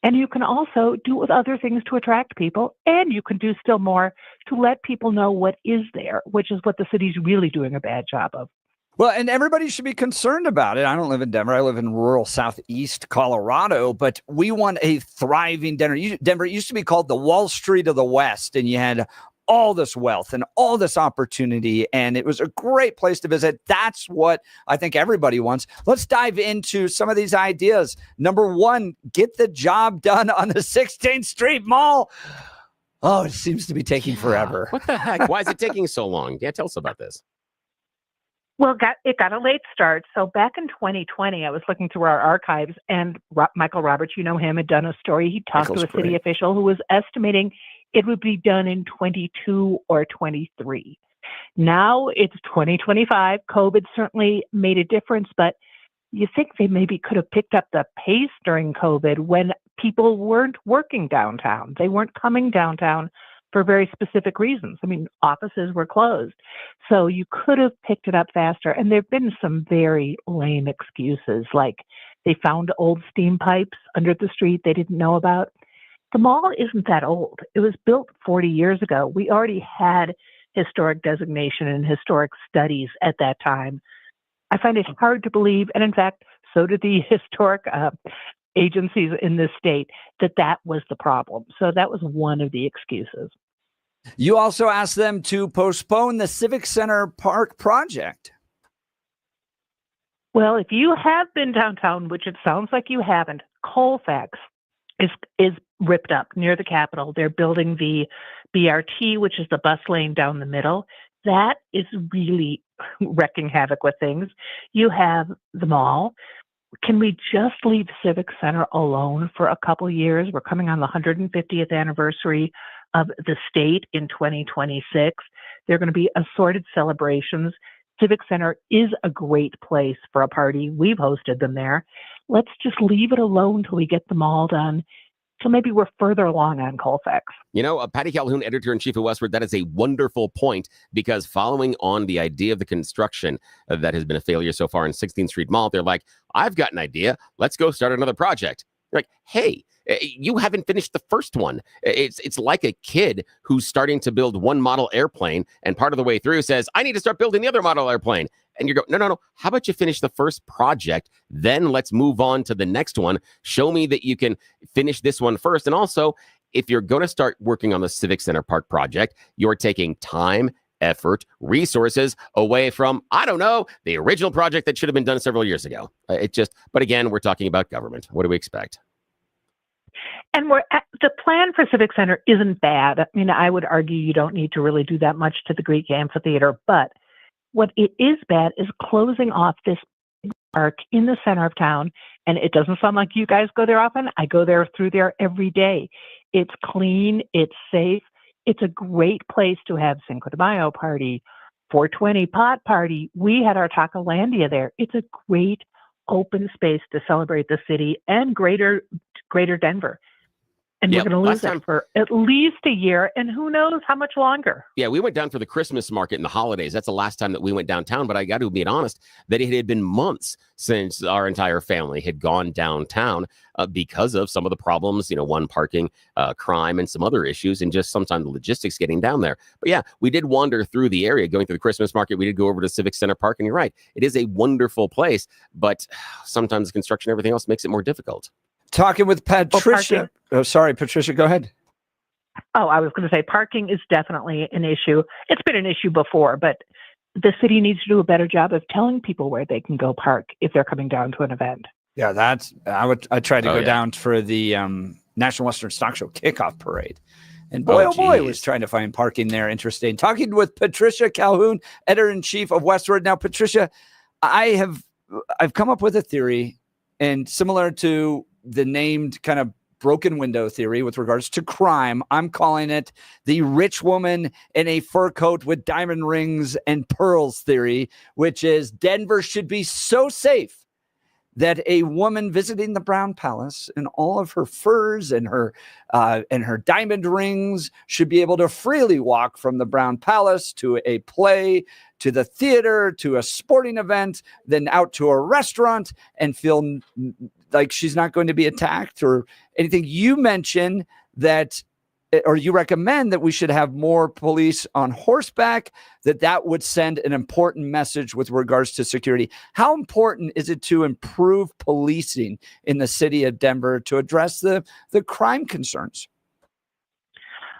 And you can also do other things to attract people, and you can do still more to let people know what is there, which is what the city's really doing a bad job of. Well, and everybody should be concerned about it. I don't live in Denver. I live in rural southeast Colorado, but we want a thriving Denver. Denver used to be called the Wall Street of the West, and you had all this wealth and all this opportunity, and it was a great place to visit. That's what I think everybody wants. Let's dive into some of these ideas. Number 1, get the job done on the 16th Street Mall. Oh, it seems to be taking forever. What the heck? Why is it taking so long? Yeah, tell us about this. Well, it got a late start. So back in 2020, I was looking through our archives, and Michael Roberts, you know him, had done a story. He talked to a city official who was estimating it would be done in 22 or 23. Now it's 2025. COVID certainly made a difference, but you think they maybe could have picked up the pace during COVID when people weren't working downtown. They weren't coming downtown for very specific reasons. I mean, offices were closed. So you could have picked it up faster. And there have been some very lame excuses, like they found old steam pipes under the street they didn't know about. The mall isn't that old. It was built 40 years ago. We already had historic designation and historic studies at that time. I find it hard to believe, and in fact, so did the historic agencies in this state, that was the problem. So that was one of the excuses. You also asked them to postpone the Civic Center Park project. Well, if you have been downtown, which it sounds like you haven't, Colfax is ripped up near the Capitol. They're building the BRT, which is the bus lane down the middle. That is really wrecking havoc with things. You have the mall. Can we just leave Civic Center alone for a couple years? We're coming on the 150th anniversary of the state in 2026. There are going to be assorted celebrations. Civic Center is a great place for a party. We've hosted them there. Let's just leave it alone till we get them all done. So maybe we're further along on Colfax. Patty Calhoun, editor-in-chief of Westword, that is a wonderful point, because following on the idea of the construction that has been a failure so far in 16th Street Mall, they're like, I've got an idea. Let's go start another project. You're like, hey, you haven't finished the first one. It's like a kid who's starting to build one model airplane, and part of the way through says, I need to start building the other model airplane. And you go, no. How about you finish the first project? Then let's move on to the next one. Show me that you can finish this one first. And also, if you're going to start working on the Civic Center Park project, you're taking time, effort, resources away from, I don't know, the original project that should have been done several years ago. But again, we're talking about government. What do we expect? And the plan for Civic Center isn't bad. I mean, I would argue you don't need to really do that much to the Greek amphitheater, but What it is bad is closing off this park in the center of town. And it doesn't sound like you guys go there often. I go through there every day. It's clean. It's safe. It's a great place to have Cinco de Mayo party, 420 pot party. We had our Tacolandia there. It's a great open space to celebrate the city and greater Denver. And we're going to lose it for at least a year, and who knows how much longer. Yeah, we went down for the Christmas market and the holidays. That's the last time that we went downtown, but I got to be honest that it had been months since our entire family had gone downtown because of some of the problems, one, parking, crime, and some other issues, and just sometimes the logistics getting down there. But yeah, we did wander through the area, going through the Christmas market. We did go over to Civic Center Park, and you're right. It is a wonderful place, but sometimes construction and everything else makes it more difficult. Talking with Patricia. Oh, sorry, Patricia, go ahead. Oh, I was going to say parking is definitely an issue. It's been an issue before, but the city needs to do a better job of telling people where they can go park if they're coming down to an event. Yeah, I tried to go down for the National Western Stock Show kickoff parade. And boy, was trying to find parking there interesting. Talking with Patricia Calhoun, editor-in-chief of Westword. Now, Patricia, I've come up with a theory, and similar to the named kind of broken window theory with regards to crime, I'm calling it the rich woman in a fur coat with diamond rings and pearls theory, which is Denver should be so safe that a woman visiting the Brown Palace in all of her furs and her diamond rings should be able to freely walk from the Brown Palace to a play, to the theater, to a sporting event, then out to a restaurant and feel like she's not going to be attacked or anything. You mentioned that, or you recommend that we should have more police on horseback, that would send an important message with regards to security. How important is it to improve policing in the city of Denver to address the crime concerns?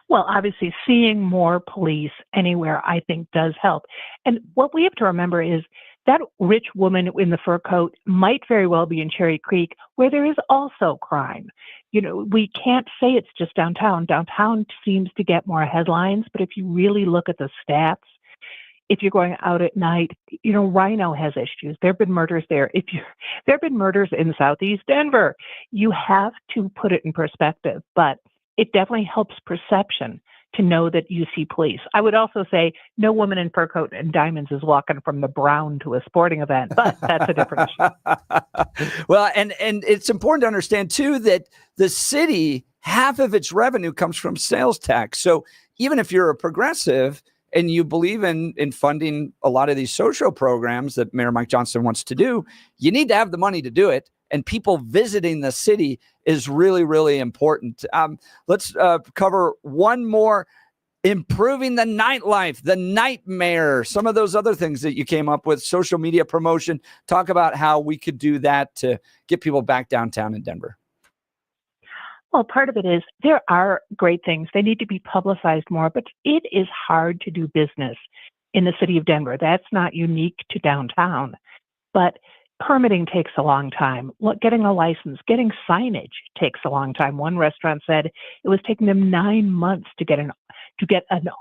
Well, obviously, seeing more police anywhere, I think, does help. And what we have to remember is that rich woman in the fur coat might very well be in Cherry Creek, where there is also crime. We can't say it's just downtown. Downtown seems to get more headlines, but if you really look at the stats, if you're going out at night, Rhino has issues. There have been murders there. There have been murders in Southeast Denver. You have to put it in perspective, but it definitely helps perception to know that you see police. I would also say no woman in fur coat and diamonds is walking from the Brown to a sporting event, but that's a different issue. Well, and it's important to understand too that the city, half of its revenue comes from sales tax. So even if you're a progressive and you believe in funding a lot of these social programs that Mayor Mike Johnson wants to do, you need to have the money to do it. And people visiting the city is really, really important. Let's cover one more: improving the nightlife, the nightmare, some of those other things that you came up with, social media promotion. Talk about how we could do that to get people back downtown in Denver. Well, part of it is there are great things. They need to be publicized more, but it is hard to do business in the city of Denver. That's not unique to downtown, but permitting takes a long time. Getting a license, getting signage takes a long time. One restaurant said it was taking them 9 months to get an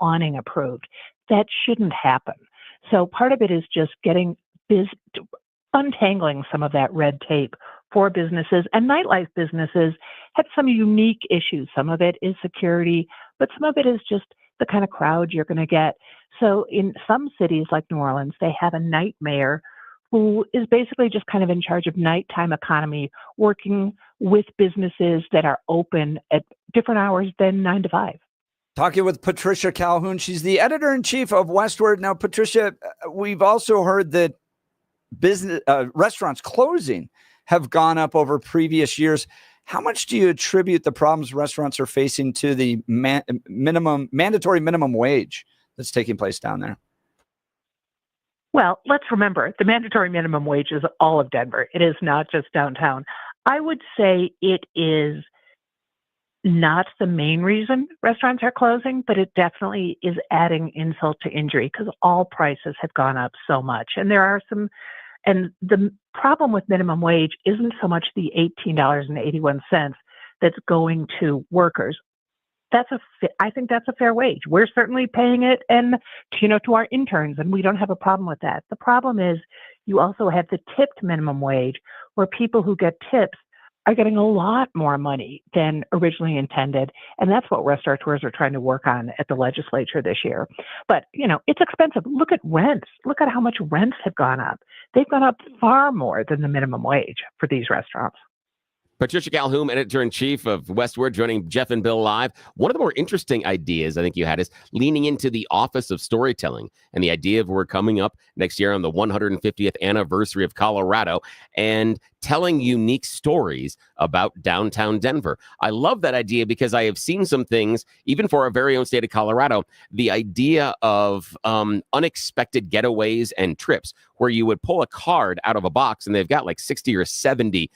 awning approved. That shouldn't happen. So part of it is just untangling some of that red tape for businesses, and nightlife businesses have some unique issues. Some of it is security, but some of it is just the kind of crowd you're going to get. So in some cities like New Orleans, they have a night mayor who is basically just kind of in charge of nighttime economy, working with businesses that are open at different hours than 9 to 5. Talking with Patricia Calhoun. She's the editor-in-chief of Westword. Now, Patricia, we've also heard that restaurants closing have gone up over previous years. How much do you attribute the problems restaurants are facing to the mandatory minimum wage that's taking place down there? Well, let's remember, the mandatory minimum wage is all of Denver. It is not just downtown. I would say it is not the main reason restaurants are closing, but it definitely is adding insult to injury because all prices have gone up so much. And the problem with minimum wage isn't so much the $18.81 that's going to workers. I think that's a fair wage. We're certainly paying it, and to our interns, and we don't have a problem with that. The problem is you also have the tipped minimum wage, where people who get tips are getting a lot more money than originally intended, and that's what restaurateurs are trying to work on at the legislature this year. But it's expensive. Look at rents. Look at how much rents have gone up. They've gone up far more than the minimum wage for these restaurants. Patricia Calhoun, editor-in-chief of Westword, joining Jeff and Bill live. One of the more interesting ideas I think you had is leaning into the office of storytelling and the idea of we're coming up next year on the 150th anniversary of Colorado and telling unique stories about downtown Denver. I love that idea because I have seen some things, even for our very own state of Colorado, the idea of unexpected getaways and trips where you would pull a card out of a box and they've got like 60 or 70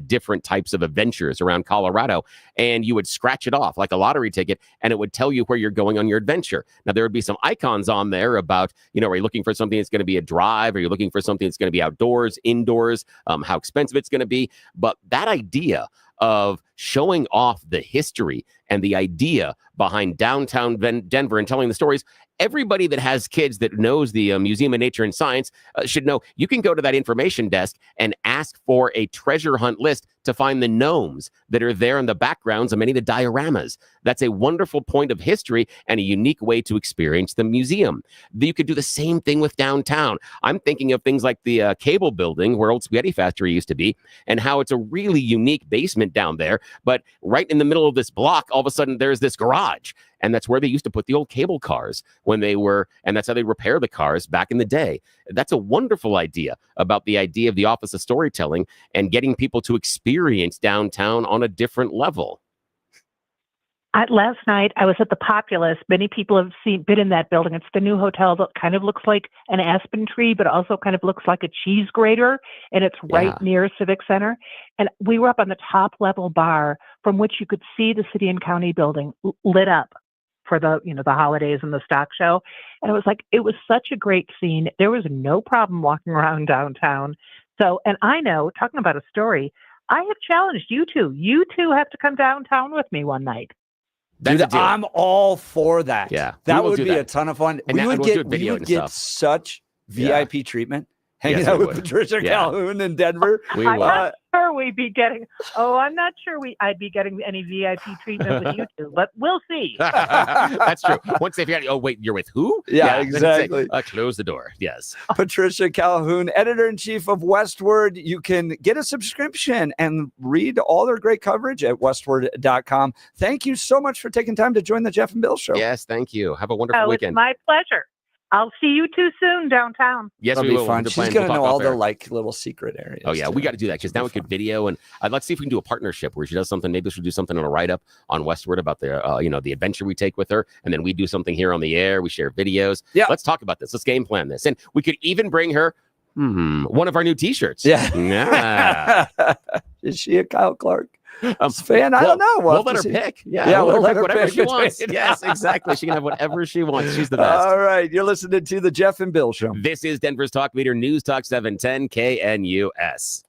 different types of adventures around Colorado, and you would scratch it off like a lottery ticket and it would tell you where you're going on your adventure. Now, there would be some icons on there about, are you looking for something that's going to be a drive? Are you looking for something that's going to be outdoors, indoors, how expensive it's going to be? But that idea of showing off the history and the idea behind downtown Denver and telling the stories, everybody that has kids that knows the Museum of Nature and Science should know you can go to that information desk and ask for a treasure hunt list to find the gnomes that are there in the backgrounds of many of the dioramas. That's a wonderful point of history and a unique way to experience the museum. You could do the same thing with downtown. I'm thinking of things like the cable building where Old Spaghetti Factory used to be and how it's a really unique basement down there. But right in the middle of this block, all of a sudden there's this garage. And that's where they used to put the old cable cars and that's how they repair the cars back in the day. That's a wonderful idea about the idea of the office of storytelling and getting people to experience downtown on a different level. Last night, I was at the Populous. Many people have been in that building. It's the new hotel that kind of looks like an aspen tree, but also kind of looks like a cheese grater. And it's right near Civic Center. And we were up on the top level bar from which you could see the city and county building lit up for the holidays and the stock show. And it was such a great scene. There was no problem walking around downtown. So, and I know, talking about a story, I have challenged you two. You two have to come downtown with me one night. Dude, I'm all for that. Yeah. That would be a ton of fun. And we would get such VIP treatment hanging out with Patricia Calhoun in Denver. I'm not sure we'd be getting, I'm not sure I'd be getting any VIP treatment with you two, but we'll see. That's true. Once they figure out, wait, you're with who? Yeah, exactly. Close the door. Yes. Patricia Calhoun, editor-in-chief of Westword. You can get a subscription and read all their great coverage at westword.com. Thank you so much for taking time to join the Jeff and Bill Show. Yes, thank you. Have a wonderful weekend. It's my pleasure. I'll see you too soon downtown. Yes, That'll we be will. fun. She's going to know all the little secret areas. Oh, yeah. We got to do that because now we could video. And let's see if we can do a partnership where she does something. Maybe she'll do something on a write-up on Westword about the adventure we take with her. And then we do something here on the air. We share videos. Yeah. Let's talk about this. Let's game plan this. And we could even bring her one of our new T-shirts. Yeah. Is she a Kyle Clark fan? I don't know. We'll let her pick. Yeah, we'll let her pick whatever pick she wants. Yes, exactly. She can have whatever she wants. She's the best. All right. You're listening to the Jeff and Bill Show. This is Denver's Talk Leader, News Talk 710 KNUS.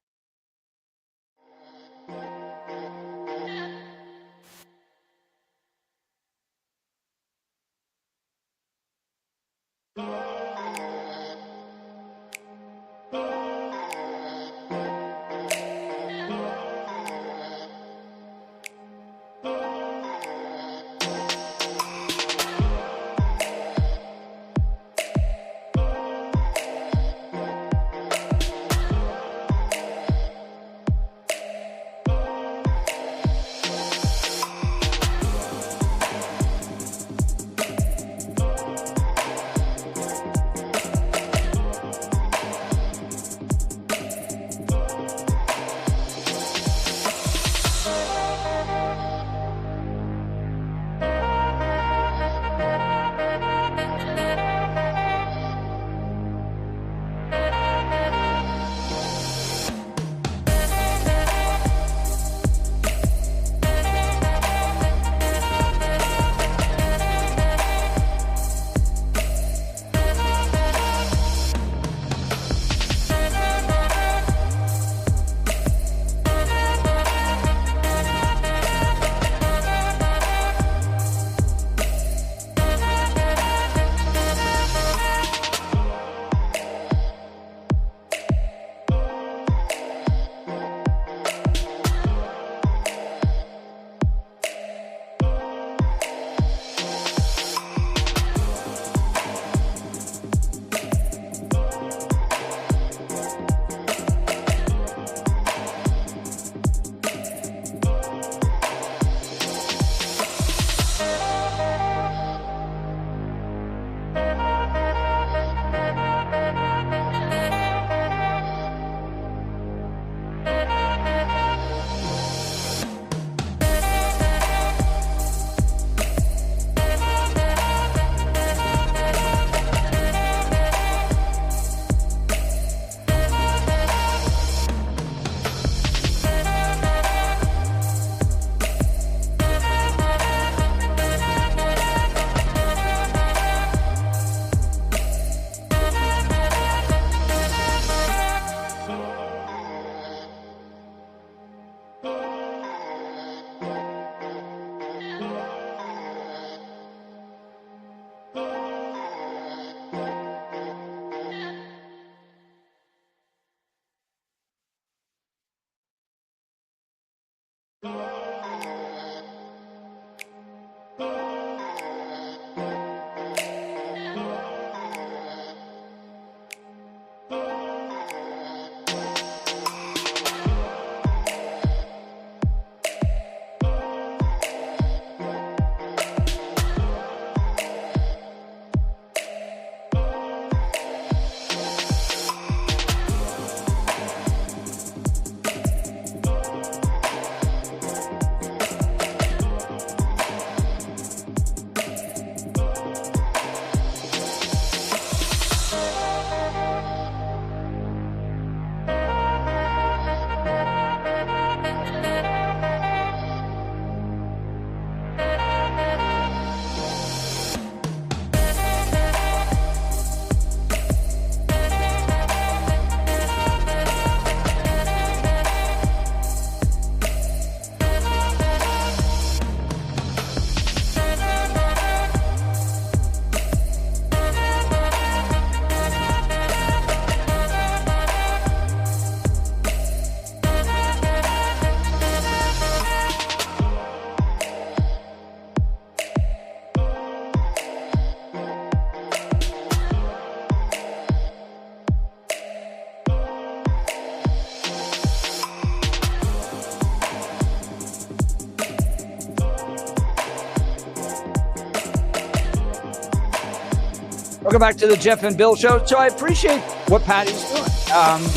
Welcome back to the Jeff and Bill Show. So I appreciate what Patty's doing.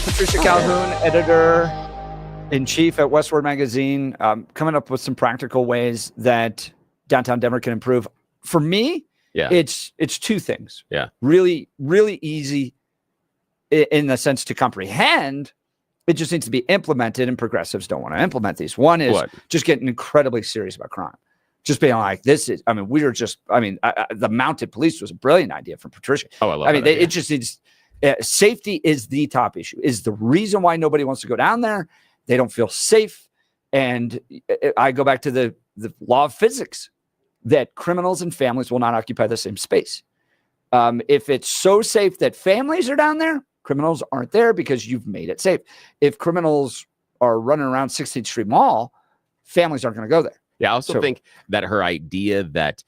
Patricia Calhoun, editor-in-chief at Westword Magazine, coming up with some practical ways that downtown Denver can improve. For me, it's two things. Yeah. Really, really easy in the sense to comprehend. It just needs to be implemented, and progressives don't want to implement these. One is just getting incredibly serious about crime. Just being like, the mounted police was a brilliant idea from Patricia. Oh, I love that idea. It just needs, safety is the top issue, is the reason why nobody wants to go down there. They don't feel safe. And I go back to the law of physics that criminals and families will not occupy the same space. If it's so safe that families are down there, criminals aren't there because you've made it safe. If criminals are running around 16th Street Mall, families aren't going to go there. Yeah, I also think that her idea that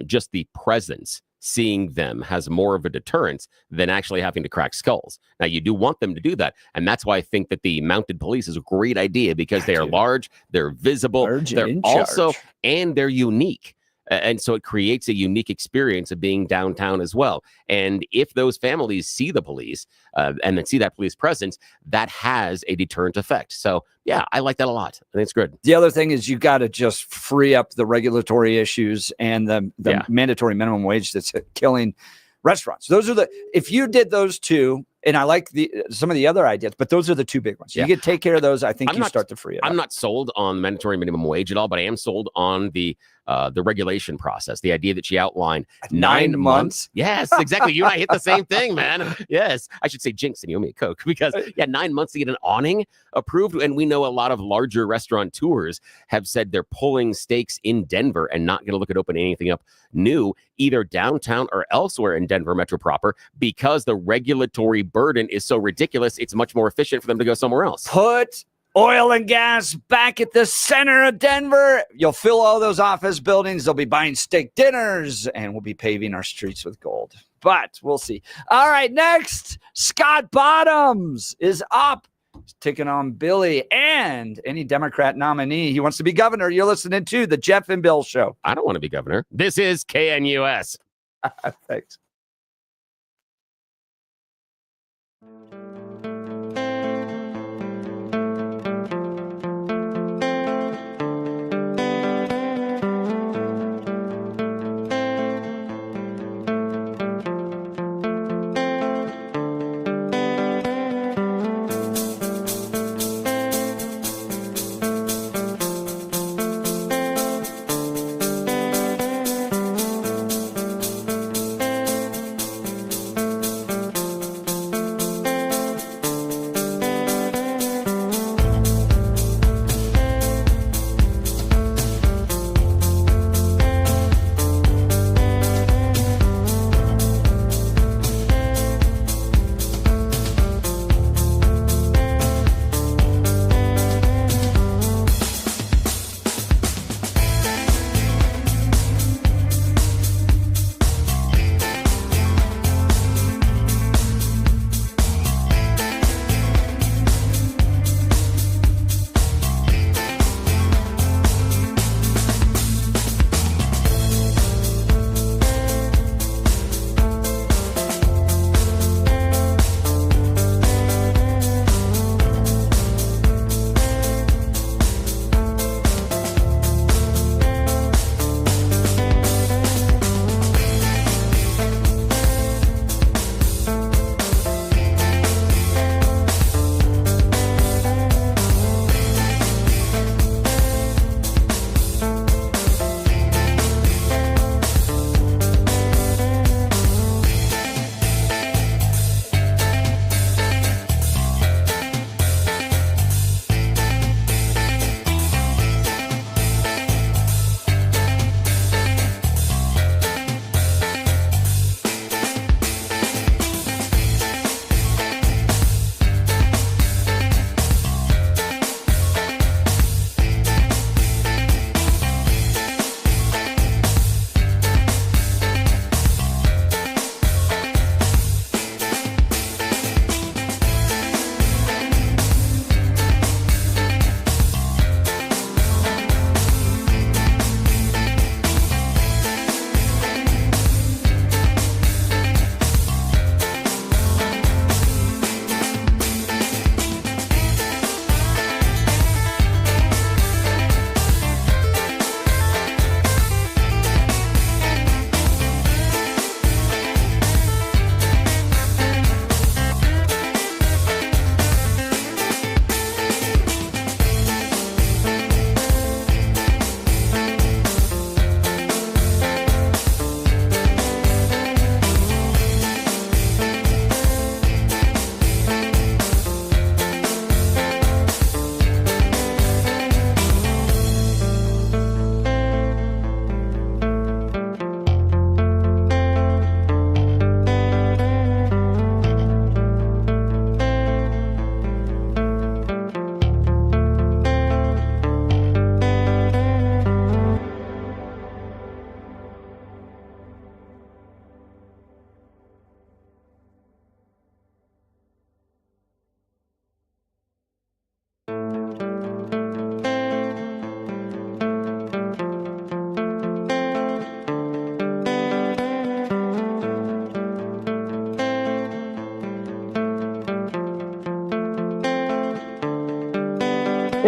just the presence, seeing them, has more of a deterrence than actually having to crack skulls. Now, you do want them to do that. And that's why I think that the mounted police is a great idea, because they are large, they're visible, they're unique. And so it creates a unique experience of being downtown as well. And if those families see the police and then see that police presence, that has a deterrent effect. So, yeah, I like that a lot. I think it's good. The other thing is you got to just free up the regulatory issues and the mandatory minimum wage that's killing restaurants. Those are if you did those two, and I like some of the other ideas, but those are the two big ones. You can take care of those. I think start to free it up. I'm not sold on mandatory minimum wage at all, but I am sold on the regulation process. The idea that she outlined 9 months. Yes, exactly. You and I hit the same thing, man. Yes. I should say jinx and you owe me a Coke, because 9 months to get an awning approved. And we know a lot of larger restaurateurs have said they're pulling stakes in Denver and not going to look at opening anything up new, either downtown or elsewhere in Denver Metro proper, because the regulatory burden is so ridiculous. It's much more efficient for them to go somewhere else. Put oil and gas back at the center of Denver. You'll fill all those office buildings. They'll be buying steak dinners, and we'll be paving our streets with gold. But we'll see. All right, next, Scott Bottoms is up. He's taking on Billy and any Democrat nominee. He wants to be governor. You're listening to the Jeff and Bill Show. I don't want to be governor. This is KNUS. Thanks.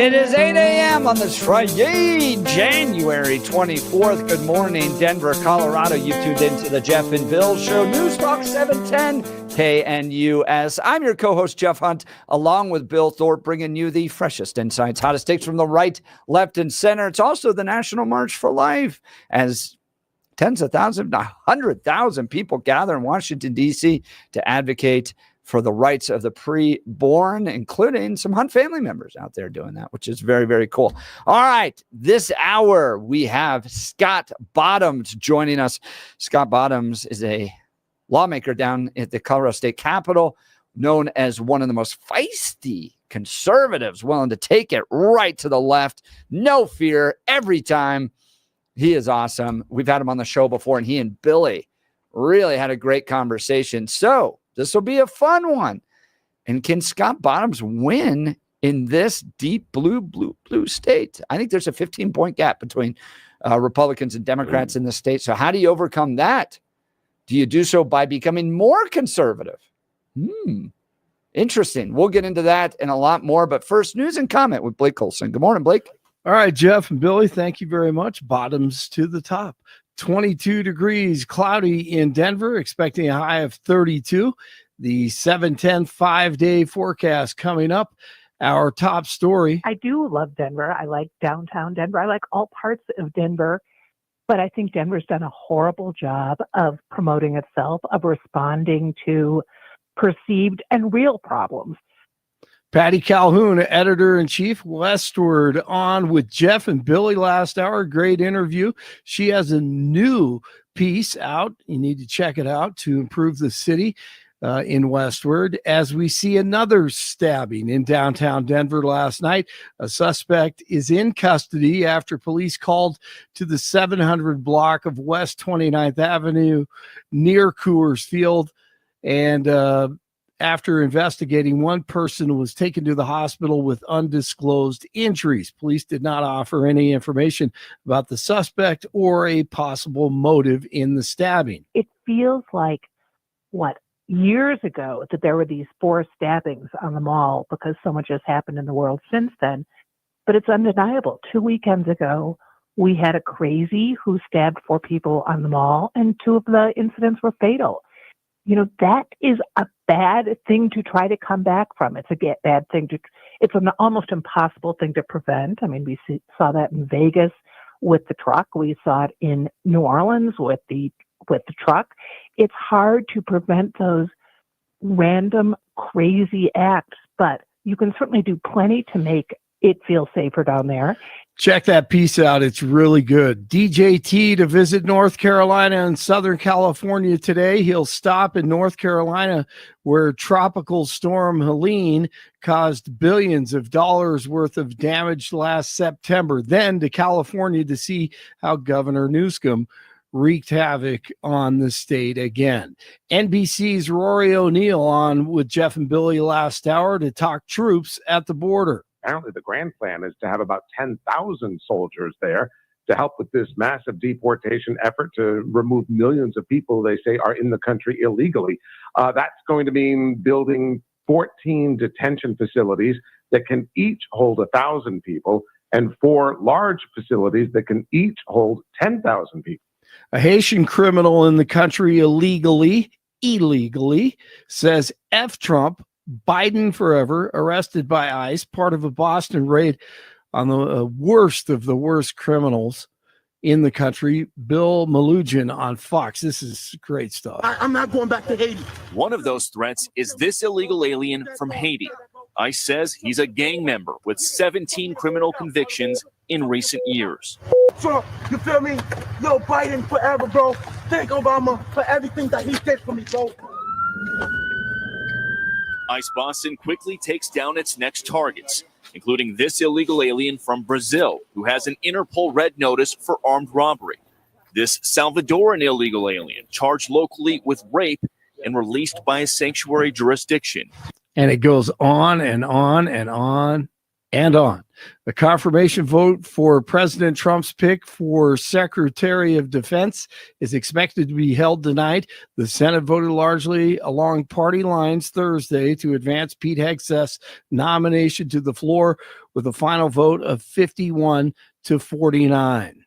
It is 8 a.m. on this Friday, January 24th. Good morning, Denver, Colorado. You tuned into the Jeff and Bill Show. News Talk 710 KNUS. I'm your co-host, Jeff Hunt, along with Bill Thorpe, bringing you the freshest insights, hottest takes from the right, left, and center. It's also the National March for Life, as tens of thousands, 100,000 people gather in Washington, D.C. to advocate for the rights of the pre-born, including some Hunt family members out there doing that, which is very, very cool. All right, this hour we have Scott Bottoms joining us. Scott Bottoms is a lawmaker down at the Colorado State Capitol, known as one of the most feisty conservatives, willing to take it right to the left. No fear every time. He is awesome. We've had him on the show before, and he and Billy really had a great conversation. So this will be a fun one. And can Scott Bottoms win in this deep blue state? I think there's a 15-point gap between Republicans and Democrats in the state. So how do you overcome that? Do you do so by becoming more conservative? Interesting. We'll get into that and a lot more. But first, news and comment with Blake Colson. Good morning, Blake. All right, Jeff and Billy, thank you very much. Bottoms to the top. 22 degrees, cloudy in Denver, expecting a high of 32. The 7-10 5-day forecast coming up. Our top story. I do love Denver. I like downtown Denver. I like all parts of Denver. But I think Denver's done a horrible job of promoting itself, of responding to perceived and real problems. Patty Calhoun, editor-in-chief, Westword, on with Jeff and Billy last hour. Great interview. She has a new piece out. You need to check it out to improve the city in Westword. As we see another stabbing in downtown Denver last night, a suspect is in custody after police called to the 700 block of West 29th Avenue near Coors Field. And after investigating, one person was taken to the hospital with undisclosed injuries. Police did not offer any information about the suspect or a possible motive in the stabbing. It feels like, years ago that there were these 4 stabbings on the mall because so much has happened in the world since then. But it's undeniable. 2 weekends ago, we had a crazy who stabbed 4 people on the mall, and 2 of the incidents were fatal. You know, that is a bad thing to try to come back from. It's a bad thing it's an almost impossible thing to prevent. I mean, we saw that in Vegas with the truck. We saw it in New Orleans with the truck. It's hard to prevent those random crazy acts, but you can certainly do plenty to make it feel safer down there. Check that piece out. It's really good. DJT to visit North Carolina and Southern California today. He'll stop in North Carolina where Tropical Storm Helene caused billions of dollars worth of damage last September. Then to California to see how Governor Newsom wreaked havoc on the state again. NBC's Rory O'Neill on with Jeff and Billy last hour to talk troops at the border. Apparently, the grand plan is to have about 10,000 soldiers there to help with this massive deportation effort to remove millions of people they say are in the country illegally. That's going to mean building 14 detention facilities that can each hold 1,000 people and 4 large facilities that can each hold 10,000 people. A Haitian criminal in the country illegally, says F Trump, Biden forever, arrested by ICE, part of a Boston raid on the worst of the worst criminals in the country. Bill Malugin on Fox. This is great stuff. I'm not going back to Haiti. One of those threats is this illegal alien from Haiti. ICE says he's a gang member with 17 criminal convictions in recent years. Trump, you feel me? Yo, Biden forever, bro. Thank Obama for everything that he did for me, bro. ICE Boston quickly takes down its next targets, including this illegal alien from Brazil who has an Interpol red notice for armed robbery. This Salvadoran illegal alien charged locally with rape and released by a sanctuary jurisdiction. And it goes on and on and on and on. The confirmation vote for President Trump's pick for Secretary of Defense is expected to be held tonight. The Senate voted largely along party lines Thursday to advance Pete Hegseth's nomination to the floor with a final vote of 51 to 49.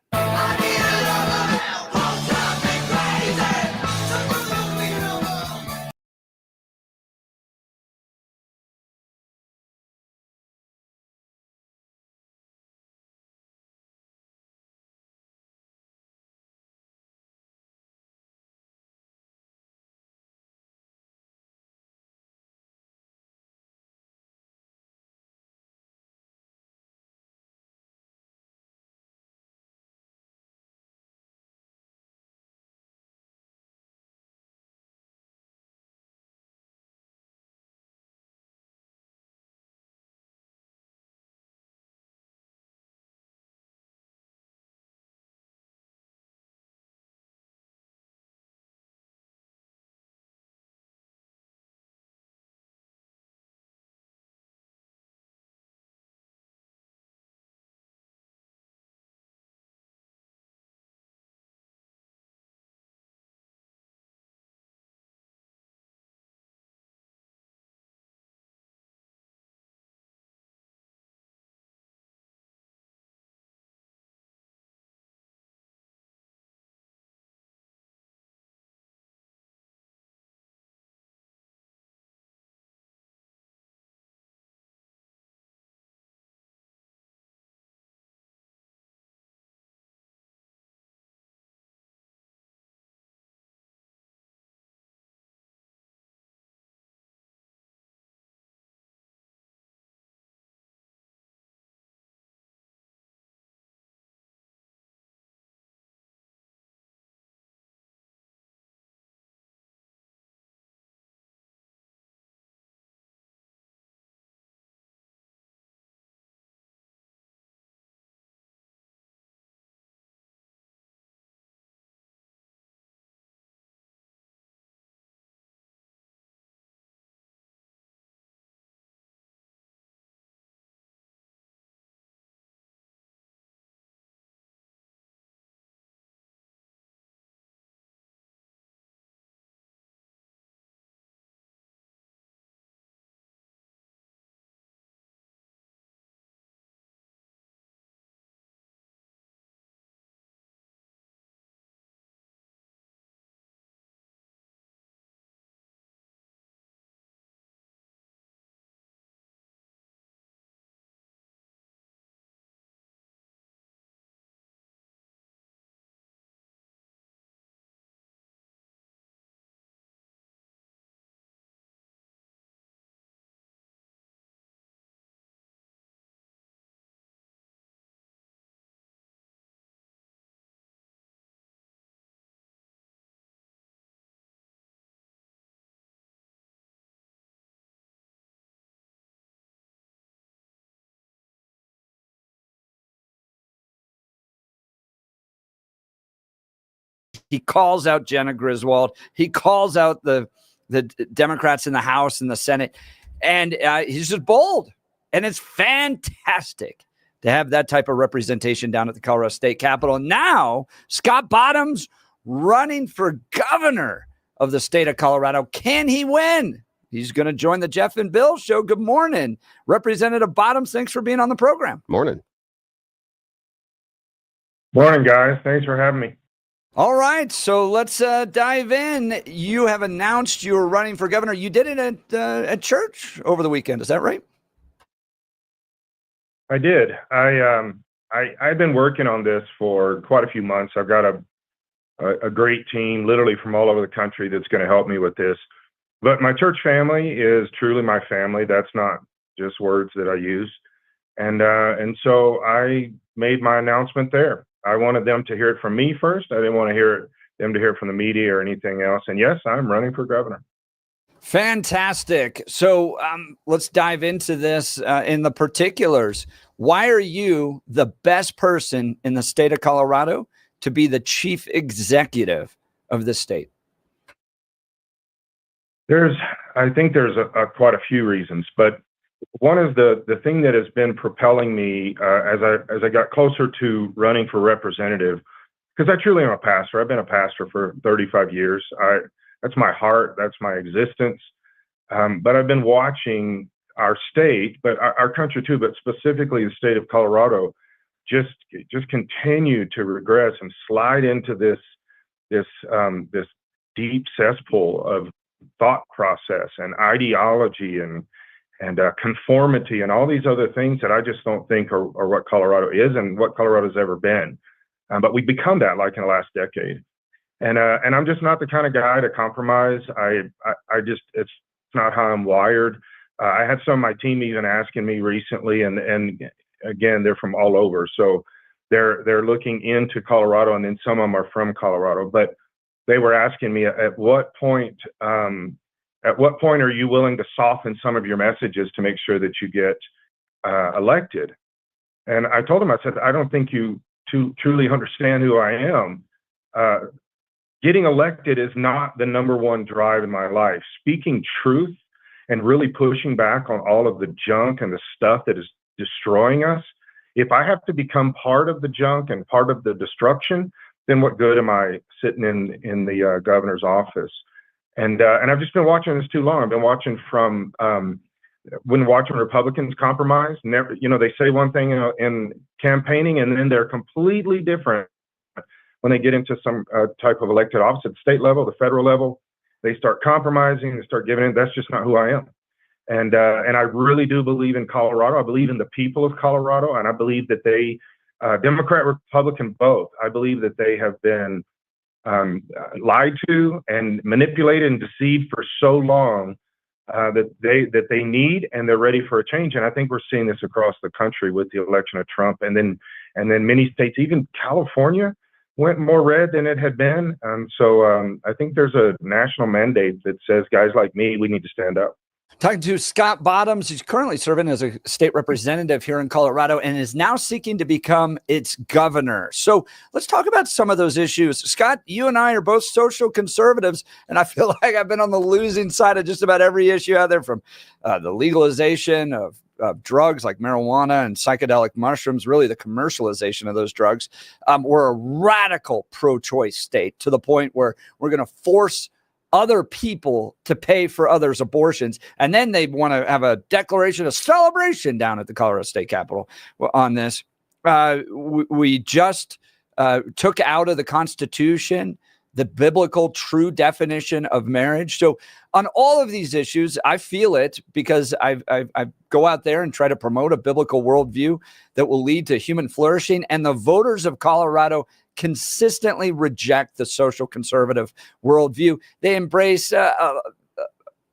He calls out Jenna Griswold. He calls out the Democrats in the House and the Senate. And he's just bold. And it's fantastic to have that type of representation down at the Colorado State Capitol. Now, Scott Bottoms running for governor of the state of Colorado. Can he win? He's going to join the Jeff and Bill show. Good morning, Representative Bottoms. Thanks for being on the program. Morning. Morning, guys. Thanks for having me. All right, so let's dive in. You have announced you were running for governor. You did it at church over the weekend. Is that right? I did. I've been working on this for quite a few months. I've got a great team, literally from all over the country, that's going to help me with this. But my church family is truly my family. That's not just words that I use. And so I made my announcement there. I wanted them to hear it from me first. I didn't want to them to hear it from the media or anything else. And yes, I'm running for governor. Fantastic. So let's dive into this in the particulars. Why are you the best person in the state of Colorado to be the chief executive of the state? I think there's quite a few reasons, but one is the thing that has been propelling me as I got closer to running for representative, because I truly am a pastor. I've been a pastor for 35 years. That's my heart. That's my existence. But I've been watching our state, but our country too, but specifically the state of Colorado, just continue to regress and slide into this deep cesspool of thought process and ideology and conformity and all these other things that I just don't think are what Colorado is and what Colorado's ever been. But we've become that, like, in the last decade. And I'm just not the kind of guy to compromise. I just, it's not how I'm wired. I had some of my team even asking me recently, and again, they're from all over. So they're looking into Colorado, and then some of them are from Colorado. But they were asking me, at what point are you willing to soften some of your messages to make sure that you get elected? And I told them, I said, I don't think you truly understand who I am. Getting elected is not the number one drive in my life. Speaking truth and really pushing back on all of the junk and the stuff that is destroying us. If I have to become part of the junk and part of the destruction, then what good am I sitting in the governor's office? And I've just been watching this too long. I've been watching when watching Republicans compromise. Never, they say one thing in campaigning, and then they're completely different when they get into some type of elected office at the state level, the federal level. They start compromising, they start giving in. That's just not who I am. And I really do believe in Colorado. I believe in the people of Colorado, and I believe that they, Democrat, Republican, both, I believe that they have been lied to and manipulated and deceived for so long that they need, and they're ready for a change. And I think we're seeing this across the country with the election of Trump, and then many states, even California, went more red than it had been. So I think there's a national mandate that says guys like me, we need to stand up. Talking to Scott Bottoms, he's currently serving as a state representative here in Colorado and is now seeking to become its governor. So let's talk about some of those issues. Scott, you and I are both social conservatives, and I feel like I've been on the losing side of just about every issue out there, from the legalization of drugs like marijuana and psychedelic mushrooms, really the commercialization of those drugs. We're a radical pro-choice state, to the point where we're going to force other people to pay for others' abortions. And then they want to have a declaration of celebration down at the Colorado State Capitol on this. We just took out of the Constitution the biblical true definition of marriage. So on all of these issues, I feel it, because I go out there and try to promote a biblical worldview that will lead to human flourishing. And the voters of Colorado consistently reject the social conservative worldview. They embrace, I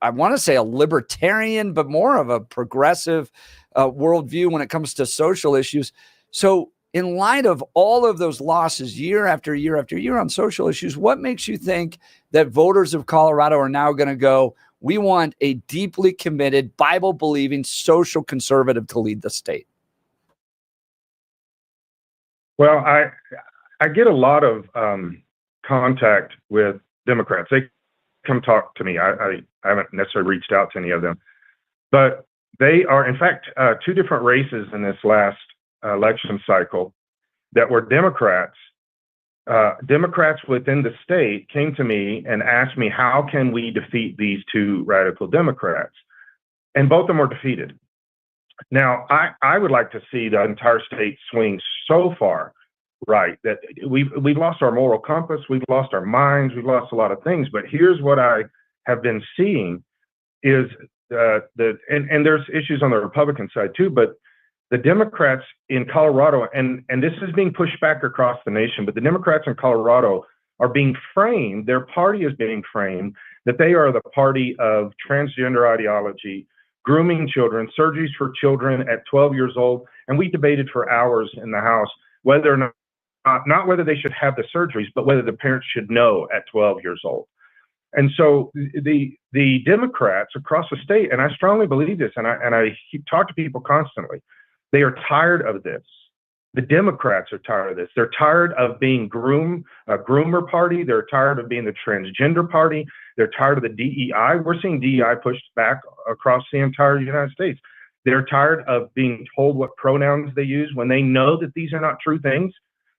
want to say, a libertarian, but more of a progressive worldview when it comes to social issues. So in light of all of those losses year after year after year on social issues, what makes you think that voters of Colorado are now going to go, we want a deeply committed, Bible-believing social conservative to lead the state? Well, I get a lot of contact with Democrats. They come talk to me. I haven't necessarily reached out to any of them, but they are, in fact, two different races in this last election cycle that were Democrats. Democrats within the state came to me and asked me, how can we defeat these two radical Democrats? And both of them were defeated. Now, I would like to see the entire state swing so far right that we've lost our moral compass, we've lost our minds, we've lost a lot of things. But here's what I have been seeing is and there's issues on the Republican side too, but the Democrats in Colorado, and this is being pushed back across the nation, but the Democrats in Colorado are being framed, their party is being framed, that they are the party of transgender ideology, grooming children, surgeries for children at 12 years old. And we debated for hours in the House whether or not whether they should have the surgeries, but whether the parents should know at 12 years old. And so the Democrats across the state, and I strongly believe this, and I talk to people constantly, they are tired of this. The Democrats are tired of this. They're tired of being a groomer party. They're tired of being the transgender party. They're tired of the DEI. We're seeing DEI pushed back across the entire United States. They're tired of being told what pronouns they use when they know that these are not true things.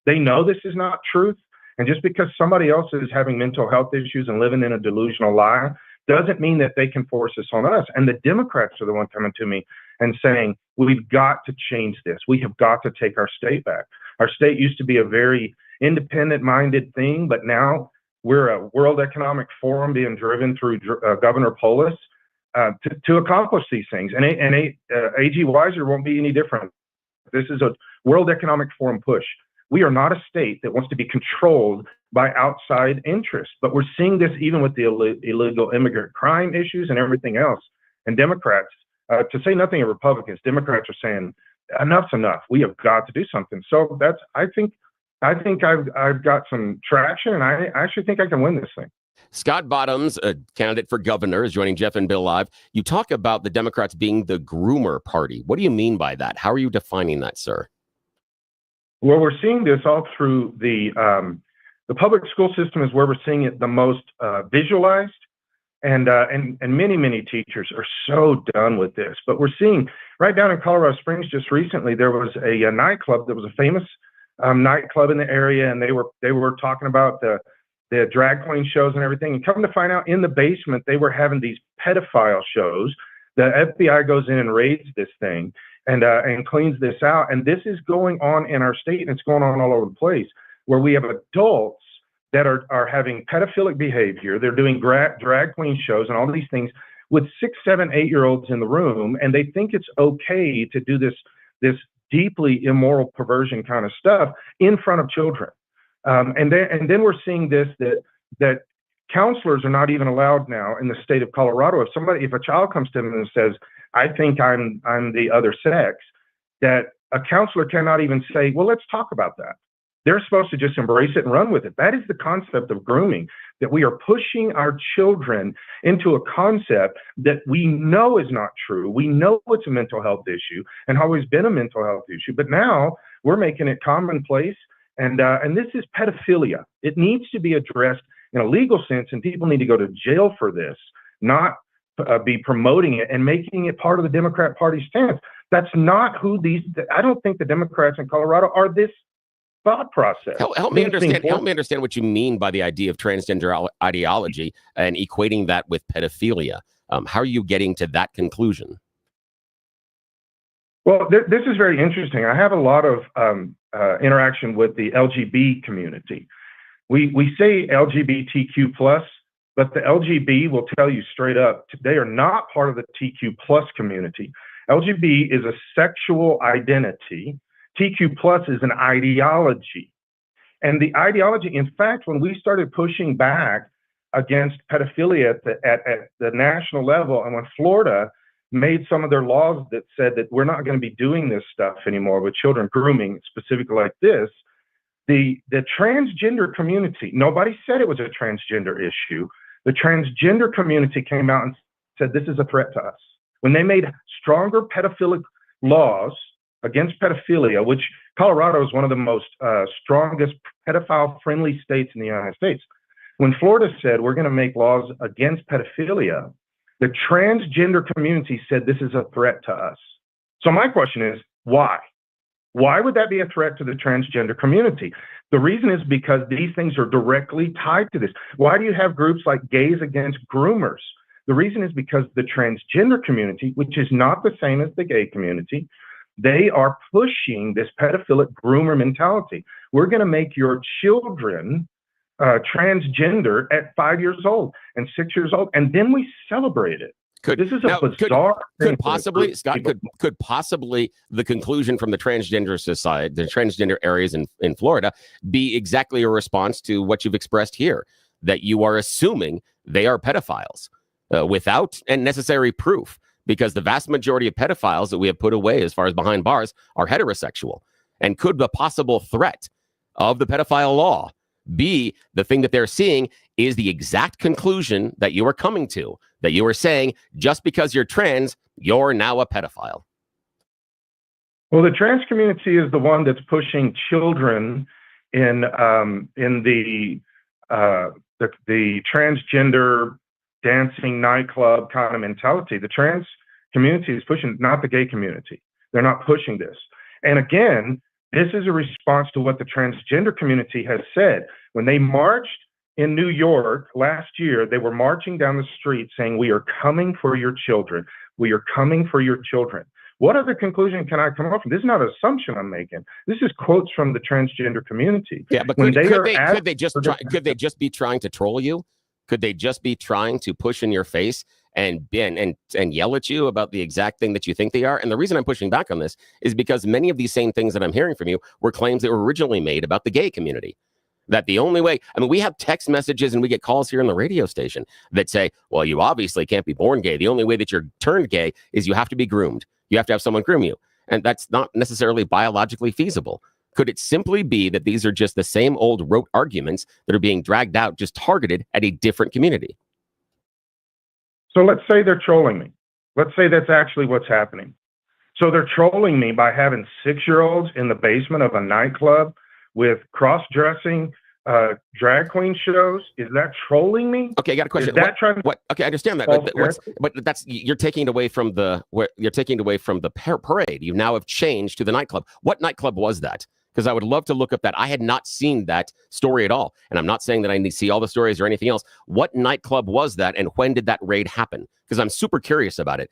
They know this is not truth. And just because somebody else is having mental health issues and living in a delusional lie doesn't mean that they can force this on us. And the Democrats are the one coming to me and saying, we've got to change this. We have got to take our state back. Our state used to be a very independent-minded thing, but now we're a World Economic Forum being driven through Governor Polis to accomplish these things. And A.G. Weiser won't be any different. This is a World Economic Forum push. We are not a state that wants to be controlled by outside interests, but we're seeing this even with the illegal immigrant crime issues and everything else. And Democrats, to say nothing of Republicans, Democrats are saying enough's enough. We have got to do something. So I think I've got some traction, and I actually think I can win this thing. Scott Bottoms, a candidate for governor, is joining Jeff and Bill Live. You talk about the Democrats being the groomer party. What do you mean by that? How are you defining that, sir? Well, we're seeing this all through the public school system is where we're seeing it the most visualized, and many teachers are so done with this. But we're seeing right down in Colorado Springs just recently, there was a nightclub that was a famous nightclub in the area, and they were talking about the drag queen shows and everything. And come to find out, in the basement, they were having these pedophile shows. The FBI goes in and raids this thing and cleans this out. And this is going on in our state, and it's going on all over the place, where we have adults that are having pedophilic behavior. They're doing drag queen shows and all these things with 6, 7, 8-year-olds in the room, and they think it's okay to do this deeply immoral perversion kind of stuff in front of children. And then we're seeing this, that counselors are not even allowed now in the state of Colorado. If a child comes to them and says, I think I'm the other sex, that a counselor cannot even say, well, let's talk about that. They're supposed to just embrace it and run with it. That is the concept of grooming, that we are pushing our children into a concept that we know is not true. We know it's a mental health issue and always been a mental health issue, but now we're making it commonplace. And this is pedophilia. It needs to be addressed in a legal sense, and people need to go to jail for this, not be promoting it and making it part of the Democrat Party stance. That's not who I don't think the Democrats in Colorado are this thought process. Help me understand what you mean by the idea of transgender ideology and equating that with pedophilia. How are you getting to that conclusion? Well, this is very interesting. I have a lot of interaction with the LGBT community. We say LGBTQ+, but the LGB will tell you straight up, they are not part of the TQ+ community. LGB is a sexual identity. TQ+ is an ideology. And the ideology, in fact, when we started pushing back against pedophilia at the national level, and when Florida made some of their laws that said that we're not going to be doing this stuff anymore with children grooming, specifically like this, the transgender community, nobody said it was a transgender issue. The transgender community came out and said this is a threat to us. When they made stronger pedophilic laws against pedophilia, which Colorado is one of the most strongest pedophile-friendly states in the United States. When Florida said we're going to make laws against pedophilia, the transgender community said this is a threat to us. So my question is, why? Why would that be a threat to the transgender community? The reason is because these things are directly tied to this. Why do you have groups like Gays Against Groomers? The reason is because the transgender community, which is not the same as the gay community, they are pushing this pedophilic groomer mentality. We're going to make your children transgender at 5 years old and 6 years old, and then we celebrate it. This is a bizarre thing. Could possibly, Scott, could possibly the conclusion from the transgender society, the transgender areas in Florida, be exactly a response to what you've expressed here, that you are assuming they are pedophiles without necessary proof, because the vast majority of pedophiles that we have put away as far as behind bars are heterosexual. And could the possible threat of the pedophile law be the thing that they're seeing is the exact conclusion that you are coming to, that you are saying just because you're trans, you're now a pedophile? Well, the trans community is the one that's pushing children in the transgender dancing nightclub kind of mentality. The trans community is pushing, not the gay community. They're not pushing this. And again, this is a response to what the transgender community has said. When they marched in New York last year, they were marching down the street saying, "We are coming for your children. We are coming for your children." What other conclusion can I come up with? This is not an assumption I'm making. This is quotes from the transgender community. Yeah, but could they just be trying to troll you? Could they just be trying to push in your face and yell at you about the exact thing that you think they are? And the reason I'm pushing back on this is because many of these same things that I'm hearing from you were claims that were originally made about the gay community. That the only way, I mean, we have text messages and we get calls here on the radio station that say, well, you obviously can't be born gay. The only way that you're turned gay is you have to be groomed. You have to have someone groom you. And that's not necessarily biologically feasible. Could it simply be that these are just the same old rote arguments that are being dragged out, just targeted at a different community? So let's say they're trolling me. Let's say that's actually what's happening. So they're trolling me by having 6-year-olds in the basement of a nightclub with cross-dressing drag queen shows. Is that trolling me? Okay, I got a question. Okay, I understand that, but that's you're taking it away from the parade. You now have changed to the nightclub. What nightclub was that? Because I would love to look up that. I had not seen that story at all, and I'm not saying that I need to see all the stories or anything else. What nightclub was that, and when did that raid happen? Because I'm super curious about it.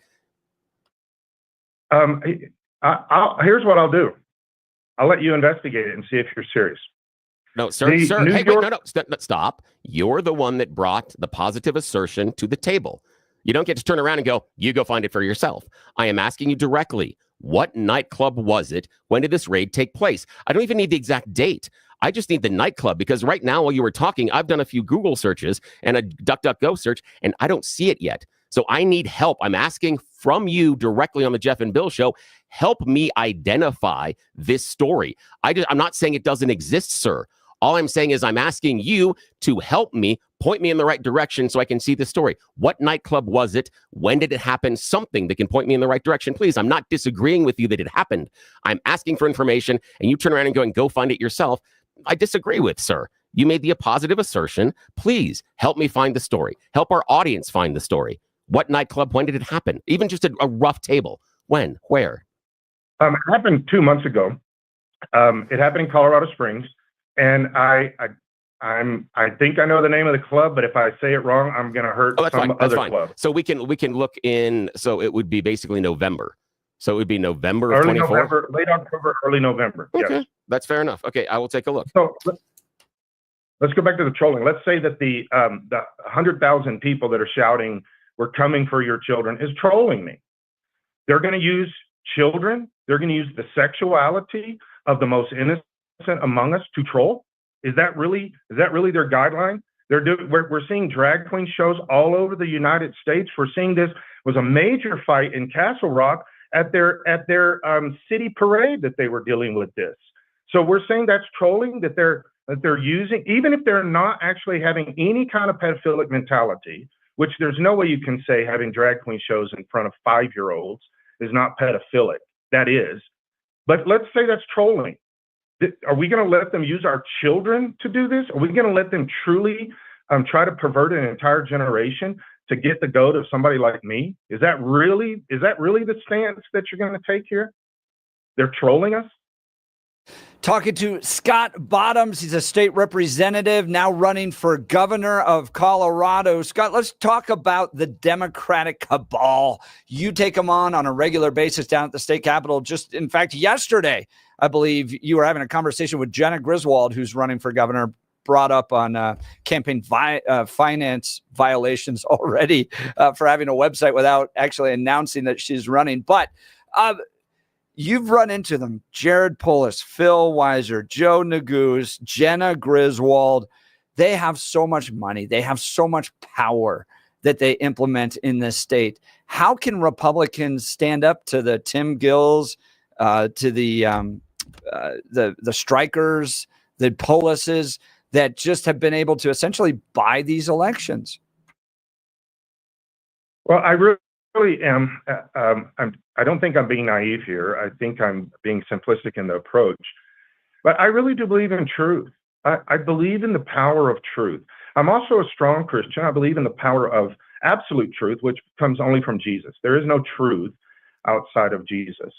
Here's what I'll do. I'll let you investigate it and see if you're serious. No, sir. Hey, wait, no. Stop. You're the one that brought the positive assertion to the table. You don't get to turn around and go, you go find it for yourself. I am asking you directly, what nightclub was it? When did this raid take place? I don't even need the exact date. I just need the nightclub, because right now, while you were talking, I've done a few Google searches and a DuckDuckGo search, and I don't see it yet. So I need help. I'm asking from you directly on the Jeff and Bill Show. Help me identify this story. I'm not saying it doesn't exist, sir. All I'm saying is I'm asking you to help me, point me in the right direction so I can see the story. What nightclub was it? When did it happen? Something that can point me in the right direction, please. I'm not disagreeing with you that it happened. I'm asking for information, and you turn around and go and go find it yourself. I disagree with, sir. You made the positive assertion. Please help me find the story. Help our audience find the story. What nightclub? When did it happen? Even just a rough table. When? Where? It happened 2 months ago. It happened in Colorado Springs, and I think I know the name of the club, but if I say it wrong, I'm going to hurt some other club. So we can look in. So it would be basically November. So it would be November of early 24? November, late October, early November. Okay, yes. That's fair enough. Okay, I will take a look. So let's go back to the trolling. Let's say that the 100,000 people that are shouting, "We're coming for your children," is trolling me. They're going to use children. They're going to use the sexuality of the most innocent among us to troll. Is that really their guideline? We're seeing drag queen shows all over the United States. We're seeing this was a major fight in Castle Rock at their city parade that they were dealing with this. So we're saying that's trolling, that they're using, even if they're not actually having any kind of pedophilic mentality, which there's no way you can say having drag queen shows in front of 5-year-olds is not pedophilic. That is. But let's say that's trolling. Are we going to let them use our children to do this? Are we going to let them truly try to pervert an entire generation to get the goat of somebody like me? Is that really the stance that you're going to take here? They're trolling us? Talking to Scott Bottoms. He's a state representative now running for governor of Colorado. Scott, let's talk about the Democratic cabal. You take them on a regular basis down at the state capitol. Just, in fact, yesterday, I believe you were having a conversation with Jenna Griswold, who's running for governor, brought up on campaign finance violations already for having a website without actually announcing that she's running. But you've run into them. Jared Polis, Phil Weiser, Joe Neguse, Jenna Griswold. They have so much money. They have so much power that they implement in this state. How can Republicans stand up to the Tim Gills, to the strikers, the Polises that just have been able to essentially buy these elections? Well, I really am. I don't think I'm being naive here. I think I'm being simplistic in the approach. But I really do believe in truth. I believe in the power of truth. I'm also a strong Christian. I believe in the power of absolute truth, which comes only from Jesus. There is no truth outside of Jesus.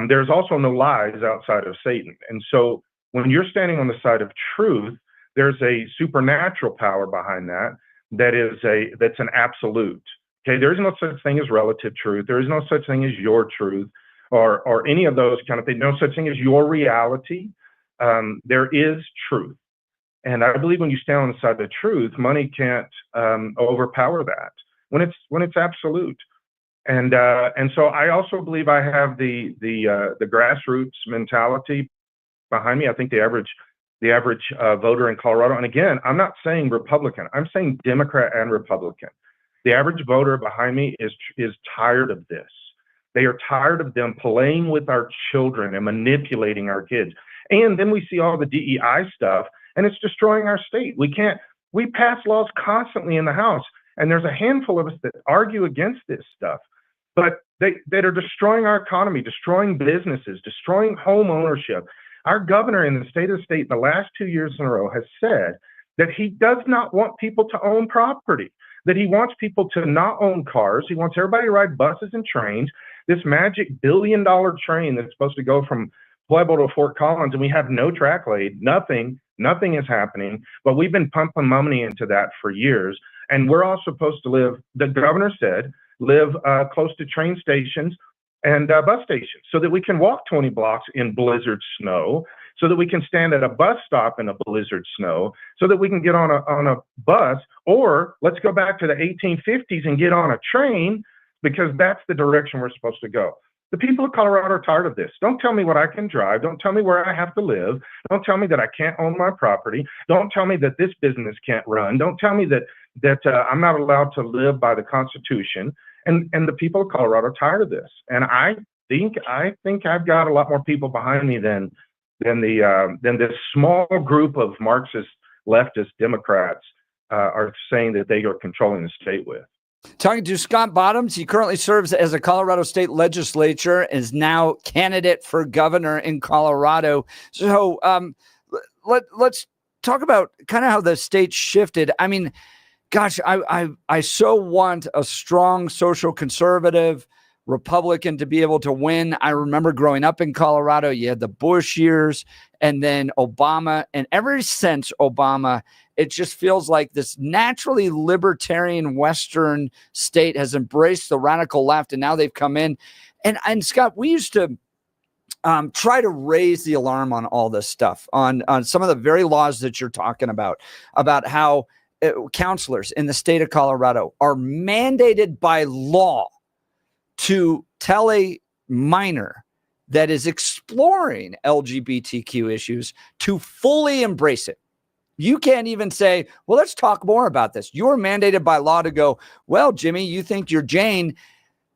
There's also no lies outside of Satan. And so when you're standing on the side of truth, there's a supernatural power behind that. That's an absolute. Okay, there is no such thing as relative truth. There is no such thing as your truth, or any of those kind of things. No such thing as your reality. There is truth, and I believe when you stand on the side of the truth, money can't overpower that when it's absolute. And so I also believe I have the grassroots mentality behind me. I think the average voter in Colorado, and again, I'm not saying Republican, I'm saying Democrat and Republican. The average voter behind me is tired of this. They are tired of them playing with our children and manipulating our kids. And then we see all the DEI stuff, and it's destroying our state. We pass laws constantly in the House, and there's a handful of us that argue against this stuff, but that are destroying our economy, destroying businesses, destroying home ownership. Our governor in the state the last 2 years in a row has said that he does not want people to own property, that he wants people to not own cars. He wants everybody to ride buses and trains. This magic $1 billion train that's supposed to go from Pueblo to Fort Collins, and we have no track laid, nothing is happening, but we've been pumping money into that for years. And we're all supposed to live, the governor said, live close to train stations and bus stations so that we can walk 20 blocks in blizzard snow, so that we can stand at a bus stop in a blizzard snow, so that we can get on a bus, or let's go back to the 1850s and get on a train, because that's the direction we're supposed to go. The people of Colorado are tired of this. Don't tell me what I can drive. Don't tell me where I have to live. Don't tell me that I can't own my property. Don't tell me that this business can't run. Don't tell me that I'm not allowed to live by the Constitution. And the people of Colorado are tired of this. And I think I've got a lot more people behind me than this small group of Marxist leftist Democrats are saying that they are controlling the state with. Talking to Scott Bottoms, he currently serves as a Colorado state legislature, is now candidate for governor in Colorado. So let's talk about kind of how the state shifted. I mean, gosh, I so want a strong social conservative Republican to be able to win. I remember growing up in Colorado, you had the Bush years and then Obama. And ever since Obama, it just feels like this naturally libertarian Western state has embraced the radical left. And now they've come in. And Scott, we used to try to raise the alarm on all this stuff, on some of the very laws that you're talking about how counselors in the state of Colorado are mandated by law to tell a minor that is exploring LGBTQ issues to fully embrace it. You can't even say, well, let's talk more about this. You're mandated by law to go, well, Jimmy, you think you're Jane.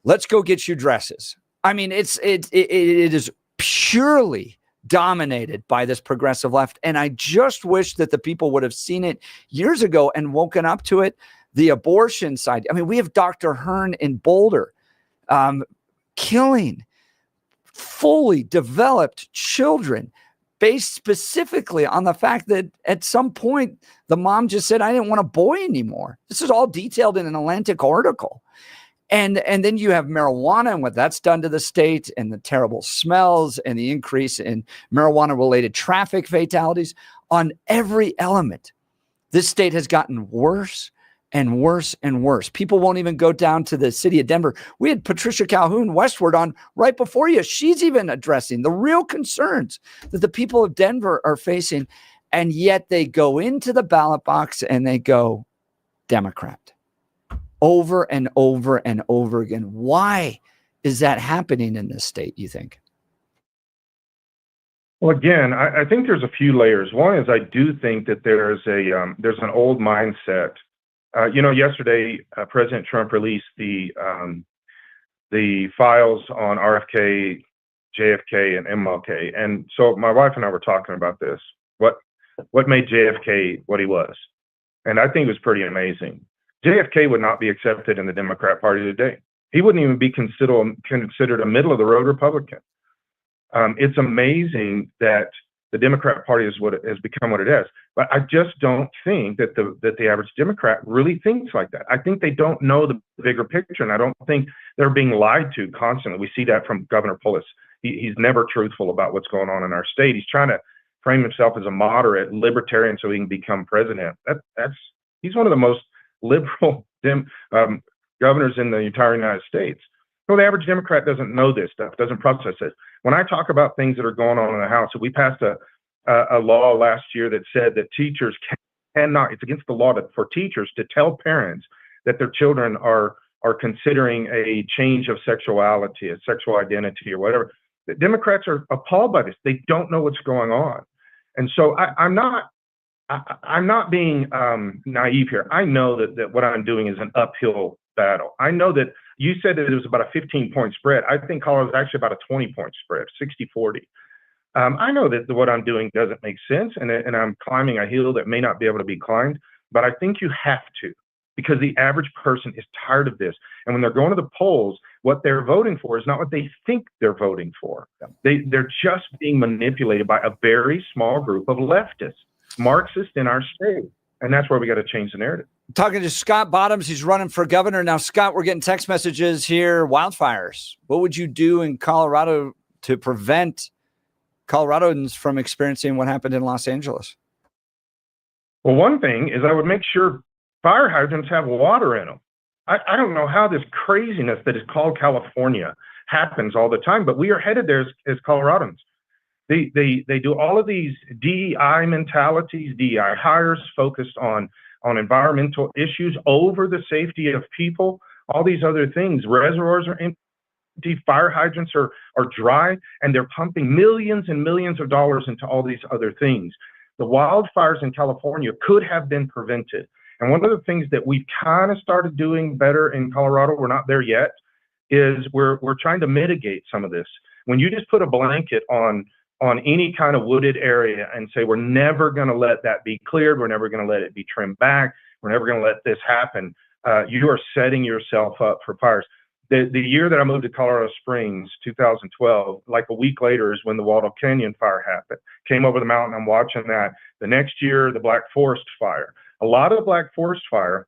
Let's go get you dresses. I mean, it is purely dominated by this progressive left. And I just wish that the people would have seen it years ago and woken up to it. The abortion side. I mean, we have Dr. Hearn in Boulder killing fully developed children based specifically on the fact that at some point the mom just said, I didn't want a boy anymore. This is all detailed in an Atlantic article. And then you have marijuana and what that's done to the state, and the terrible smells and the increase in marijuana-related traffic fatalities. On every element, this state has gotten worse and worse and worse. People won't even go down to the city of Denver. We had Patricia Calhoun, Westword, on right before you. She's even addressing the real concerns that the people of Denver are facing, and yet they go into the ballot box and they go Democrat. Over and over and over again. Why is that happening in this state, you think? Well, again, I think there's a few layers. One is I do think that there's an old mindset. Yesterday, President Trump released the files on RFK, JFK, and MLK. And so my wife and I were talking about this. What made JFK what he was? And I think it was pretty amazing. JFK would not be accepted in the Democrat Party today. He wouldn't even be considered a middle-of-the-road Republican. It's amazing that the Democrat Party is what it has become what it is. But I just don't think that the average Democrat really thinks like that. I think they don't know the bigger picture, and I don't think they're being lied to constantly. We see that from Governor Polis. He's never truthful about what's going on in our state. He's trying to frame himself as a moderate libertarian so he can become president. He's one of the most liberal governors in the entire United States. So the average Democrat doesn't know this stuff, doesn't process it. When I talk about things that are going on in the House, we passed a law last year that said that teachers cannot, it's against the law for teachers to tell parents that their children are considering a change of sexuality, a sexual identity or whatever. The Democrats are appalled by this. They don't know what's going on. And so I'm not being naive here. I know that what I'm doing is an uphill battle. I know that you said that it was about a 15-point spread. I think Colorado is actually about a 20-point spread, 60-40. I know that what I'm doing doesn't make sense, and I'm climbing a hill that may not be able to be climbed, but I think you have to, because the average person is tired of this. And when they're going to the polls, what they're voting for is not what they think they're voting for. They're just being manipulated by a very small group of leftists, Marxists in our state. And that's where we got to change the narrative. Talking to Scott Bottoms, he's running for governor. Now, Scott, we're getting text messages here, wildfires. What would you do in Colorado to prevent Coloradans from experiencing what happened in Los Angeles? Well, one thing is I would make sure fire hydrants have water in them. I don't know how this craziness that is called California happens all the time, but we are headed there as Coloradans. They do all of these DEI mentalities, DEI hires focused on environmental issues over the safety of people, all these other things. Reservoirs are empty, fire hydrants are dry, and they're pumping millions and millions of dollars into all these other things. The wildfires in California could have been prevented. And one of the things that we've kind of started doing better in Colorado, we're not there yet, is we're trying to mitigate some of this. When you just put a blanket on any kind of wooded area and say, we're never going to let that be cleared, we're never going to let it be trimmed back, we're never going to let this happen, you are setting yourself up for fires. The year that I moved to Colorado Springs, 2012, like a week later is when the Waldo Canyon fire happened. Came over the mountain, I'm watching that. The next year, the Black Forest fire. A lot of the Black Forest fire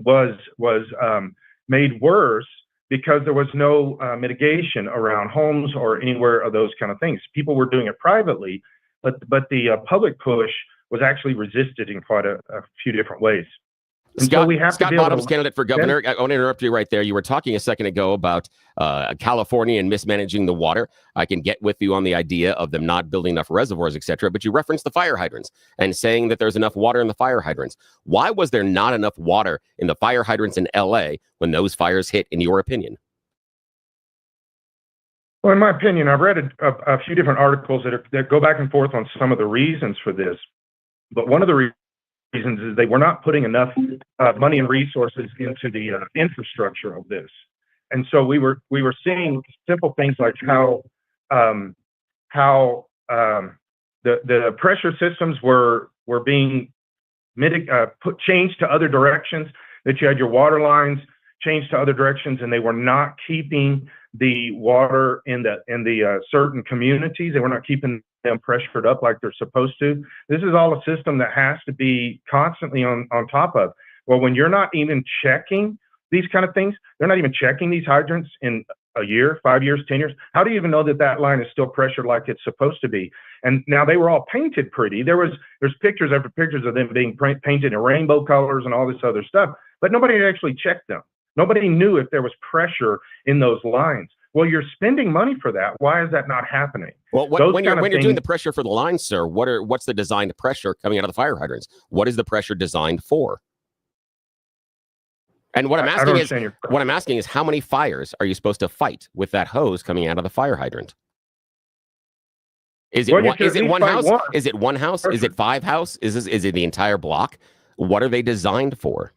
was made worse because there was no mitigation around homes or anywhere of those kind of things. People were doing it privately, but the public push was actually resisted in quite a few different ways. And Scott, so we have Scott to be able Bottoms, to, candidate for governor. I want to interrupt you right there. You were talking a second ago about California and mismanaging the water. I can get with you on the idea of them not building enough reservoirs, etc. But you referenced the fire hydrants and saying that there's enough water in the fire hydrants. Why was there not enough water in the fire hydrants in L.A. when those fires hit, in your opinion? Well, in my opinion, I've read a few different articles that go back and forth on some of the reasons for this. But one of the reasons is they were not putting enough money and resources into the infrastructure of this. And so we were seeing simple things like how the pressure systems were being changed to other directions, that you had your water lines changed to other directions, and they were not keeping the water in the certain communities. They were not keeping them pressured up like they're supposed to. This is all a system that has to be constantly on top of. Well, when you're not even checking these kind of things, they're not even checking these hydrants in a year, 5 years, 10 years. How do you even know that line is still pressured like it's supposed to be? And now they were all painted pretty. There's pictures after pictures of them being painted in rainbow colors and all this other stuff, but nobody had actually checked them. Nobody knew if there was pressure in those lines. Well, you're spending money for that. Why is that not happening? Well, when you're doing the pressure for the lines, sir, what's the designed pressure coming out of the fire hydrants? What is the pressure designed for? And what I'm asking is how many fires are you supposed to fight with that hose coming out of the fire hydrant? Is it one house? Is it one house? Is it 5 houses? Is it the entire block? What are they designed for?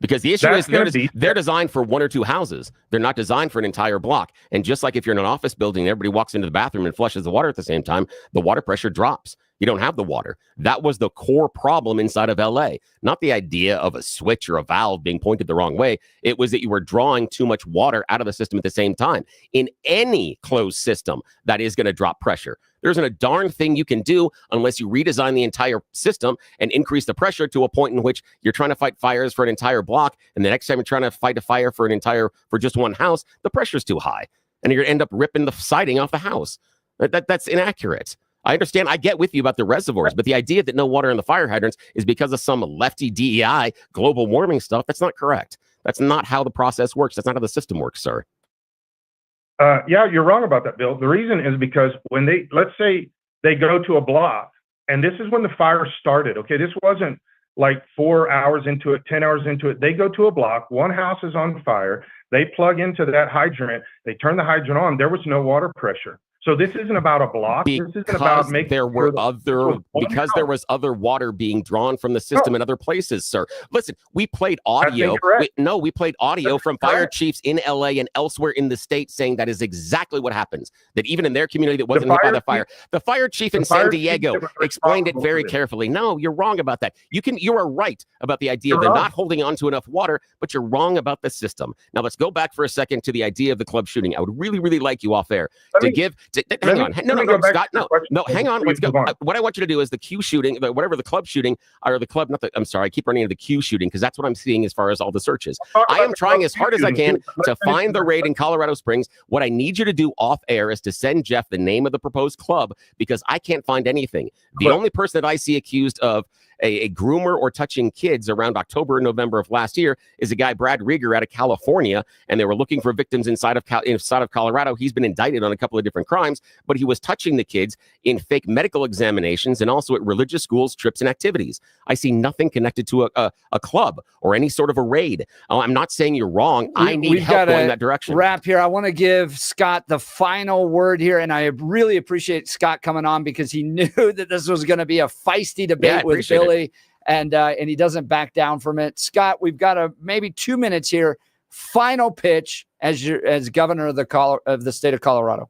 Because the issue is they're designed for 1 or 2 houses. They're not designed for an entire block. And just like if you're in an office building, everybody walks into the bathroom and flushes the water at the same time, the water pressure drops. You don't have the water. That was the core problem inside of LA. Not the idea of a switch or a valve being pointed the wrong way. It was that you were drawing too much water out of the system at the same time. In any closed system, that is going to drop pressure. There isn't a darn thing you can do unless you redesign the entire system and increase the pressure to a point in which you're trying to fight fires for an entire block, and the next time you're trying to fight a fire for just one house, the pressure's too high, and you're going to end up ripping the siding off the house. That's inaccurate. I understand. I get with you about the reservoirs, but the idea that no water in the fire hydrants is because of some lefty DEI global warming stuff, that's not correct. That's not how the process works. That's not how the system works, sir. Yeah, you're wrong about that, Bill. The reason is because when let's say they go to a block, and this is when the fire started. Okay, this wasn't like 4 hours into it, 10 hours into it. They go to a block, one house is on fire, they plug into that hydrant, they turn the hydrant on, there was no water pressure. So this isn't about a block. This isn't about making there was other water being drawn from the system in other places, sir. Listen, we played audio. We played audio from fire chiefs in LA and elsewhere in the state saying that is exactly what happens. That even in their community that wasn't hit by the fire, the fire chief in San Diego explained it very carefully. No, you're wrong about that. You are right about the idea of not holding on to enough water, but you're wrong about the system. Now let's go back for a second to the idea of the club shooting. I would really, really like you off air to give. Hang on, Scott. No, hang on. Let's go. What I want you to do is the Q shooting, whatever the club shooting, or the club. I'm sorry, I keep running into the Q shooting because that's what I'm seeing as far as all the searches. I am trying as hard as I can to find the raid in Colorado Springs. What I need you to do off air is to send Jeff the name of the proposed club because I can't find anything. The only person that I see accused of a groomer or touching kids around October and November of last year is a guy, Brad Rieger, out of California, and they were looking for victims inside of Colorado. He's been indicted on a couple of different crimes, but he was touching the kids in fake medical examinations and also at religious schools, trips, and activities. I see nothing connected to a club or any sort of a raid. I'm not saying you're wrong. I need help going in that direction. Wrap here. I want to give Scott the final word here, and I really appreciate Scott coming on because he knew that this was going to be a feisty debate with Billy. And he doesn't back down from it. Scott, we've got maybe 2 minutes here. Final pitch as governor of the state of Colorado.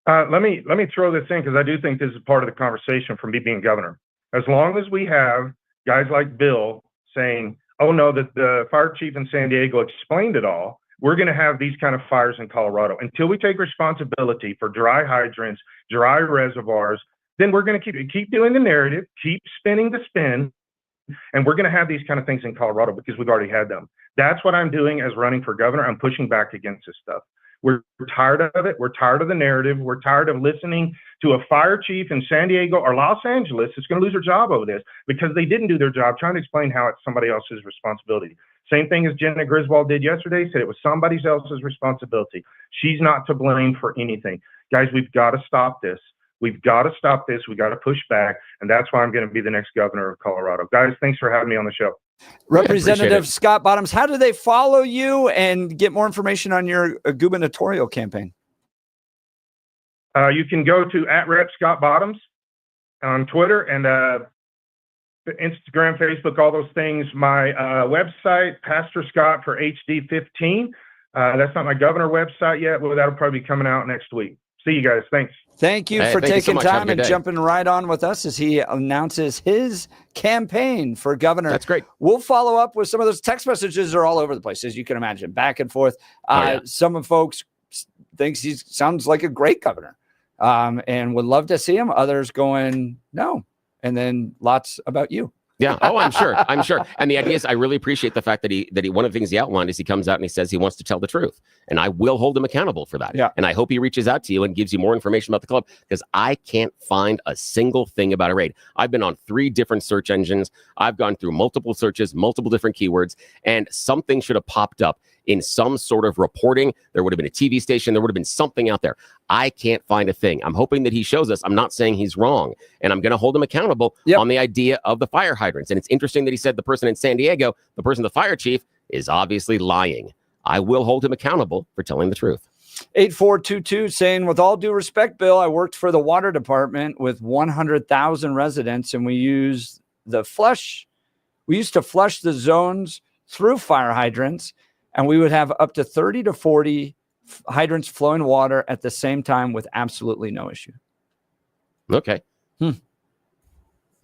Let me throw this in because I do think this is part of the conversation for me being governor. As long as we have guys like Bill saying, "Oh no, the fire chief in San Diego explained it all," we're going to have these kind of fires in Colorado until we take responsibility for dry hydrants, dry reservoirs. Then we're going to keep doing the narrative, keep spinning the spin, and we're going to have these kind of things in Colorado because we've already had them. That's what I'm doing as running for governor. I'm pushing back against this stuff. We're tired of it. We're tired of the narrative. We're tired of listening to a fire chief in San Diego or Los Angeles that's going to lose their job over this because they didn't do their job trying to explain how it's somebody else's responsibility. Same thing as Jenna Griswold did yesterday, said it was somebody else's responsibility. She's not to blame for anything. Guys, we've got to stop this. We've got to stop this. We got to push back. And that's why I'm going to be the next governor of Colorado. Guys, thanks for having me on the show. Representative Scott Bottoms, how do they follow you and get more information on your gubernatorial campaign? You can go to @Rep Scott Bottoms on Twitter and Instagram, Facebook, all those things. My website, Pastor Scott for HD15. That's not my governor website yet. Well, that'll probably be coming out next week. See you guys. Thanks. Thank you for taking time and jumping right on with us as he announces his campaign for governor. That's great. We'll follow up with some of those text messages are all over the place, as you can imagine, back and forth. Some of folks thinks he sounds like a great governor and would love to see him. Others going, no. And then lots about you. Yeah. Oh, I'm sure. And the idea is I really appreciate the fact that he one of the things he outlined is he comes out and he says he wants to tell the truth. And I will hold him accountable for that. Yeah. And I hope he reaches out to you and gives you more information about the club because I can't find a single thing about a raid. I've been on 3 different search engines. I've gone through multiple searches, multiple different keywords, and something should have popped up in some sort of reporting. There would have been a TV station. There would have been something out there. I can't find a thing. I'm hoping that he shows us. I'm not saying he's wrong. And I'm going to hold him accountable on the idea of the fire hydrants. And it's interesting that he said the person in San Diego, the fire chief, is obviously lying. I will hold him accountable for telling the truth. 8422 saying, with all due respect, Bill, I worked for the water department with 100,000 residents, and we used to flush the zones through fire hydrants, and we would have up to 30 to 40 hydrants flowing water at the same time with absolutely no issue. Okay.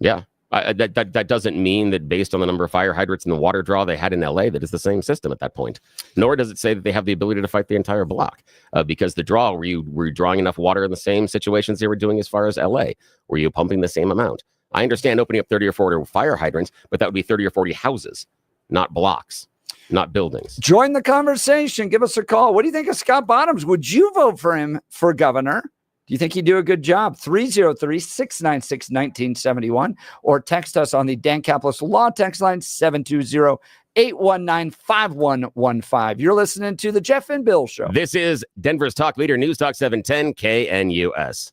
Yeah. That doesn't mean that based on the number of fire hydrants and the water draw they had in LA, that it's the same system at that point. Nor does it say that they have the ability to fight the entire block, because the draw, were you drawing enough water in the same situations they were doing as far as LA? Were you pumping the same amount? I understand opening up 30 or 40 fire hydrants, but that would be 30 or 40 houses, not blocks, not buildings. Join the conversation. Give us a call. What do you think of Scott Bottoms? Would you vote for him for governor? Do you think he'd do a good job? 303-696-1971 or text us on the Dan Caplis Law text line 720-819-5115. You're listening to the Jeff and Bill Show. This is Denver's Talk Leader, News Talk 710 KNUS.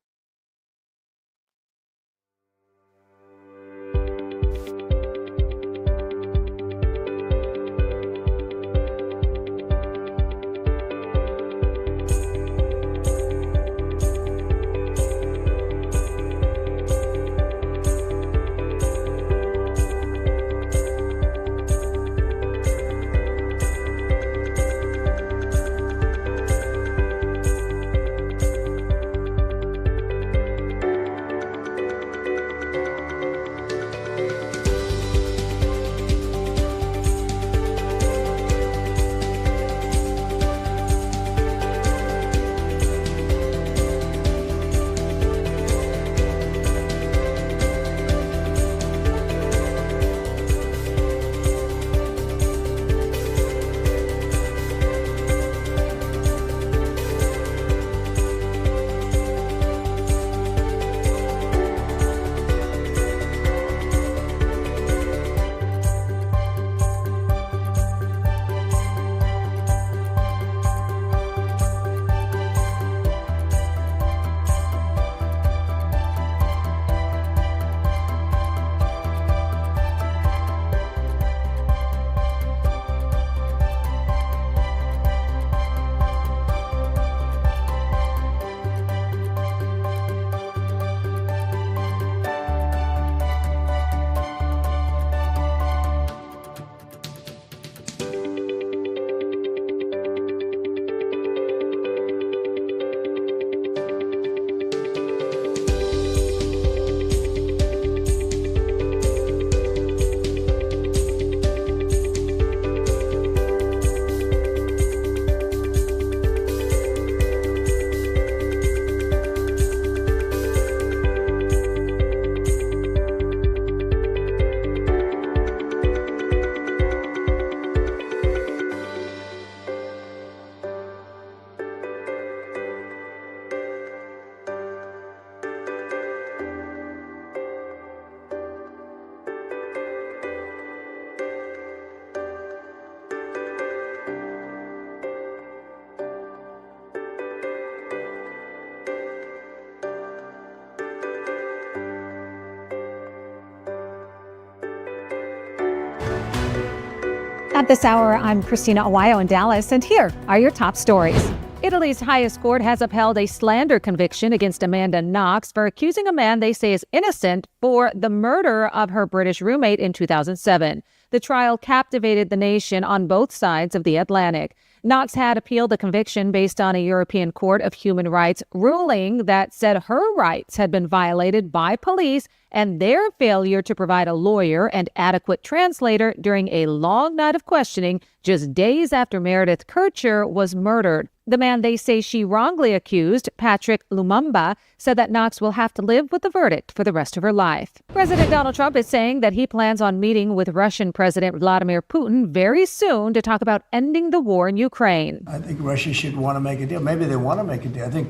At this hour, I'm Christina Awayo in Dallas, and here are your top stories. Italy's highest court has upheld a slander conviction against Amanda Knox for accusing a man they say is innocent for the murder of her British roommate in 2007. The trial captivated the nation on both sides of the Atlantic. Knox had appealed the conviction based on a European Court of Human Rights ruling that said her rights had been violated by police and their failure to provide a lawyer and adequate translator during a long night of questioning just days after Meredith Kercher was murdered. The man they say she wrongly accused, Patrick Lumumba, said that Knox will have to live with the verdict for the rest of her life. President Donald Trump is saying that he plans on meeting with Russian President Vladimir Putin very soon to talk about ending the war in Ukraine. I think Russia should want to make a deal. Maybe they want to make a deal. I think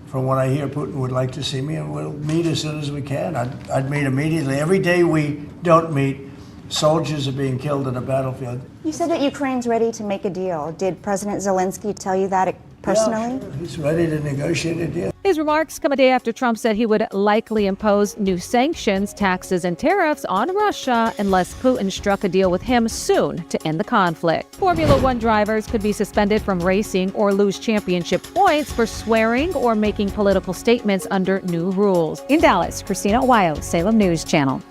from what I hear, Putin would like to see me, and we'll meet as soon as we can. I'd meet immediately. Every day we don't meet, soldiers are being killed on the battlefield. You said that Ukraine's ready to make a deal. Did President Zelensky tell you that personally? Yeah, sure. He's ready to negotiate a deal. His remarks come a day after Trump said he would likely impose new sanctions, taxes, and tariffs on Russia unless Putin struck a deal with him soon to end the conflict. Formula One drivers could be suspended from racing or lose championship points for swearing or making political statements under new rules. In Dallas, Christina Awayo, Salem News Channel.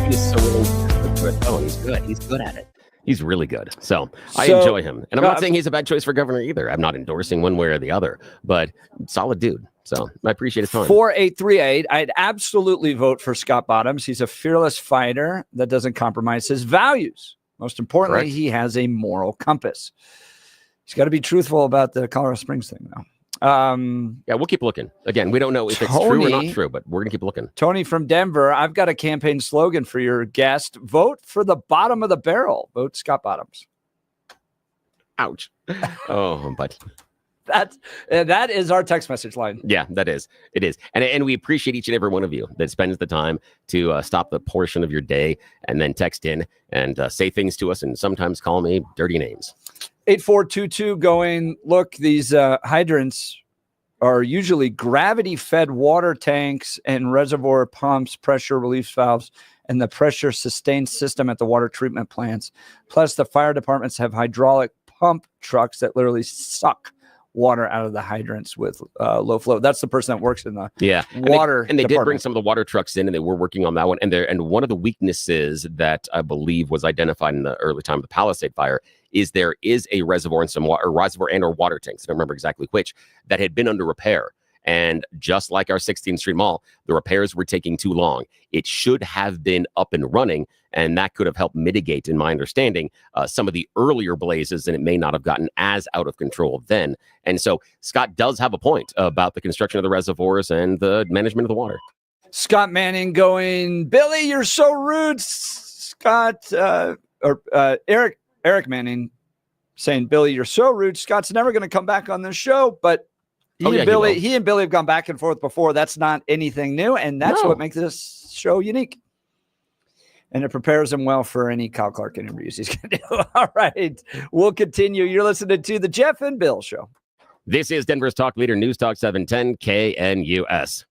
He's so really good. He's good. He's good at it. He's really good. So I enjoy him. And I'm not saying he's a bad choice for governor either. I'm not endorsing one way or the other, but solid dude. So I appreciate his time. 4838. I'd absolutely vote for Scott Bottoms. He's a fearless fighter that doesn't compromise his values. Most importantly, Correct. he has a moral compass. He's got to be truthful about the Colorado Springs thing, though. Yeah, we'll keep looking. Again, we don't know if it's true or not true, but we're going to keep looking. Tony from Denver, I've got a campaign slogan for your guest. Vote for the bottom of the barrel. Vote Scott Bottoms. Ouch. Oh, but that is our text message line. yeah, that is. It is. And we appreciate each and every one of you that spends the time to stop the portion of your day and then text in and say things to us and sometimes call me dirty names. 8422 going, look, these hydrants are usually gravity-fed water tanks and reservoir pumps, pressure relief valves, and the pressure sustained system at the water treatment plants. Plus, the fire departments have hydraulic pump trucks that literally suck water out of the hydrants with low flow. That's the person that works in the water and they did bring department. some of the water trucks in, and they were working on that one. And one of the weaknesses that I believe was identified in the early time of the Palisade fire is there is a reservoir and some water, reservoir and or water tanks, I don't remember exactly which, that had been under repair. And just like our 16th Street Mall, the repairs were taking too long. It should have been up and running, and that could have helped mitigate, in my understanding, some of the earlier blazes, and it may not have gotten as out of control then. And so Scott does have a point about the construction of the reservoirs and the management of the water. Scott Manning going, Billy, you're so rude. Scott, Eric Manning saying, Billy, you're so rude. Scott's never going to come back on this show, but he and Billy have gone back and forth before. That's not anything new, and that's what makes this show unique. And it prepares him well for any Kyle Clark interviews he's going to do. All right, we'll continue. You're listening to the Jeff and Bill Show. This is Denver's Talk Leader, News Talk 710 KNUS.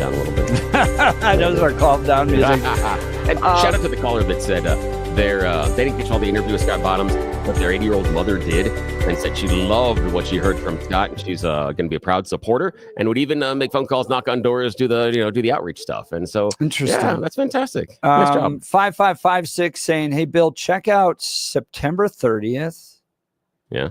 down a little bit. Those are calm down music. And shout out to the caller that said they didn't catch all the interview with Scott Bottoms, but their 80-year-old mother did, and said she loved what she heard from Scott, and she's going to be a proud supporter, and would even make phone calls, knock on doors, do the outreach stuff. And so, interesting. Yeah, that's fantastic. Nice job. 5556 saying, "Hey Bill, check out September 30th." Yeah.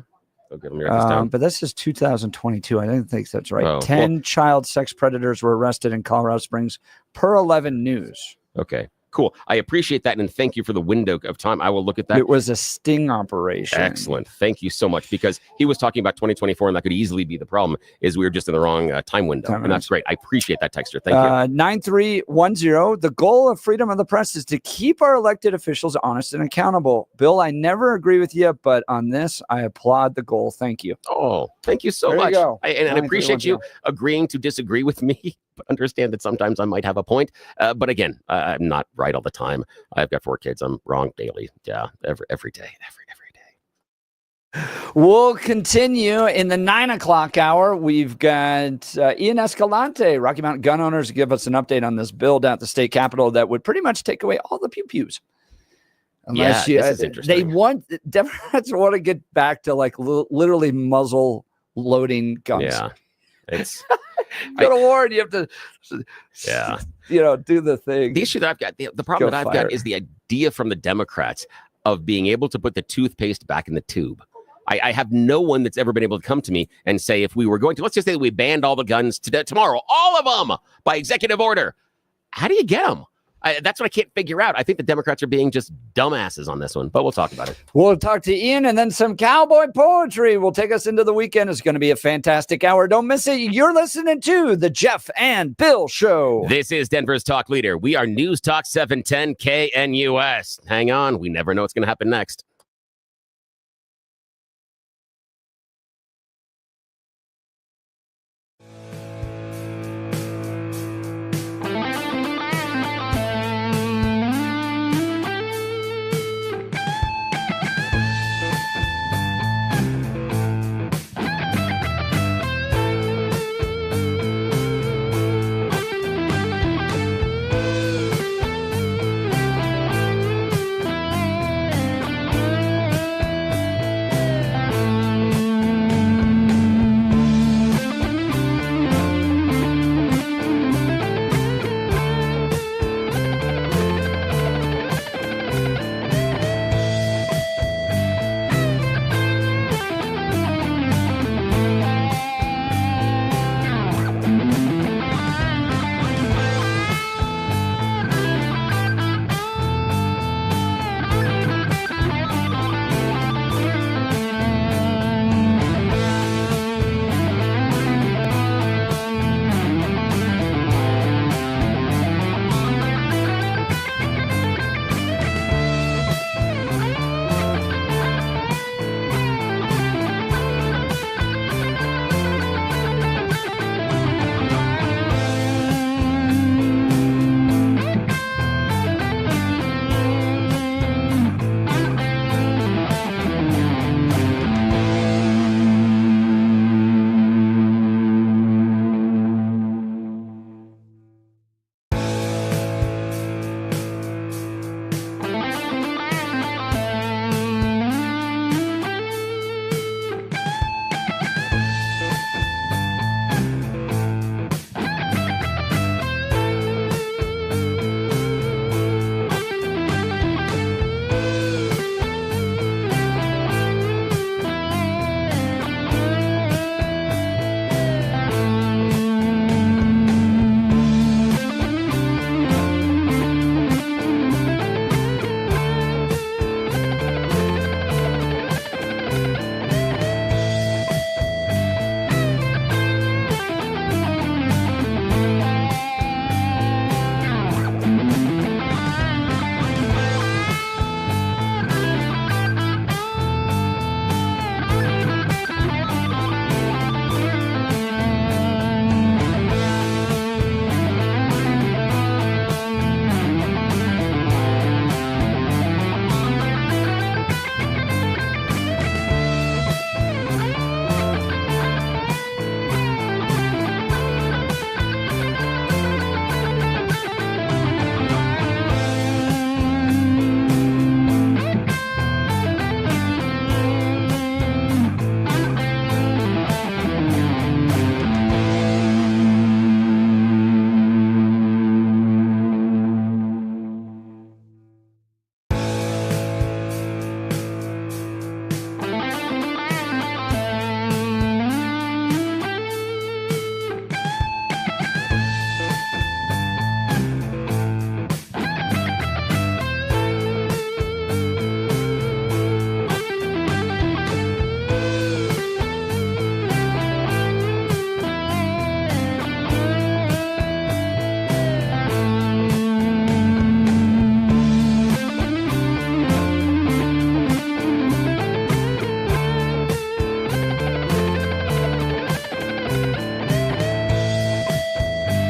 Okay, let me write this down. But this is 2022. I don't think that's right. Oh, 10 child sex predators were arrested in Colorado Springs per 11 News. Okay, cool. I appreciate that, and thank you for the window of time. I will look at that. It was a sting operation. Excellent. Thank you so much, because he was talking about 2024, and that could easily be the problem, is we were just in the wrong time window. And that's great. I appreciate that, texter. Thank you. 9310. The goal of freedom of the press is to keep our elected officials honest and accountable. Bill, I never agree with you, but on this, I applaud the goal. Thank you. Oh, thank you so There you much. go. And I appreciate you agreeing to disagree with me, but understand that sometimes I might have a point. But again, I'm not right all the time. I've got 4 kids. I'm wrong daily. Yeah, every day. We'll continue in the 9 o'clock hour. We've got Ian Escalante, Rocky Mountain gun owners, give us an update on this bill down at the state capitol that would pretty much take away all the pew-pews. Unless this is interesting. Democrats want to get back to like literally muzzle loading guns. Yeah, it's go to war and you have to, do the thing. The issue that I've got, the problem that I've got is the idea from the Democrats of being able to put the toothpaste back in the tube. I have no one that's ever been able to come to me and say, if we were going to, let's just say that we banned all the guns tomorrow, all of them by executive order. How do you get them? That's what I can't figure out. I think the Democrats are being just dumbasses on this one, but we'll talk about it. We'll talk to Ian, and then some cowboy poetry will take us into the weekend. It's going to be a fantastic hour. Don't miss it. You're listening to the Jeff and Bill Show. This is Denver's Talk Leader. We are News Talk 710 KNUS. Hang on. We never know what's going to happen next.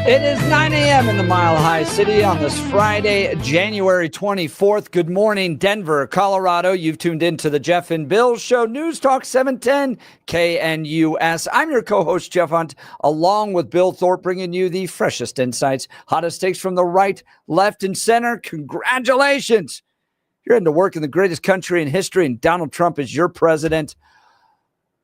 It is 9 a.m. in the Mile High City on this Friday, January 24th. Good morning, Denver, Colorado. You've tuned in to the Jeff and Bill Show, News Talk 710 KNUS. I'm your co-host, Jeff Hunt, along with Bill Thorpe, bringing you the freshest insights, hottest takes from the right, left, and center. Congratulations. You're heading to work in the greatest country in history, and Donald Trump is your president.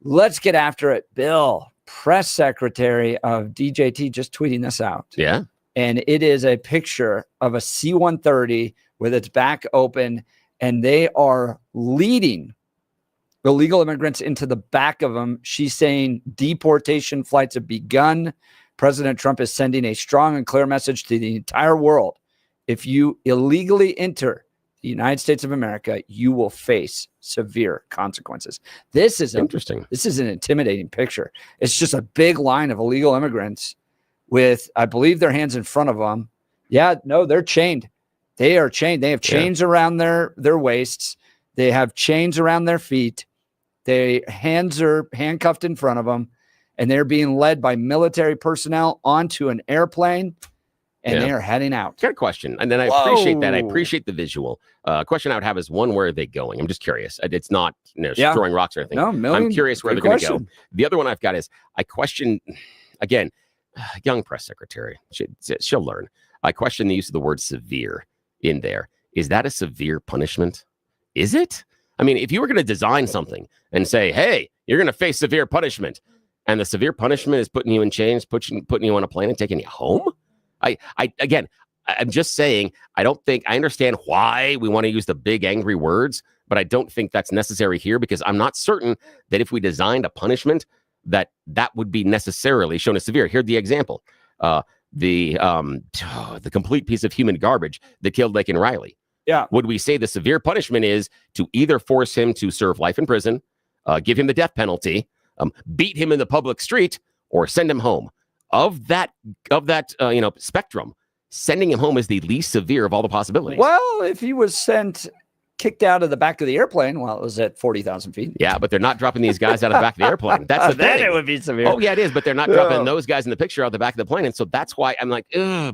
Let's get after it, Bill. Press secretary of DJT just tweeting this out. Yeah. And it is a picture of a C-130 with its back open, and they are leading illegal immigrants into the back of them. She's saying deportation flights have begun. President Trump is sending a strong and clear message to the entire world. If you illegally enter the United States of America, you will face severe consequences. This is interesting. This is an intimidating picture. It's just a big line of illegal immigrants with, I believe, their hands in front of them. Yeah, no, they're chained. They are chained. They have chains around their waists. They have chains around their feet. Their hands are handcuffed in front of them, and they're being led by military personnel onto an airplane. And they are heading out. Got a question. And then I appreciate that. I appreciate the visual. Question I would have is, one, where are they going? I'm just curious. It's not throwing rocks or anything. No, I'm curious where they're going to go. The other one I've got is, I question, again, young press secretary. She'll learn. I question the use of the word severe in there. Is that a severe punishment? Is it? I mean, if you were going to design something and say, hey, you're going to face severe punishment, and the severe punishment is putting you in chains, putting you on a plane and taking you home? I'm just saying, I understand why we want to use the big angry words, but I don't think that's necessary here, because I'm not certain that if we designed a punishment that would be necessarily shown as severe. Here's the example. The complete piece of human garbage that killed Laken Riley. Yeah. Would we say the severe punishment is to either force him to serve life in prison, give him the death penalty, beat him in the public street, or send him home? Of that spectrum, sending him home is the least severe of all the possibilities. Well, if he was kicked out of the back of the airplane, it was at 40,000 feet. Yeah, but they're not dropping these guys out of the back of the airplane. That's the thing. Then it would be severe. Oh, yeah, it is, but they're not dropping those guys in the picture out of the back of the plane. And so that's why I'm like,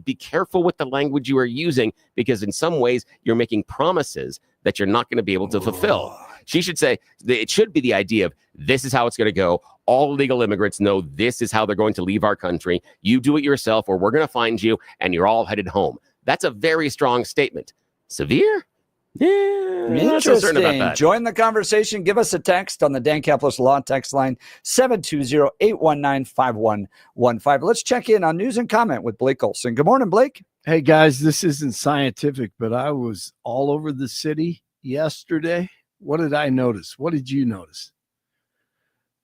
be careful with the language you are using, because in some ways you're making promises that you're not going to be able to fulfill. She should say, it should be the idea of, this is how it's going to go. All illegal immigrants know this is how they're going to leave our country. You do it yourself, or we're going to find you, and you're all headed home. That's a very strong statement. Severe? Yeah, not so certain about that. Join the conversation. Give us a text on the Dan Caplis Law text line, 720-819-5115. Let's check in on news and comment with Blake Olson. Good morning, Blake. Hey, guys, this isn't scientific, but I was all over the city yesterday. What did I notice? What did you notice?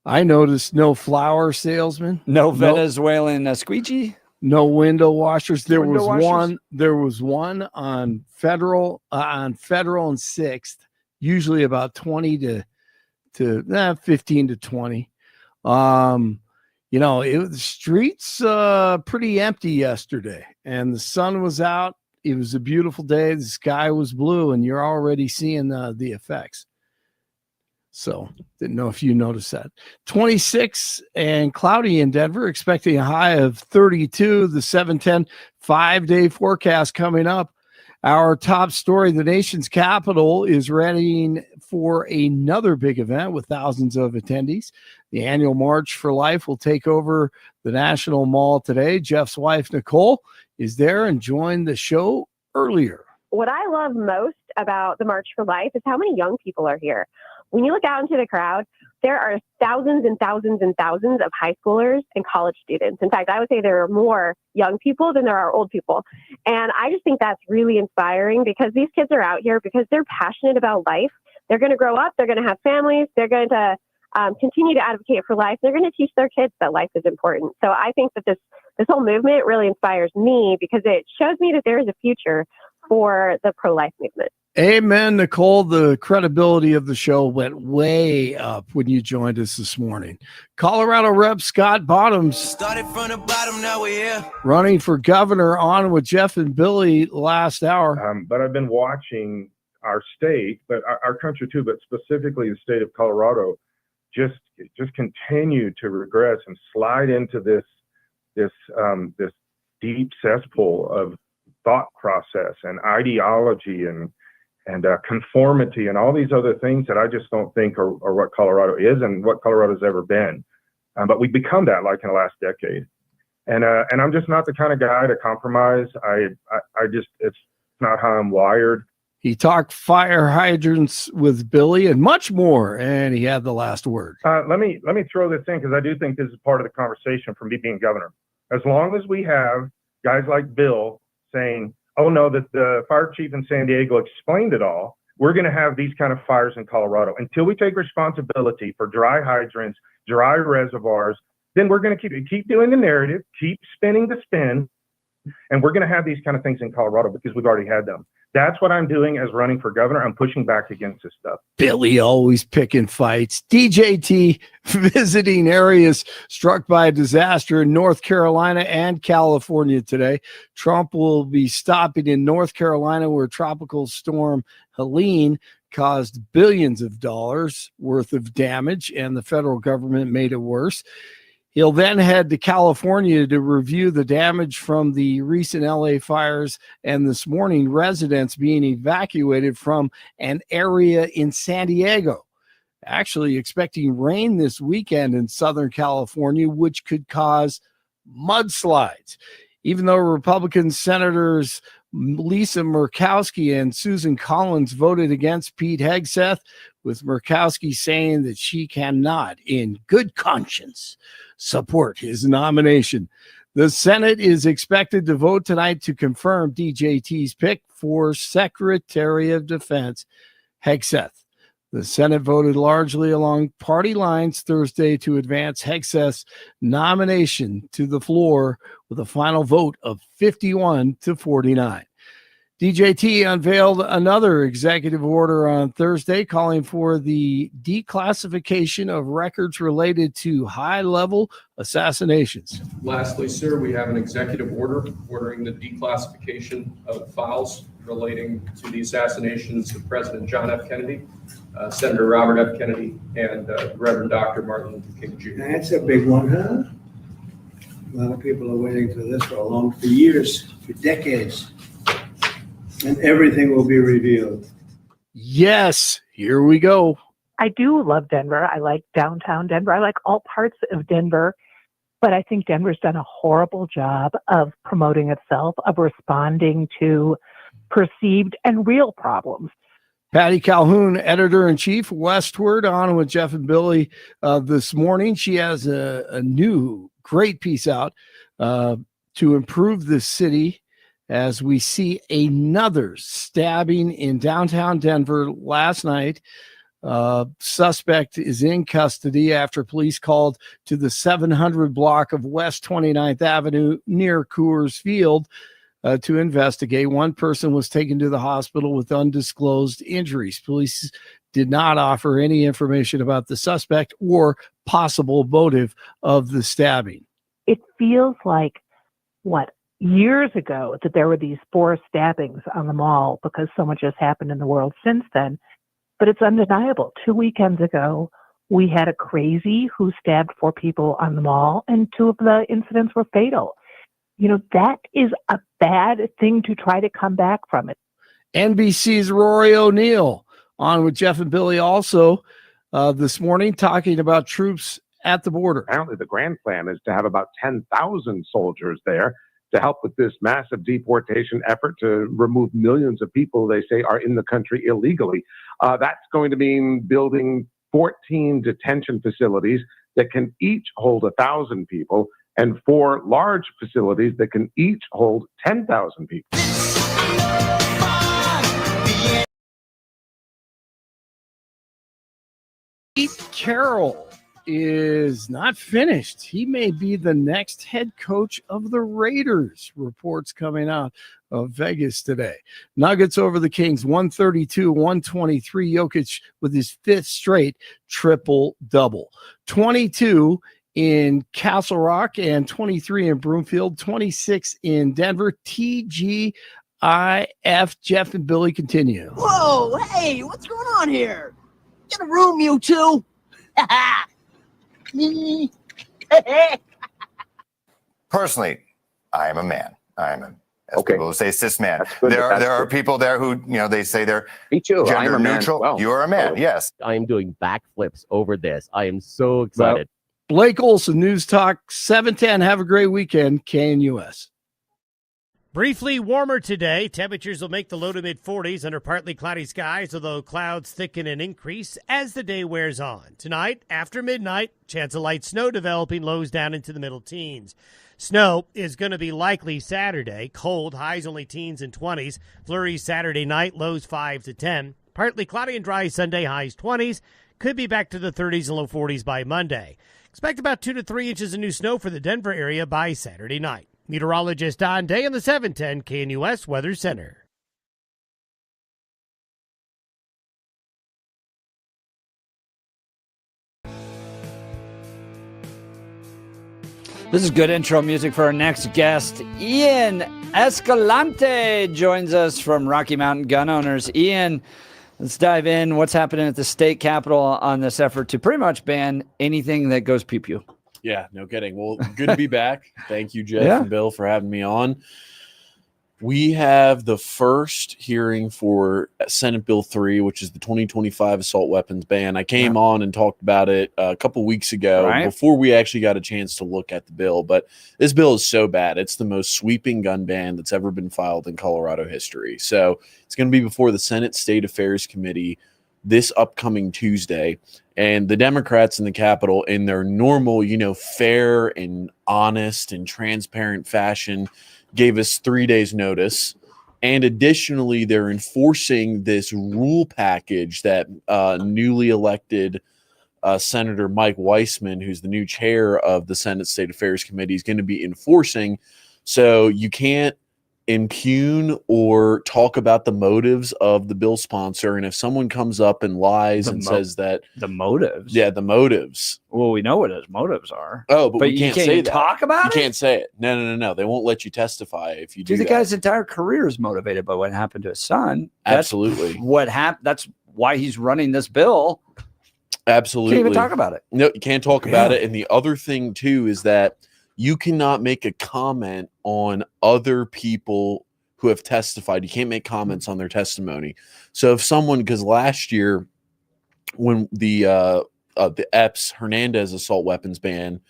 I noticed no flower salesman, no Venezuelan squeegee, no window washers. There was one on Federal and 6th, usually about 20 to 15 to 20. The streets pretty empty yesterday, and the sun was out. It was a beautiful day. The sky was blue, and you're already seeing the effects. So didn't know if you noticed that. 26 and cloudy in Denver, expecting a high of 32. The 7-10 5-day forecast coming up. Our top story, the nation's capital is readying for another big event with thousands of attendees. The annual March for Life will take over the National Mall today. Jeff's wife, Nicole, is there and joined the show earlier. What I love most about the March for Life is how many young people are here. When you look out into the crowd, there are thousands and thousands and thousands of high schoolers and college students. In fact, I would say there are more young people than there are old people. And I just think that's really inspiring, because these kids are out here because they're passionate about life. They're going to grow up. They're going to have families. They're going to continue to advocate for life. They're going to teach their kids that life is important. So I think that this whole movement really inspires me, because it shows me that there is a future for the pro-life movement. Amen, Nicole. The credibility of the show went way up when you joined us this morning. Colorado Rep Scott Bottoms started from the bottom. Now we're here, running for governor, on with Jeff and Billy last hour. But I've been watching our state, but our country too, but specifically the state of Colorado, just continue to regress and slide into this deep cesspool of thought process and ideology and conformity and all these other things that I just don't think are what Colorado is and what Colorado's ever been. But we've become that like in the last decade. And I'm just not the kind of guy to compromise. I just, it's not how I'm wired. He talked fire hydrants with Billy and much more, and he had the last word. Let me throw this in because I do think this is part of the conversation from me being governor. As long as we have guys like Bill saying, oh no, that the fire chief in San Diego explained it all, we're going to have these kind of fires in Colorado. Until we take responsibility for dry hydrants, dry reservoirs, then we're going to keep doing the narrative, keep spinning the spin, and we're going to have these kind of things in Colorado because we've already had them. That's what I'm doing as running for governor. I'm pushing back against this stuff. Billy always picking fights. DJT visiting areas struck by a disaster in North Carolina and California today. Trump will be stopping in North Carolina where Tropical Storm Helene caused billions of dollars worth of damage, and the federal government made it worse. He'll then head to California to review the damage from the recent LA fires and this morning residents being evacuated from an area in San Diego. Actually expecting rain this weekend in Southern California, which could cause mudslides. Even though Republican Senators Lisa Murkowski and Susan Collins voted against Pete Hegseth, with Murkowski saying that she cannot, in good conscience, support his nomination. The Senate is expected to vote tonight to confirm DJT's pick for Secretary of Defense, Hegseth. The Senate voted largely along party lines Thursday to advance Hegseth's nomination to the floor with a final vote of 51-49. DJT unveiled another executive order on Thursday calling for the declassification of records related to high-level assassinations. Lastly, sir, we have an executive order ordering the declassification of files relating to the assassinations of President John F. Kennedy, Senator Robert F. Kennedy, and Reverend Dr. Martin Luther King Jr. That's a big one, huh? A lot of people are waiting for this for years, for decades. And everything will be revealed. Yes, here we go. I do love Denver. I like downtown Denver. I like all parts of Denver. But I think Denver's done a horrible job of promoting itself, of responding to perceived and real problems. Patty Calhoun, editor-in-chief, Westword, on with Jeff and Billy this morning. She has a new great piece out to improve the city as we see another stabbing in downtown Denver last night. Suspect is in custody after police called to the 700 block of West 29th Avenue near Coors Field to investigate. One person was taken to the hospital with undisclosed injuries. Police did not offer any information about the suspect or possible motive of the stabbing. It feels like, years ago that there were these 4 stabbings on the mall because so much has happened in the world since then. But it's undeniable. 2 weekends ago, we had a crazy who stabbed 4 people on the mall, and 2 of the incidents were fatal. That is a bad thing to try to come back from it. NBC's Rory O'Neill on with Jeff and Billy also this morning talking about troops at the border. Apparently the grand plan is to have about 10,000 soldiers there to help with this massive deportation effort to remove millions of people they say are in the country illegally. That's going to mean building 14 detention facilities that can each hold 1,000 people and 4 large facilities that can each hold 10,000 people. Pete Carroll is not finished. He may be the next head coach of the Raiders. Reports coming out of Vegas today. Nuggets over the Kings, 132-123. Jokic with his 5th straight triple-double. 22 in Castle Rock and 23 in Broomfield, 26 in Denver. TGIF. Jeff and Billy continue. Whoa, hey, what's going on here? Get a room, you two. Personally, I am a man. I'm a Okay. People will say cis man. That's good. There That's are good. people there who, they say they're Me too. I'm gender a man. neutral. Well, You are a man. Yes. I am doing backflips over this. I am so excited. Blake Olson, News Talk 710. Have a great weekend, KNUS. Briefly warmer today. Temperatures will make the low to mid 40s under partly cloudy skies, although clouds thicken and increase as the day wears on. Tonight, after midnight, chance of light snow developing, lows down into the middle teens. Snow is going to be likely Saturday. Cold, highs only teens and 20s. Flurries Saturday night, lows 5 to 10. Partly cloudy and dry Sunday, highs 20s. Could be back to the 30s and low 40s by Monday. Expect about 2 to 3 inches of new snow for the Denver area by Saturday night. Meteorologist Don Day in the 710 KNUS Weather Center. This is good intro music for our next guest. Ian Escalante joins us from Rocky Mountain Gun Owners. Ian, let's dive in. What's happening at the state capitol on this effort to pretty much ban anything that goes pew-pew? Yeah, no kidding. Well, good to be back. Thank you, Jeff and Bill, for having me on. We have the first hearing for Senate Bill 3, which is the 2025 assault weapons ban. I came on and talked about it a couple weeks ago before we actually got a chance to look at the bill. But this bill is so bad. It's the most sweeping gun ban that's ever been filed in Colorado history. So it's going to be before the Senate State Affairs Committee this upcoming Tuesday. And the Democrats in the Capitol, in their normal, fair and honest and transparent fashion, gave us 3 days notice. And additionally, they're enforcing this rule package that newly elected Senator Mike Weissman, who's the new chair of the Senate State Affairs Committee, is going to be enforcing. So you can't impugn or talk about the motives of the bill sponsor. And if someone comes up and lies and says that the motives, the motives. Well, we know what his motives are. Oh, but we you can't can't say even that. talk about You it. can't say it. No. They won't let you testify if you do The that. guy's entire career is motivated by what happened to his son. Absolutely. What happened? That's why he's running this bill. Absolutely. Can't even talk about it. No, you can't talk about it. And the other thing too is that you cannot make a comment on other people who have testified. You can't make comments on their testimony. So if someone, because last year when the Epps Hernandez assault weapons ban,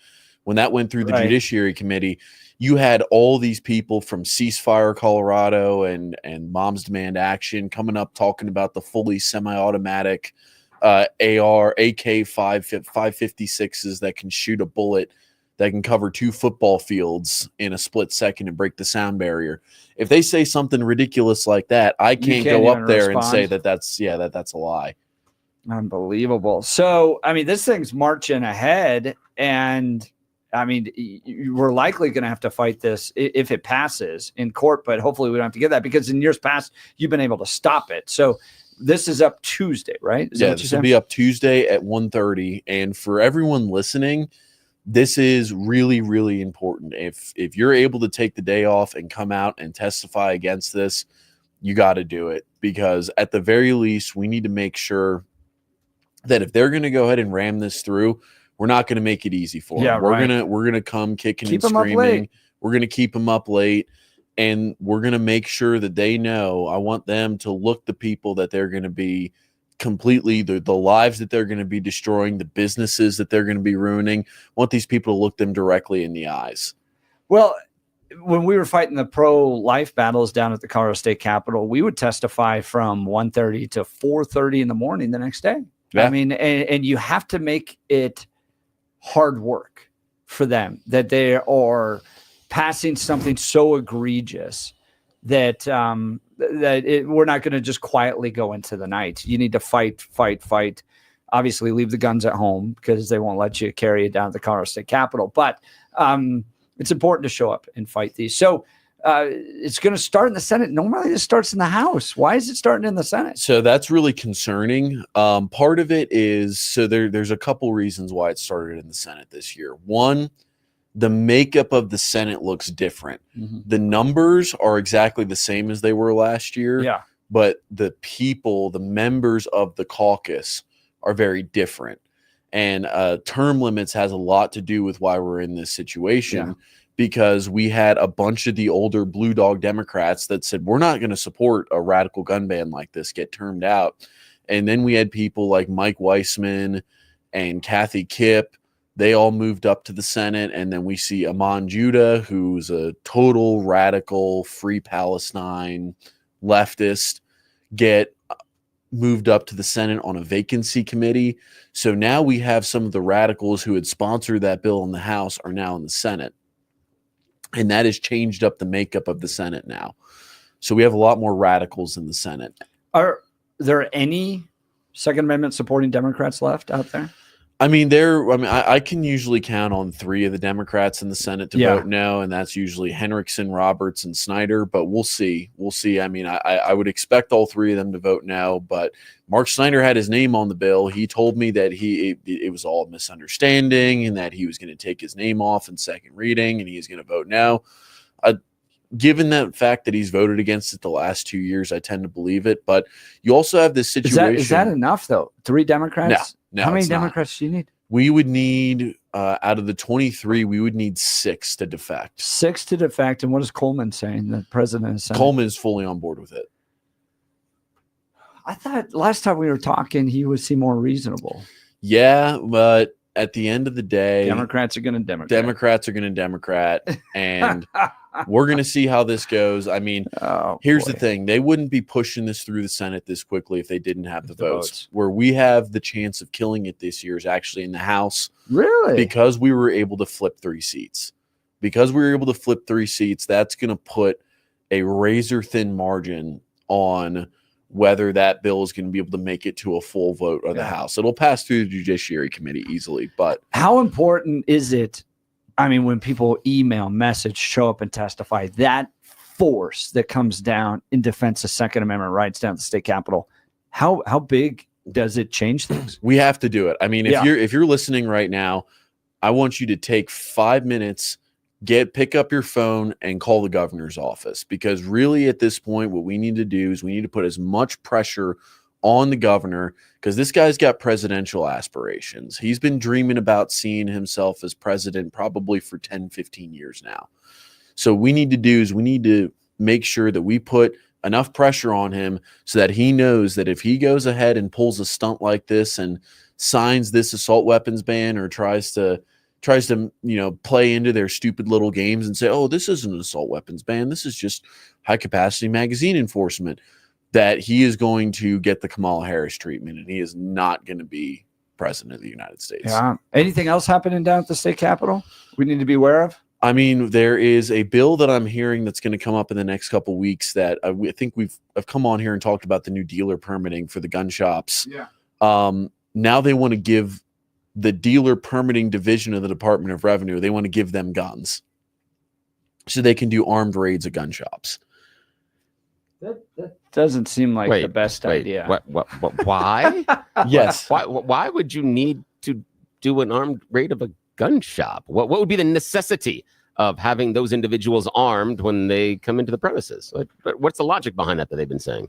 when that went through the Judiciary Committee, you had all these people from Ceasefire Colorado and Moms Demand Action coming up talking about the fully semi-automatic AK 556s that can shoot a bullet that can cover 2 football fields in a split second and break the sound barrier. If they say something ridiculous like that, I can't go up there and say that's a lie. Unbelievable. So, I mean, this thing's marching ahead, and I mean, we're likely going to have to fight this if it passes in court, but hopefully we don't have to get that, because in years past, you've been able to stop it. So this is up Tuesday, right? This will be up Tuesday at 1:30. And for everyone listening, this is really, really important. If you're able to take the day off and come out and testify against this, you got to do it, because at the very least, we need to make sure that if they're going to go ahead and ram this through, we're not going to make it easy for them. We're gonna come kicking and screaming. We're going to keep them up late, and we're going to make sure that they know. I want them to look the people that they're going to be completely, the lives that they're going to be destroying, the businesses that they're going to be ruining. I want these people to look them directly in the eyes. Well, when we were fighting the pro-life battles down at the Colorado State Capitol, we would testify from 1:30 to 4:30 in the morning the next day. Yeah. I mean, and you have to make it hard work for them, that they are passing something so egregious that we're not going to just quietly go into the night. You need to fight. Obviously, leave the guns at home, because they won't let you carry it down to the Colorado State Capitol. But it's important to show up and fight these. So it's going to start in the Senate. Normally, it starts in the House. Why is it starting in the Senate? So that's really concerning. Part of it is, so there's a couple reasons why it started in the Senate this year. One, the makeup of the Senate looks different. Mm-hmm. The numbers are exactly the same as they were last year. Yeah. But the people, the members of the caucus are very different. And term limits has a lot to do with why we're in this situation, because we had a bunch of the older blue dog Democrats that said, we're not going to support a radical gun ban like this, get termed out. And then we had people like Mike Weissman and Kathy Kipp. They all moved up to the Senate. And then we see Amon Judah, who's a total radical, free Palestine leftist, get moved up to the Senate on a vacancy committee. So now we have some of the radicals who had sponsored that bill in the House are now in the Senate. And that has changed up the makeup of the Senate now. So we have a lot more radicals in the Senate. Are there any Second Amendment supporting Democrats left out there? I mean, I can usually count on 3 of the Democrats in the Senate to vote no, and that's usually Henriksen, Roberts, and Snyder. But we'll see. We'll see. I mean, I would expect all 3 of them to vote no. But Mark Snyder had his name on the bill. He told me that it was all a misunderstanding and that he was going to take his name off in second reading and he was going to vote no. Given that fact that he's voted against it the last 2 years, I tend to believe it. But you also have this situation. Is that enough, though? 3 Democrats? No, how many Democrats do you need? We would need, out of the 23, we would need 6 to defect. 6 to defect. And what is Coleman saying? The president is saying? Coleman is fully on board with it. I thought last time we were talking, he would seem more reasonable. Yeah, but at the end of the day, Democrats are going to Democrat. Democrats are going to Democrat. And we're going to see how this goes. I mean, here's the thing. They wouldn't be pushing this through the Senate this quickly if they didn't have the votes. Where we have the chance of killing it this year is actually in the House. Really? Because we were able to flip 3 seats. Because we were able to flip 3 seats, that's going to put a razor-thin margin on whether that bill is going to be able to make it to a full vote of the House. It'll pass through the Judiciary Committee easily. But how important is it? I mean, when people email, message, show up and testify, that force that comes down in defense of Second Amendment rights down at the state capitol, how big does it change things? We have to do it. I mean, if you're listening right now, I want you to take 5 minutes, pick up your phone and call the governor's office, because really at this point, what we need to do is we need to put as much pressure on the governor, because this guy's got presidential aspirations. He's been dreaming about seeing himself as president probably for 10, 15 years now. So we need to make sure that we put enough pressure on him so that he knows that if he goes ahead and pulls a stunt like this and signs this assault weapons ban or tries to play into their stupid little games and say, oh, this isn't an assault weapons ban, this is just high capacity magazine enforcement, that he is going to get the Kamala Harris treatment and he is not going to be president of the United States. Yeah. Anything else happening down at the state capitol we need to be aware of? I mean, there is a bill that I'm hearing that's going to come up in the next couple of weeks that I think I've come on here and talked about the new dealer permitting for the gun shops. Yeah. Now they want to give the dealer permitting division of the Department of Revenue, they want to give them guns so they can do armed raids at gun shops. That doesn't seem like the best idea. What? Why? Yes. Why would you need to do an armed raid of a gun shop? What would be the necessity of having those individuals armed when they come into the premises? What's the logic behind that they've been saying?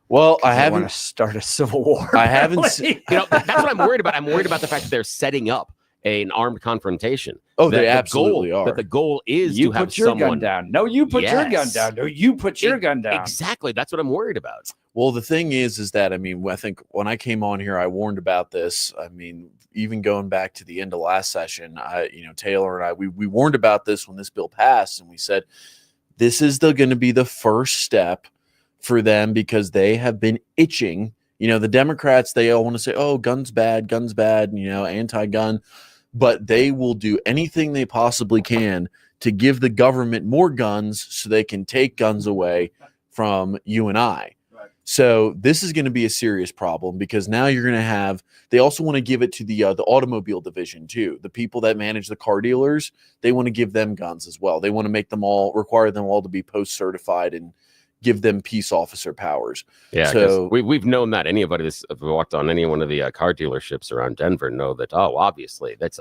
Well, I want haven't to start a civil war. I haven't seen. That's what I'm worried about. I'm worried about the fact that they're setting up an armed confrontation. Oh, they absolutely are. That the goal is you to have put your someone gun down. No, you put your gun down. No, you put your gun down. Exactly. That's what I'm worried about. Well, the thing is that, I mean, I think when I came on here, I warned about this. I mean, even going back to the end of last session, Taylor and I, we warned about this when this bill passed, and we said, this is going to be the first step for them, because they have been itching. The Democrats, they all want to say, oh, guns bad, anti-gun, but they will do anything they possibly can to give the government more guns so they can take guns away from you and I. Right. So this is going to be a serious problem, because now you're going to have, they also want to give it to the automobile division too. The people that manage the car dealers, they want to give them guns as well. They want to require them all to be post-certified and give them peace officer powers. Yeah, so we've known that. Anybody that's walked on any one of the car dealerships around Denver know that. Oh, obviously it's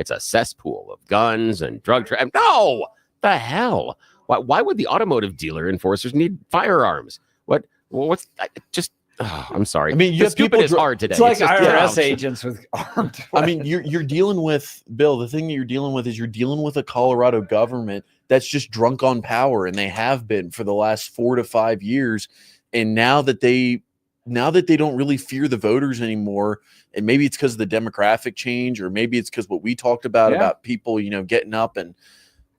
a cesspool of guns and drug trafficking. No, the hell. Why would the automotive dealer enforcers need firearms? I'm sorry. I mean, you the have stupid people is hard today. It's like just- IRS ouch. agents with armed. I mean, you're dealing with, Bill, the thing that you're dealing with is you're dealing with a Colorado government that's just drunk on power, and they have been for the last 4 to 5 years. And now that they don't really fear the voters anymore, and maybe it's because of the demographic change, or maybe it's because what we talked about people, getting up and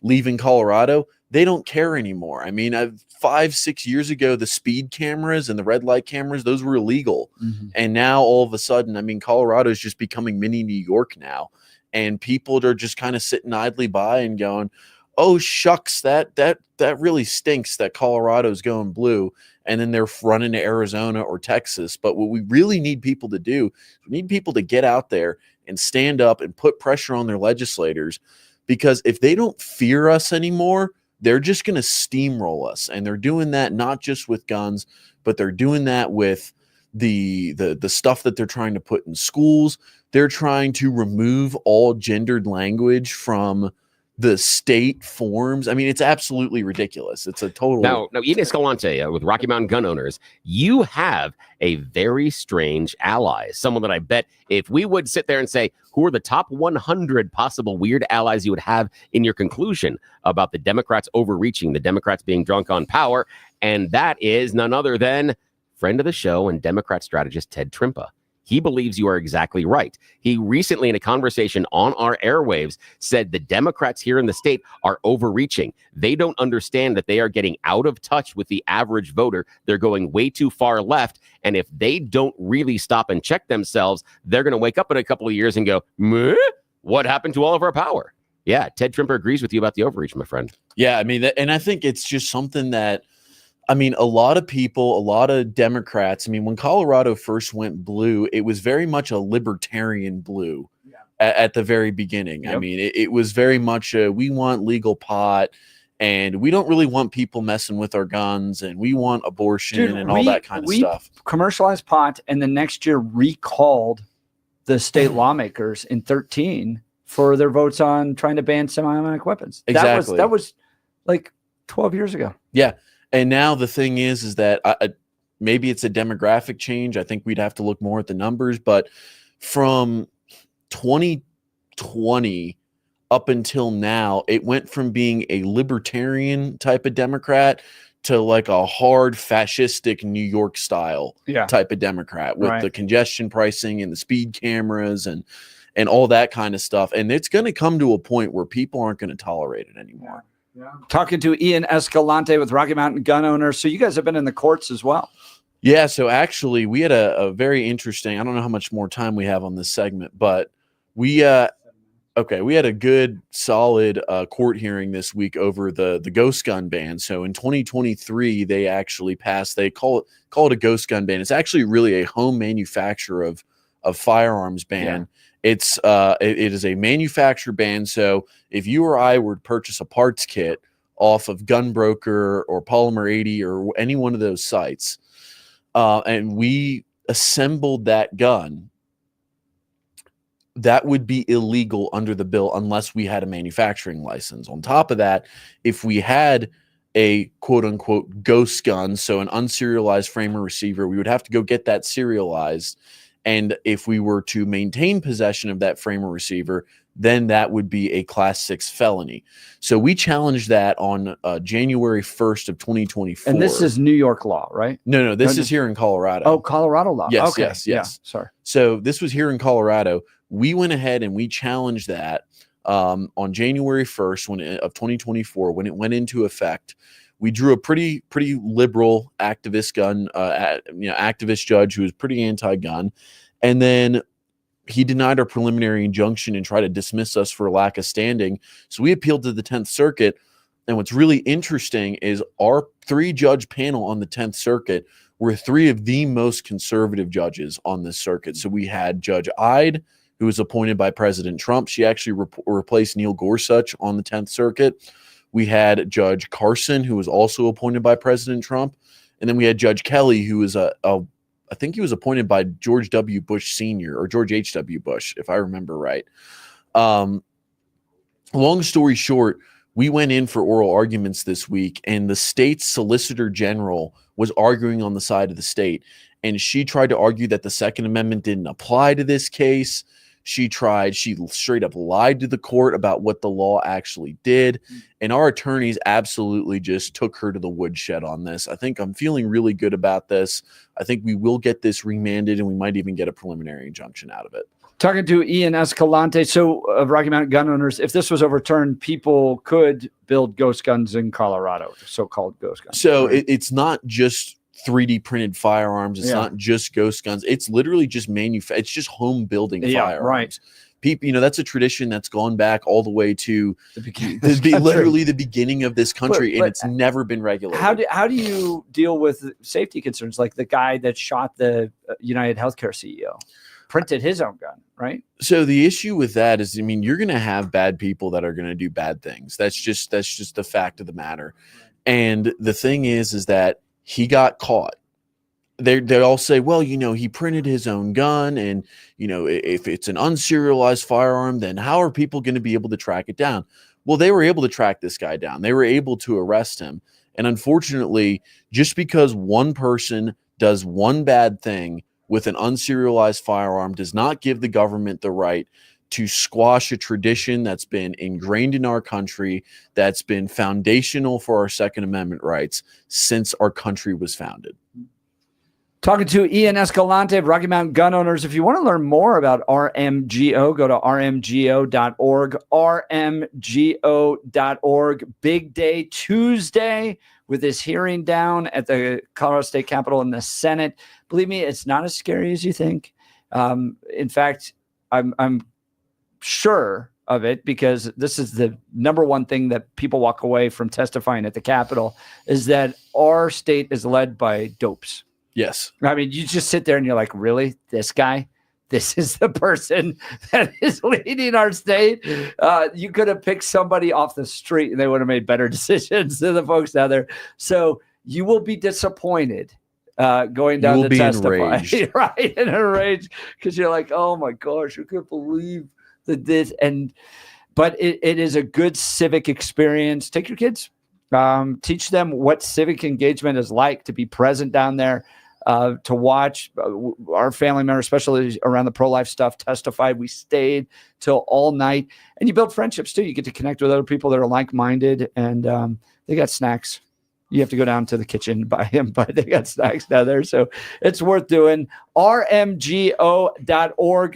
leaving Colorado, they don't care anymore. I mean, 5-6 years ago, the speed cameras and the red light cameras, those were illegal. Mm-hmm. And now all of a sudden, I mean, Colorado is just becoming mini New York now. And people are just kind of sitting idly by and going, oh, shucks, that really stinks that Colorado's going blue. And then they're running to Arizona or Texas. But what we really need people to do, we need people to get out there and stand up and put pressure on their legislators. Because if they don't fear us anymore, they're just going to steamroll us. And they're doing that not just with guns, but they're doing that with the stuff that they're trying to put in schools. They're trying to remove all gendered language from the state forms. I mean, it's absolutely ridiculous. It's a total. Now, Ian Escalante with Rocky Mountain Gun Owners, you have a very strange ally. Someone that I bet if we would sit there and say, who are the top 100 possible weird allies you would have in your conclusion about the Democrats overreaching, the Democrats being drunk on power, and that is none other than friend of the show and Democrat strategist Ted Trimpa. He believes you are exactly right. He recently, in a conversation on our airwaves, said the Democrats here in the state are overreaching. They don't understand that they are getting out of touch with the average voter. They're going way too far left. And if they don't really stop and check themselves, they're going to wake up in a couple of years and go, meh? What happened to all of our power? Yeah, Ted Trimpa agrees with you about the overreach, my friend. Yeah, I mean, and I think it's just something that, I mean, a lot of people, a lot of Democrats, I mean, when Colorado first went blue, it was very much a libertarian blue at the very beginning. Yep. I mean, it was very much we want legal pot, and we don't really want people messing with our guns, and we want abortion and all that kind of stuff. Commercialized pot, and the next year recalled the state lawmakers in 2013 for their votes on trying to ban semi-automatic weapons. Exactly. That was like 12 years ago. Yeah. And now the thing is that maybe it's a demographic change. I think we'd have to look more at the numbers. But from 2020 up until now, it went from being a libertarian type of Democrat to like a hard fascistic New York style type of Democrat with the congestion pricing and the speed cameras and all that kind of stuff. And it's going to come to a point where people aren't going to tolerate it anymore. Yeah. Talking to Ian Escalante with Rocky Mountain Gun Owners. So you guys have been in the courts as well. Yeah. So actually we had a very interesting, I don't know how much more time we have on this segment, but we had a good solid court hearing this week over the ghost gun ban. So in 2023, they actually passed, they call it a ghost gun ban. It's actually really a home manufacture of firearms ban. Yeah. It is a manufacturer ban. So if you or I were to purchase a parts kit off of Gunbroker or Polymer 80 or any one of those sites, and we assembled that gun, that would be illegal under the bill unless we had a manufacturing license. On top of that, if we had a quote unquote ghost gun, so an unserialized framer receiver, we would have to go get that serialized. And if we were to maintain possession of that framer receiver, then that would be a Class 6 felony. So we challenged that on January 1st of 2024. And this is New York law, right? No, this is here in Colorado. Oh, Colorado law. Yes, okay. yes. Yeah, sorry. So this was here in Colorado. We went ahead and we challenged that on January 1st of 2024 when it went into effect. We drew a pretty liberal activist activist judge who was pretty anti-gun, and then he denied our preliminary injunction and tried to dismiss us for lack of standing. So we appealed to the 10th Circuit, and what's really interesting is our 3-judge panel on the 10th Circuit were 3 of the most conservative judges on this circuit. So we had Judge Ide, who was appointed by President Trump. She actually replaced Neil Gorsuch on the 10th Circuit. We had Judge Carson, who was also appointed by President Trump. And then we had Judge Kelly, who was I think he was appointed by George W. Bush Sr. or George H.W. Bush, if I remember right. Long story short, we went in for oral arguments this week, and the state's Solicitor General was arguing on the side of the state. and she tried to argue that the Second Amendment didn't apply to this case. She straight up lied to the court about what the law actually did. And our attorneys absolutely just took her to the woodshed on this. I think I'm feeling really good about this. I think we will get this remanded, and we might even get a preliminary injunction out of it. Talking to Ian Escalante, so of Rocky Mountain gun owners, if this was overturned, people could build ghost guns in Colorado, so-called ghost guns. So it's not just 3D printed firearms. It's not just ghost guns. It's literally just it's just home building firearms. Right. People, that's a tradition that's gone back all the way to literally the beginning of this country, and it's never been regulated. How do you deal with safety concerns like the guy that shot the United Healthcare CEO? Printed his own gun, right? So the issue with that is, you're going to have bad people that are going to do bad things. That's just the fact of the matter. And the thing is that he got caught. They all say, well, he printed his own gun, and if it's an unserialized firearm, then how are people going to be able to track it down? Well, they were able to track this guy down. They were able to arrest him. And unfortunately, just because one person does one bad thing with an unserialized firearm does not give the government the right to squash a tradition that's been ingrained in our country, that's been foundational for our Second Amendment rights since our country was founded. Talking to Ian Escalante of Rocky Mountain Gun Owners. If you want to learn more about RMGO, go to rmgo.org, rmgo.org. Big day Tuesday with this hearing down at the Colorado State Capitol in the Senate. Believe me, it's not as scary as you think. In fact, I'm sure of it, because this is the number one thing that people walk away from testifying at the Capitol, is that our state is led by dopes. Yes. You just sit there and you're like, really? This guy? This is the person that is leading our state? You could have picked somebody off the street and they would have made better decisions than the folks down there. So you will be disappointed going down to testify. Enraged. Right? In a rage, because you're like, oh my gosh, I can't believe that this. But it is a good civic experience. Take your kids. Teach them what civic engagement is like, to be present down there, to watch our family members, especially around the pro-life stuff, testify. We stayed till all night, and you build friendships too. You get to connect with other people that are like-minded, and they got snacks. You have to go down to the kitchen and buy them, but they got snacks down there. So it's worth doing. rmgo.org.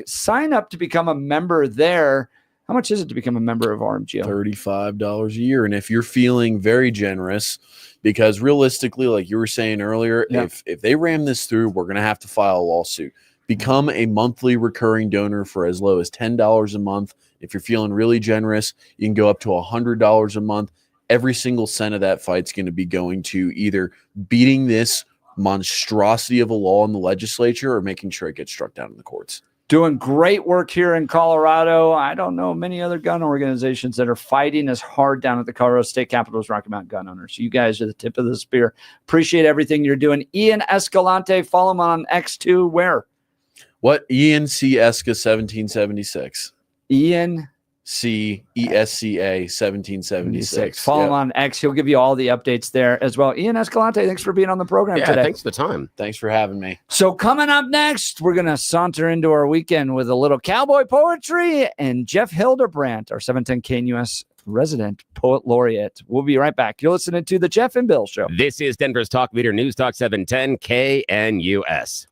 Sign up to become a member there. How much is it to become a member of RMGO? $35 a year. And if you're feeling very generous, because realistically, like you were saying earlier, if they ram this through, we're going to have to file a lawsuit. Become a monthly recurring donor for as low as $10 a month. If you're feeling really generous, you can go up to $100 a month. Every single cent of that fight's going to be going to either beating this monstrosity of a law in the legislature or making sure it gets struck down in the courts. Doing great work here in Colorado. I don't know many other gun organizations that are fighting as hard down at the Colorado State Capitol as Rocky Mountain Gun Owners. You guys are the tip of the spear. Appreciate everything you're doing. Ian Escalante, follow him on X2. Where? What? Ian C. Esca 1776. Ian C. ESCA 1776. Follow him on X. He'll give you all the updates there as well. Ian Escalante, thanks for being on the program today. Thanks for the time. Thanks for having me. So coming up next, we're going to saunter into our weekend with a little cowboy poetry and Jeff Hildebrandt, our 710 KNUS resident poet laureate. We'll be right back. You're listening to The Jeff and Bill Show. This is Denver's Talk Leader News Talk 710 KNUS.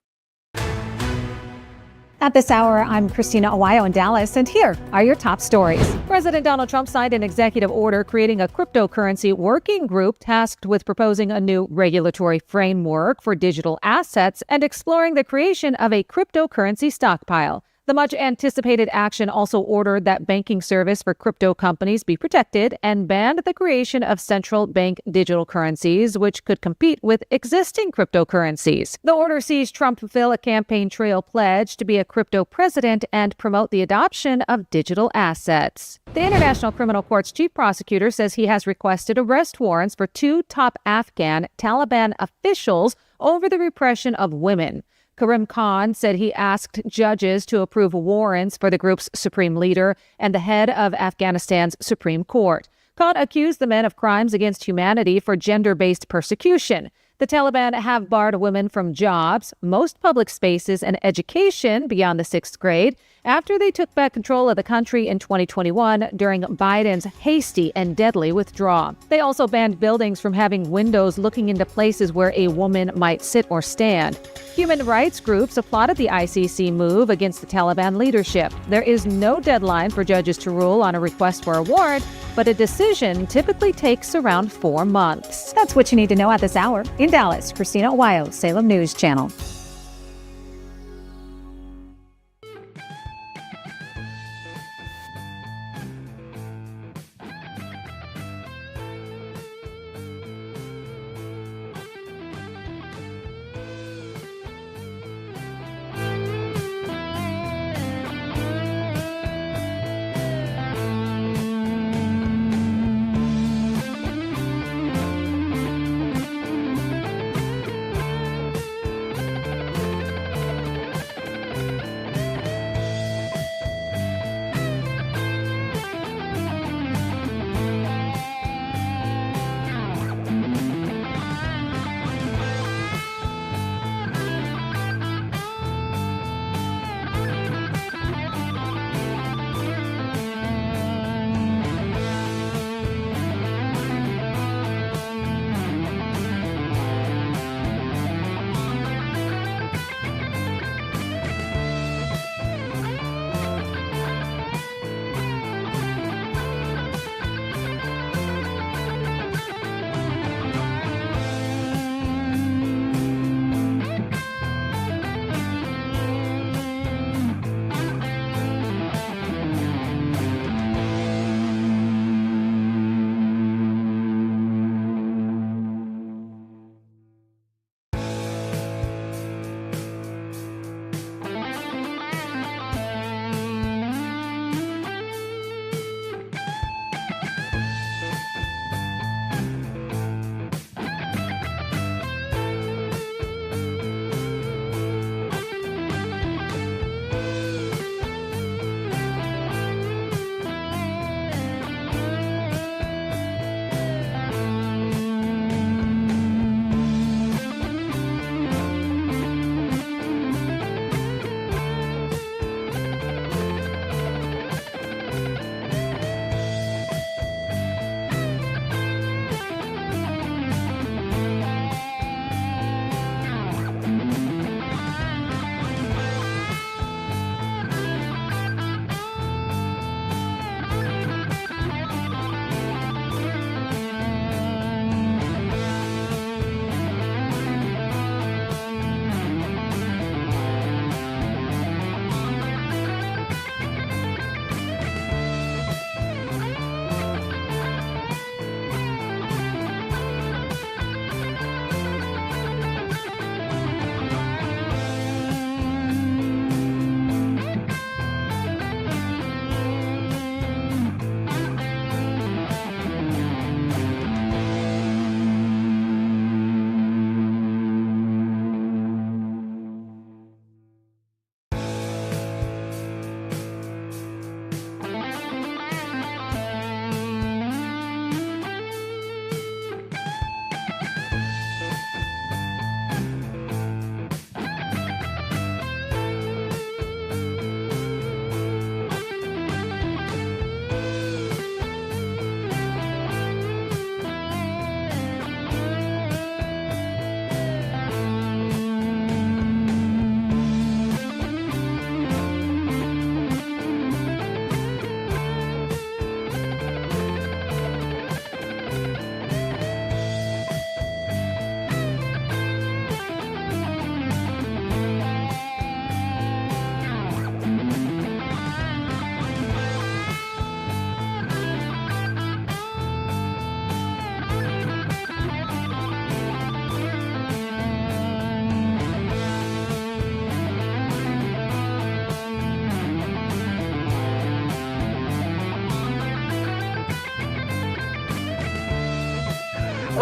At this hour, I'm Christina Awayo in Dallas, and here are your top stories. President Donald Trump signed an executive order creating a cryptocurrency working group tasked with proposing a new regulatory framework for digital assets and exploring the creation of a cryptocurrency stockpile. The much-anticipated action also ordered that banking service for crypto companies be protected and banned the creation of central bank digital currencies, which could compete with existing cryptocurrencies. The order sees Trump fulfill a campaign trail pledge to be a crypto president and promote the adoption of digital assets. The International Criminal Court's chief prosecutor says he has requested arrest warrants for 2 top Afghan Taliban officials over the repression of women. Karim Khan said he asked judges to approve warrants for the group's supreme leader and the head of Afghanistan's Supreme Court. Khan accused the men of crimes against humanity for gender-based persecution. The Taliban have barred women from jobs, most public spaces, and education beyond the 6th grade after they took back control of the country in 2021 during Biden's hasty and deadly withdrawal. They also banned buildings from having windows looking into places where a woman might sit or stand. Human rights groups applauded the ICC move against the Taliban leadership. There is no deadline for judges to rule on a request for a warrant, but a decision typically takes around 4 months. That's what you need to know at this hour. In Dallas, Christina Wild, Salem News Channel.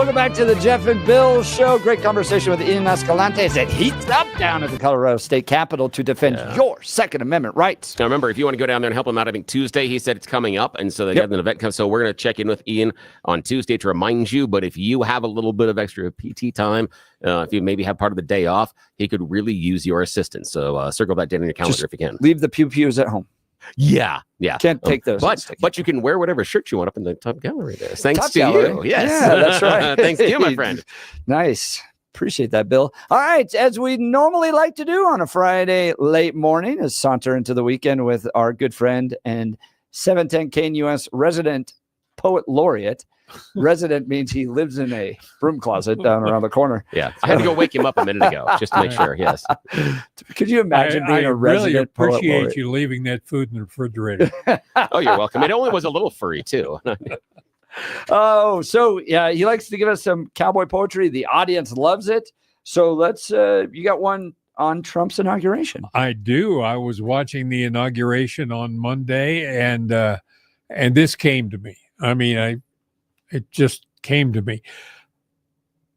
Welcome back to the Jeff and Bill Show. Great conversation with Ian Escalante as it heats up down at the Colorado State Capitol to defend your Second Amendment rights. Now, remember, if you want to go down there and help him out, I think Tuesday, he said it's coming up, and so they got an event come. So we're going to check in with Ian on Tuesday to remind you. But if you have a little bit of extra PT time, if you maybe have part of the day off, he could really use your assistance. So circle that down in your calendar if you can. Leave the pew-pews at home. Yeah. Can't take those. But you can wear whatever shirt you want up in the top gallery there. Thanks Top to gallery. you. Yes. Yeah, that's right. Thanks to you, my friend. Nice. Appreciate that, Bill. All right. As we normally like to do on a Friday late morning, is saunter into the weekend with our good friend and 710 KNUS resident poet laureate. Resident means he lives in a broom closet down around the corner. Yeah. I had to go wake him up a minute ago just to make sure. Yes. Could you imagine being a resident poet laureate? I really appreciate you leaving that food in the refrigerator. Oh, you're welcome. It only was a little furry, too. Oh, so yeah, he likes to give us some cowboy poetry. The audience loves it. So let's, you got one on Trump's inauguration. I do. I was watching the inauguration on Monday, and this came to me. I mean, it just came to me.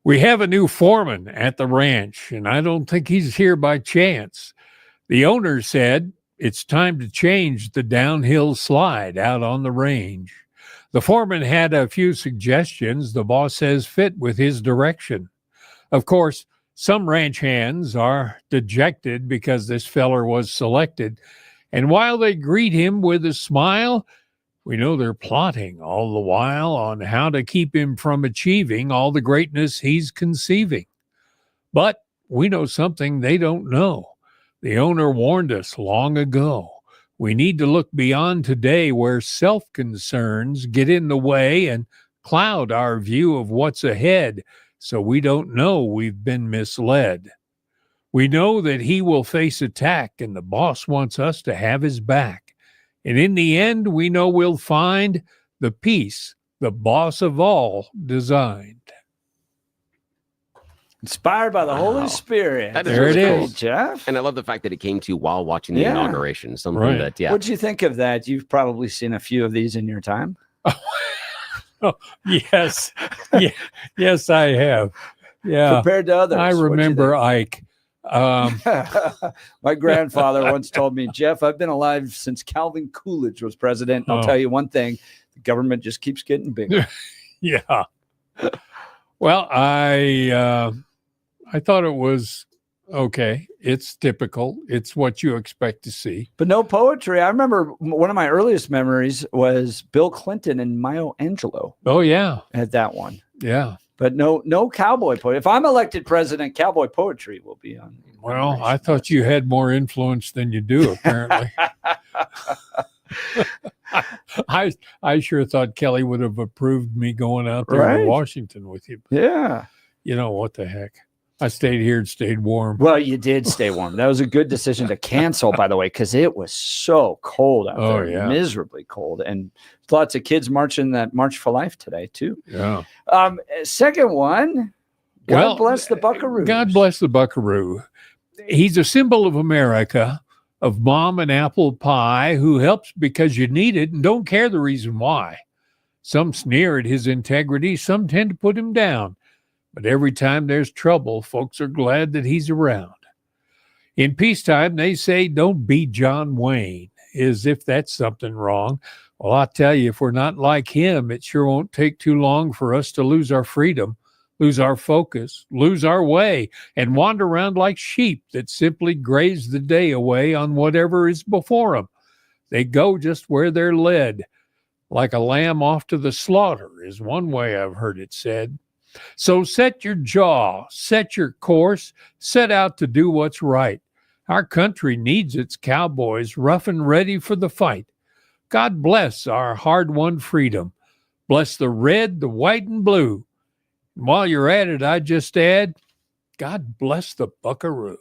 We have a new foreman at the ranch, and I don't think he's here by chance. The owner said it's time to change the downhill slide out on the range. The foreman had a few suggestions the boss says fit with his direction. Of course, some ranch hands are dejected because this feller was selected, and while they greet him with a smile, we know they're plotting all the while on how to keep him from achieving all the greatness he's conceiving. But we know something they don't know. The owner warned us long ago. We need to look beyond today where self-concerns get in the way and cloud our view of what's ahead, so we don't know we've been misled. We know that he will face attack, and the boss wants us to have his back. And in the end, we know we'll find the peace the boss of all designed. Inspired by the Holy Spirit. That is There really it cool, is, Jeff. And I love the fact that it came to you while watching the inauguration. Something that, What'd you think of that? You've probably seen a few of these in your time. Oh, yes. Yes, I have. Yeah. Compared to others. I remember Ike. My grandfather once told me, Jeff, I've been alive since Calvin Coolidge was president. And I'll tell you one thing, the government just keeps getting bigger. Yeah. Well, I thought it was okay. It's typical. It's what you expect to see. But no poetry. I remember one of my earliest memories was Bill Clinton and Maya Angelou. Oh, yeah. Had that one. Yeah. But no cowboy poetry. If I'm elected president, cowboy poetry will be on. Well, I thought you had more influence than you do, apparently. I sure thought Kelly would have approved me going out there to Washington with you. Yeah. You know, what the heck? I stayed here and stayed warm. Well, you did stay warm. That was a good decision to cancel, by the way, because it was so cold out there. Yeah. Miserably cold. And lots of kids marching that March for Life today, too. Yeah. Second one, God bless the Buckaroo. God bless the Buckaroo. He's a symbol of America, of mom and apple pie, who helps because you need it and don't care the reason why. Some sneer at his integrity, some tend to put him down. But every time there's trouble, folks are glad that he's around. In peacetime, they say, don't be John Wayne, as if that's something wrong. Well, I tell you, if we're not like him, it sure won't take too long for us to lose our freedom, lose our focus, lose our way, and wander around like sheep that simply graze the day away on whatever is before them. They go just where they're led, like a lamb off to the slaughter, is one way I've heard it said. So set your jaw, set your course, set out to do what's right. Our country needs its cowboys rough and ready for the fight. God bless our hard-won freedom. Bless the red, the white, and blue. And while you're at it, I just add, God bless the Buckaroo.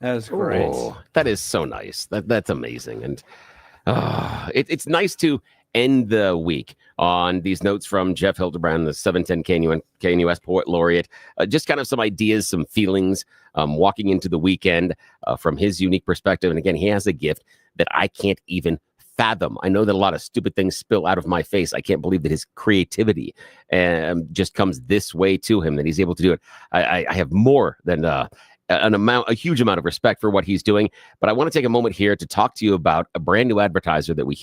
That's great. Oh, that is so nice. That's amazing. And it's nice to end the week on these notes from Jeff Hildebrandt, the 710 KNUS Poet Laureate. Just kind of some ideas, some feelings walking into the weekend from his unique perspective. And again, he has a gift that I can't even fathom. I know that a lot of stupid things spill out of my face. I can't believe that his creativity just comes this way to him, that he's able to do it. I have more than a huge amount of respect for what he's doing. But I want to take a moment here to talk to you about a brand new advertiser that we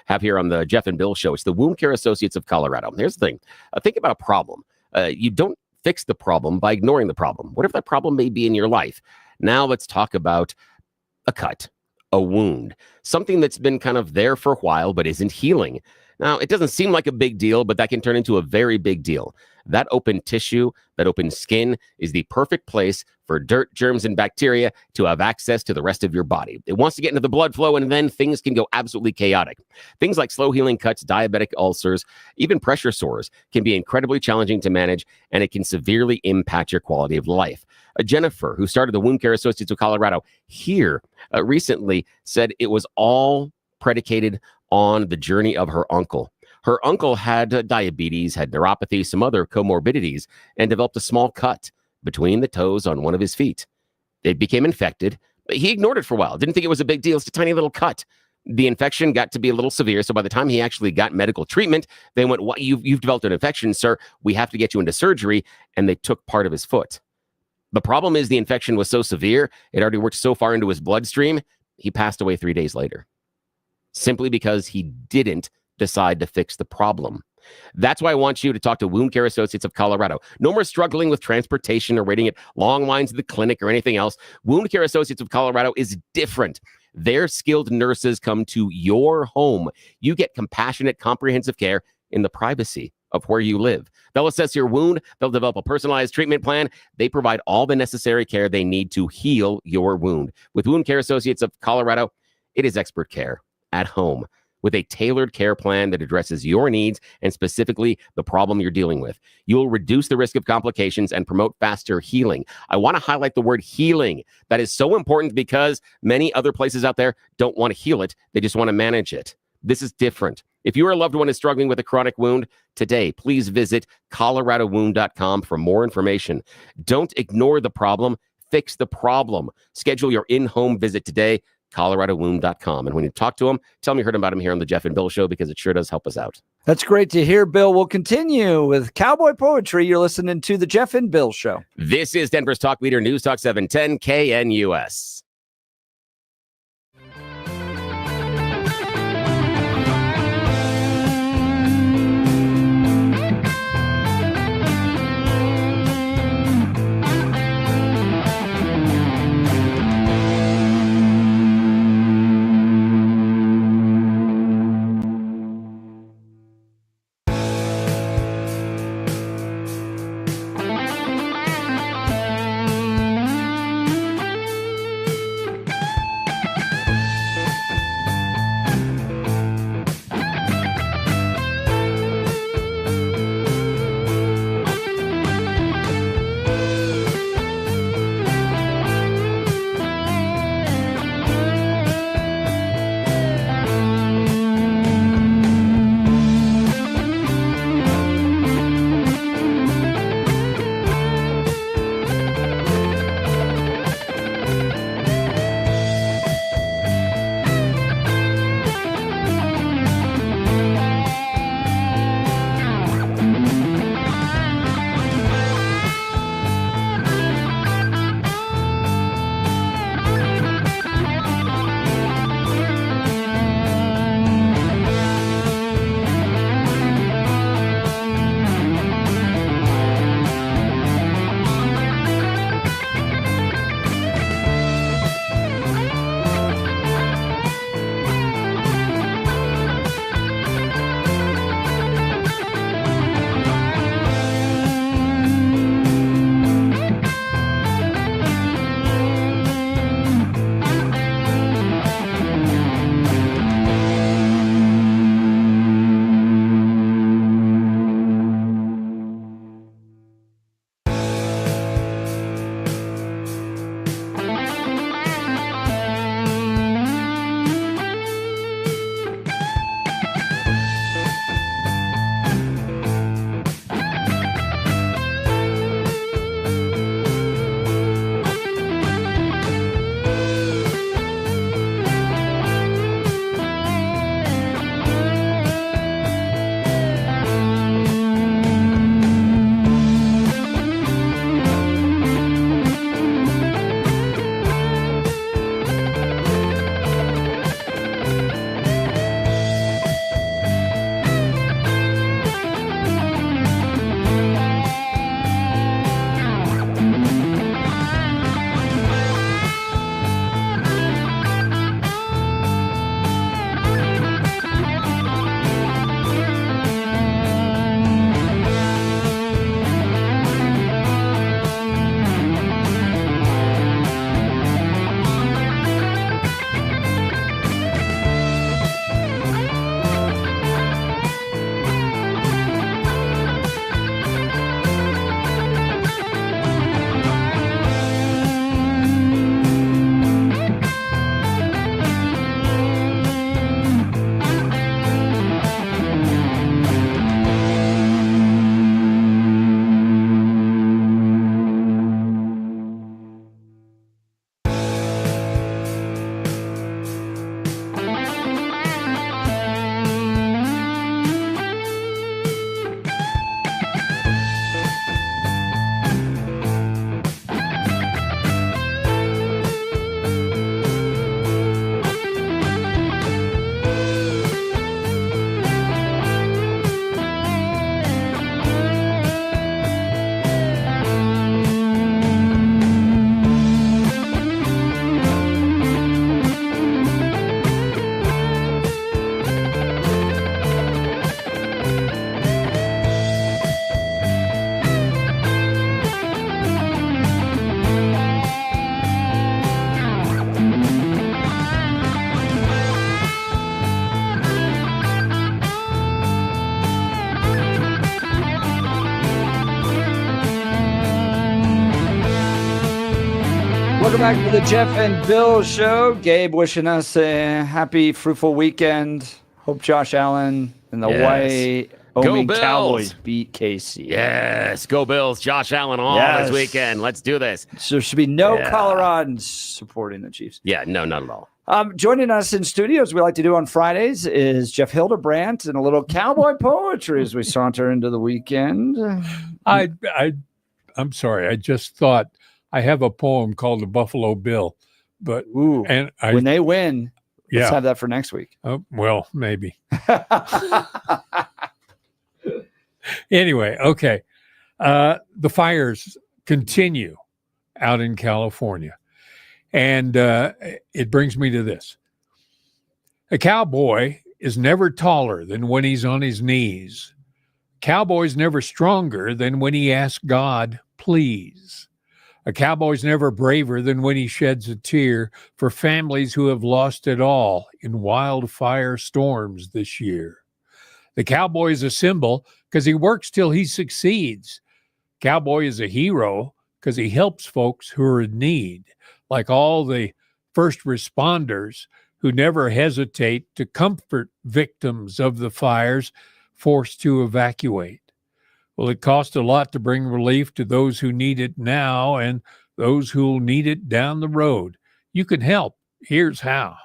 have here on the Jeff and Bill Show. It's the Wound Care Associates of Colorado. Here's the thing. Think about a problem. You don't fix the problem by ignoring the problem, whatever that problem may be in your life. Now let's talk about a cut, a wound, something that's been kind of there for a while but isn't healing. Now, it doesn't seem like a big deal, but that can turn into a very big deal. That open tissue, that open skin is the perfect place for dirt, germs, and bacteria to have access to the rest of your body. It wants to get into the blood flow, and then things can go absolutely chaotic. Things like slow healing cuts, diabetic ulcers, even pressure sores can be incredibly challenging to manage, and it can severely impact your quality of life. Jennifer, who started the Wound Care Associates of Colorado here recently, said it was all predicated on the journey of her uncle. Her uncle had diabetes, had neuropathy, some other comorbidities, and developed a small cut between the toes on one of his feet. It became infected. He ignored it for a while, didn't think it was a big deal. It's a tiny little cut. The infection got to be a little severe, so by the time he actually got medical treatment, they went, "What? You've developed an infection, sir. We have to get you into surgery," and they took part of his foot. The problem is the infection was so severe, it already worked so far into his bloodstream, he passed away 3 days later. Simply because he didn't decide to fix the problem. That's why I want you to talk to Wound Care Associates of Colorado. No more struggling with transportation or waiting at long lines at the clinic or anything else. Wound Care Associates of Colorado is different. Their skilled nurses come to your home. You get compassionate, comprehensive care in the privacy of where you live. They'll assess your wound. They'll develop a personalized treatment plan. They provide all the necessary care they need to heal your wound. With Wound Care Associates of Colorado, it is expert care at home with a tailored care plan that addresses your needs and specifically the problem you're dealing with. You'll reduce the risk of complications and promote faster healing. I want to highlight the word healing. That is so important because many other places out there don't want to heal it. They just want to manage it. This is different. If your loved one is struggling with a chronic wound, today, please visit coloradowound.com for more information. Don't ignore the problem. Fix the problem. Schedule your in-home visit today. coloradowound.com. And when you talk to him, tell him you heard about him here on the Jeff and Bill Show because it sure does help us out. That's great to hear, Bill. We'll continue with Cowboy Poetry. You're listening to the Jeff and Bill Show. This is Denver's Talk Leader, News Talk 710 KNUS. Welcome back to the Jeff and Bill Show. Gabe wishing us a happy, fruitful weekend. Hope Josh Allen and the Wyoming Cowboys beat KC. Yes, go Bills. Josh Allen all this weekend. Let's do this. So there should be no Coloradans supporting the Chiefs. Yeah, no, not at all. Joining us in studio, as we like to do on Fridays, is Jeff Hildebrandt and a little cowboy poetry as we saunter into the weekend. I'm sorry. I just thought I have a poem called "The Buffalo Bill," but when they win, let's have that for next week. Well, maybe. Anyway, okay. The fires continue out in California. And it brings me to this. A cowboy is never taller than when he's on his knees. Cowboy's never stronger than when he asks God, please. A cowboy's never braver than when he sheds a tear for families who have lost it all in wildfire storms this year. The cowboy is a symbol because he works till he succeeds. Cowboy is a hero because he helps folks who are in need, like all the first responders who never hesitate to comfort victims of the fires forced to evacuate. Well, it costs a lot to bring relief to those who need it now and those who will need it down the road. You can help. Here's how.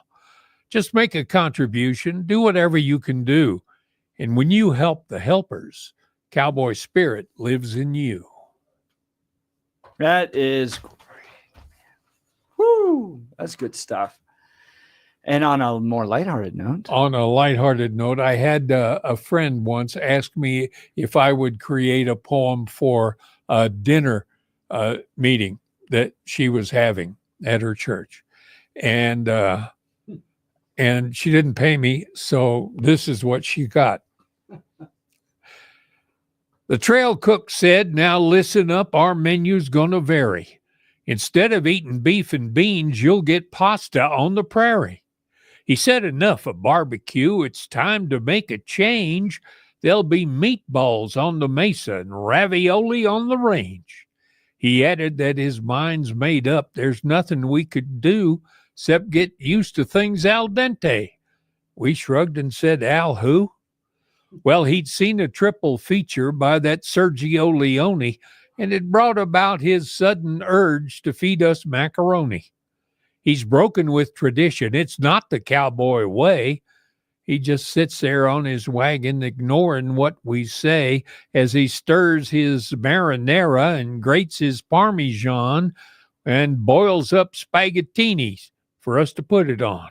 Just make a contribution. Do whatever you can do. And when you help the helpers, cowboy spirit lives in you. That is great. Woo! That's good stuff. And on a more lighthearted note. On a lighthearted note, I had a friend once ask me if I would create a poem for a dinner meeting that she was having at her church. And she didn't pay me, so this is what she got. The trail cook said, now listen up, our menu's gonna vary. Instead of eating beef and beans, you'll get pasta on the prairie. He said, enough of barbecue, it's time to make a change. There'll be meatballs on the mesa and ravioli on the range. He added that his mind's made up. There's nothing we could do except get used to things al dente. We shrugged and said, Al who? Well, he'd seen a triple feature by that Sergio Leone, and it brought about his sudden urge to feed us macaroni. He's broken with tradition. It's not the cowboy way. He just sits there on his wagon, ignoring what we say as he stirs his marinara and grates his parmesan and boils up spaghettinis for us to put it on.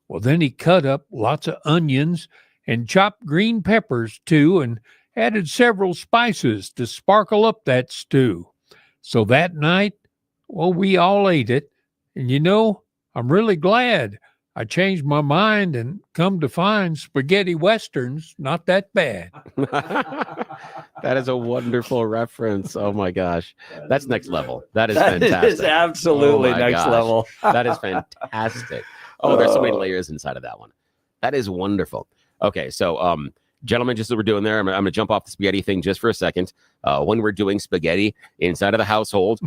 Well, then he cut up lots of onions and chopped green peppers too, and added several spices to sparkle up that stew. So that night, well, we all ate it. And you know, I'm really glad I changed my mind and come to find spaghetti westerns not that bad. That is a wonderful reference. Oh my gosh. That's next level. That is fantastic. That is absolutely next level. That is fantastic. Oh, there's so many layers inside of that one. That is wonderful. Okay, so gentlemen, just as we're doing there, I'm going to jump off the spaghetti thing just for a second. When we're doing spaghetti inside of the household,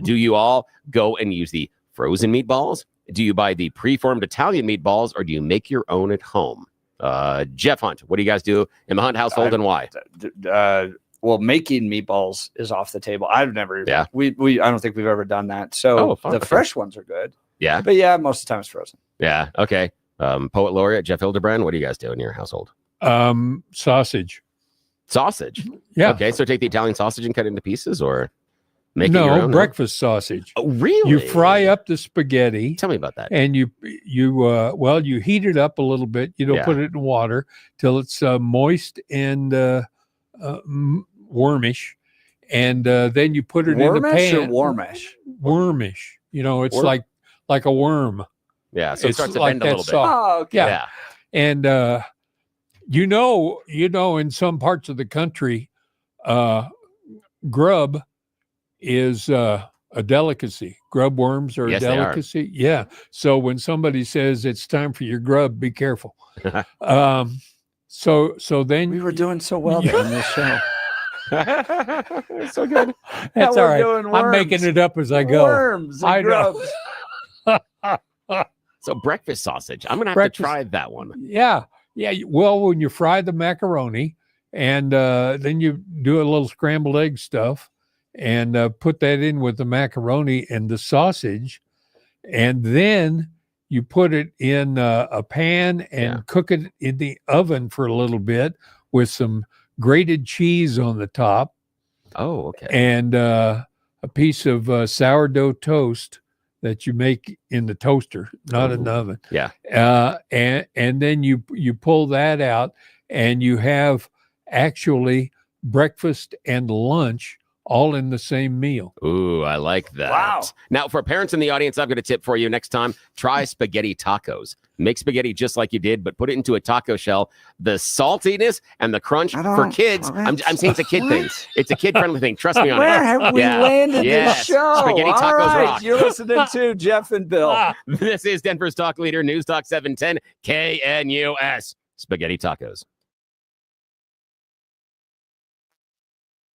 do you all go and use the frozen meatballs? Do you buy the preformed Italian meatballs, or do you make your own at home? Jeff Hunt, what do you guys do in the Hunt household and why? Well, making meatballs is off the table. I've never. Yeah. We I don't think we've ever done that. So the fresh ones are good. Yeah. But yeah, most of the time it's frozen. Yeah. Okay. Poet laureate Jeff Hildebrandt, what do you guys do in your household? Sausage. Sausage? Yeah. Okay, so take the Italian sausage and cut it into pieces, or make it your own? Breakfast sausage. Oh, really? You fry up the spaghetti. Tell me about that. And you heat it up a little bit. You don't put it in water till it's moist and wormish, and then you put it in the pan. Or warmish? Wormish. You know, it's like a worm. Yeah, so it starts to like bend a little bit. Oh, okay. Yeah. And you know, in some parts of the country, grub is a delicacy. Grub worms are a delicacy. Yeah. So when somebody says it's time for your grub, be careful. So then we were doing so well there in this show. So good. That's Now all we're right. doing I'm making worms. it up as I go. Worms and I know. grubs. So breakfast sausage. I'm gonna have Breakfast- to try that one. Yeah. Well, when you fry the macaroni and then you do a little scrambled egg stuff and put that in with the macaroni and the sausage, and then you put it in a pan and cook it in the oven for a little bit with some grated cheese on the top. Oh, okay. And a piece of sourdough toast that you make in the toaster, not in the oven. Yeah. And then you pull that out, and you have actually breakfast and lunch all in the same meal. Ooh, I like that. Wow. Now, for parents in the audience, I've got a tip for you. Next time, try spaghetti tacos. Make spaghetti just like you did, but put it into a taco shell. The saltiness and the crunch for kids. I'm saying it's a kid thing. It's a kid-friendly thing. Trust me on it. Where have we landed this show? Spaghetti All tacos right, rock. You're listening to Jeff and Bill. This is Denver's talk leader, News Talk 710 KNUS. Spaghetti tacos.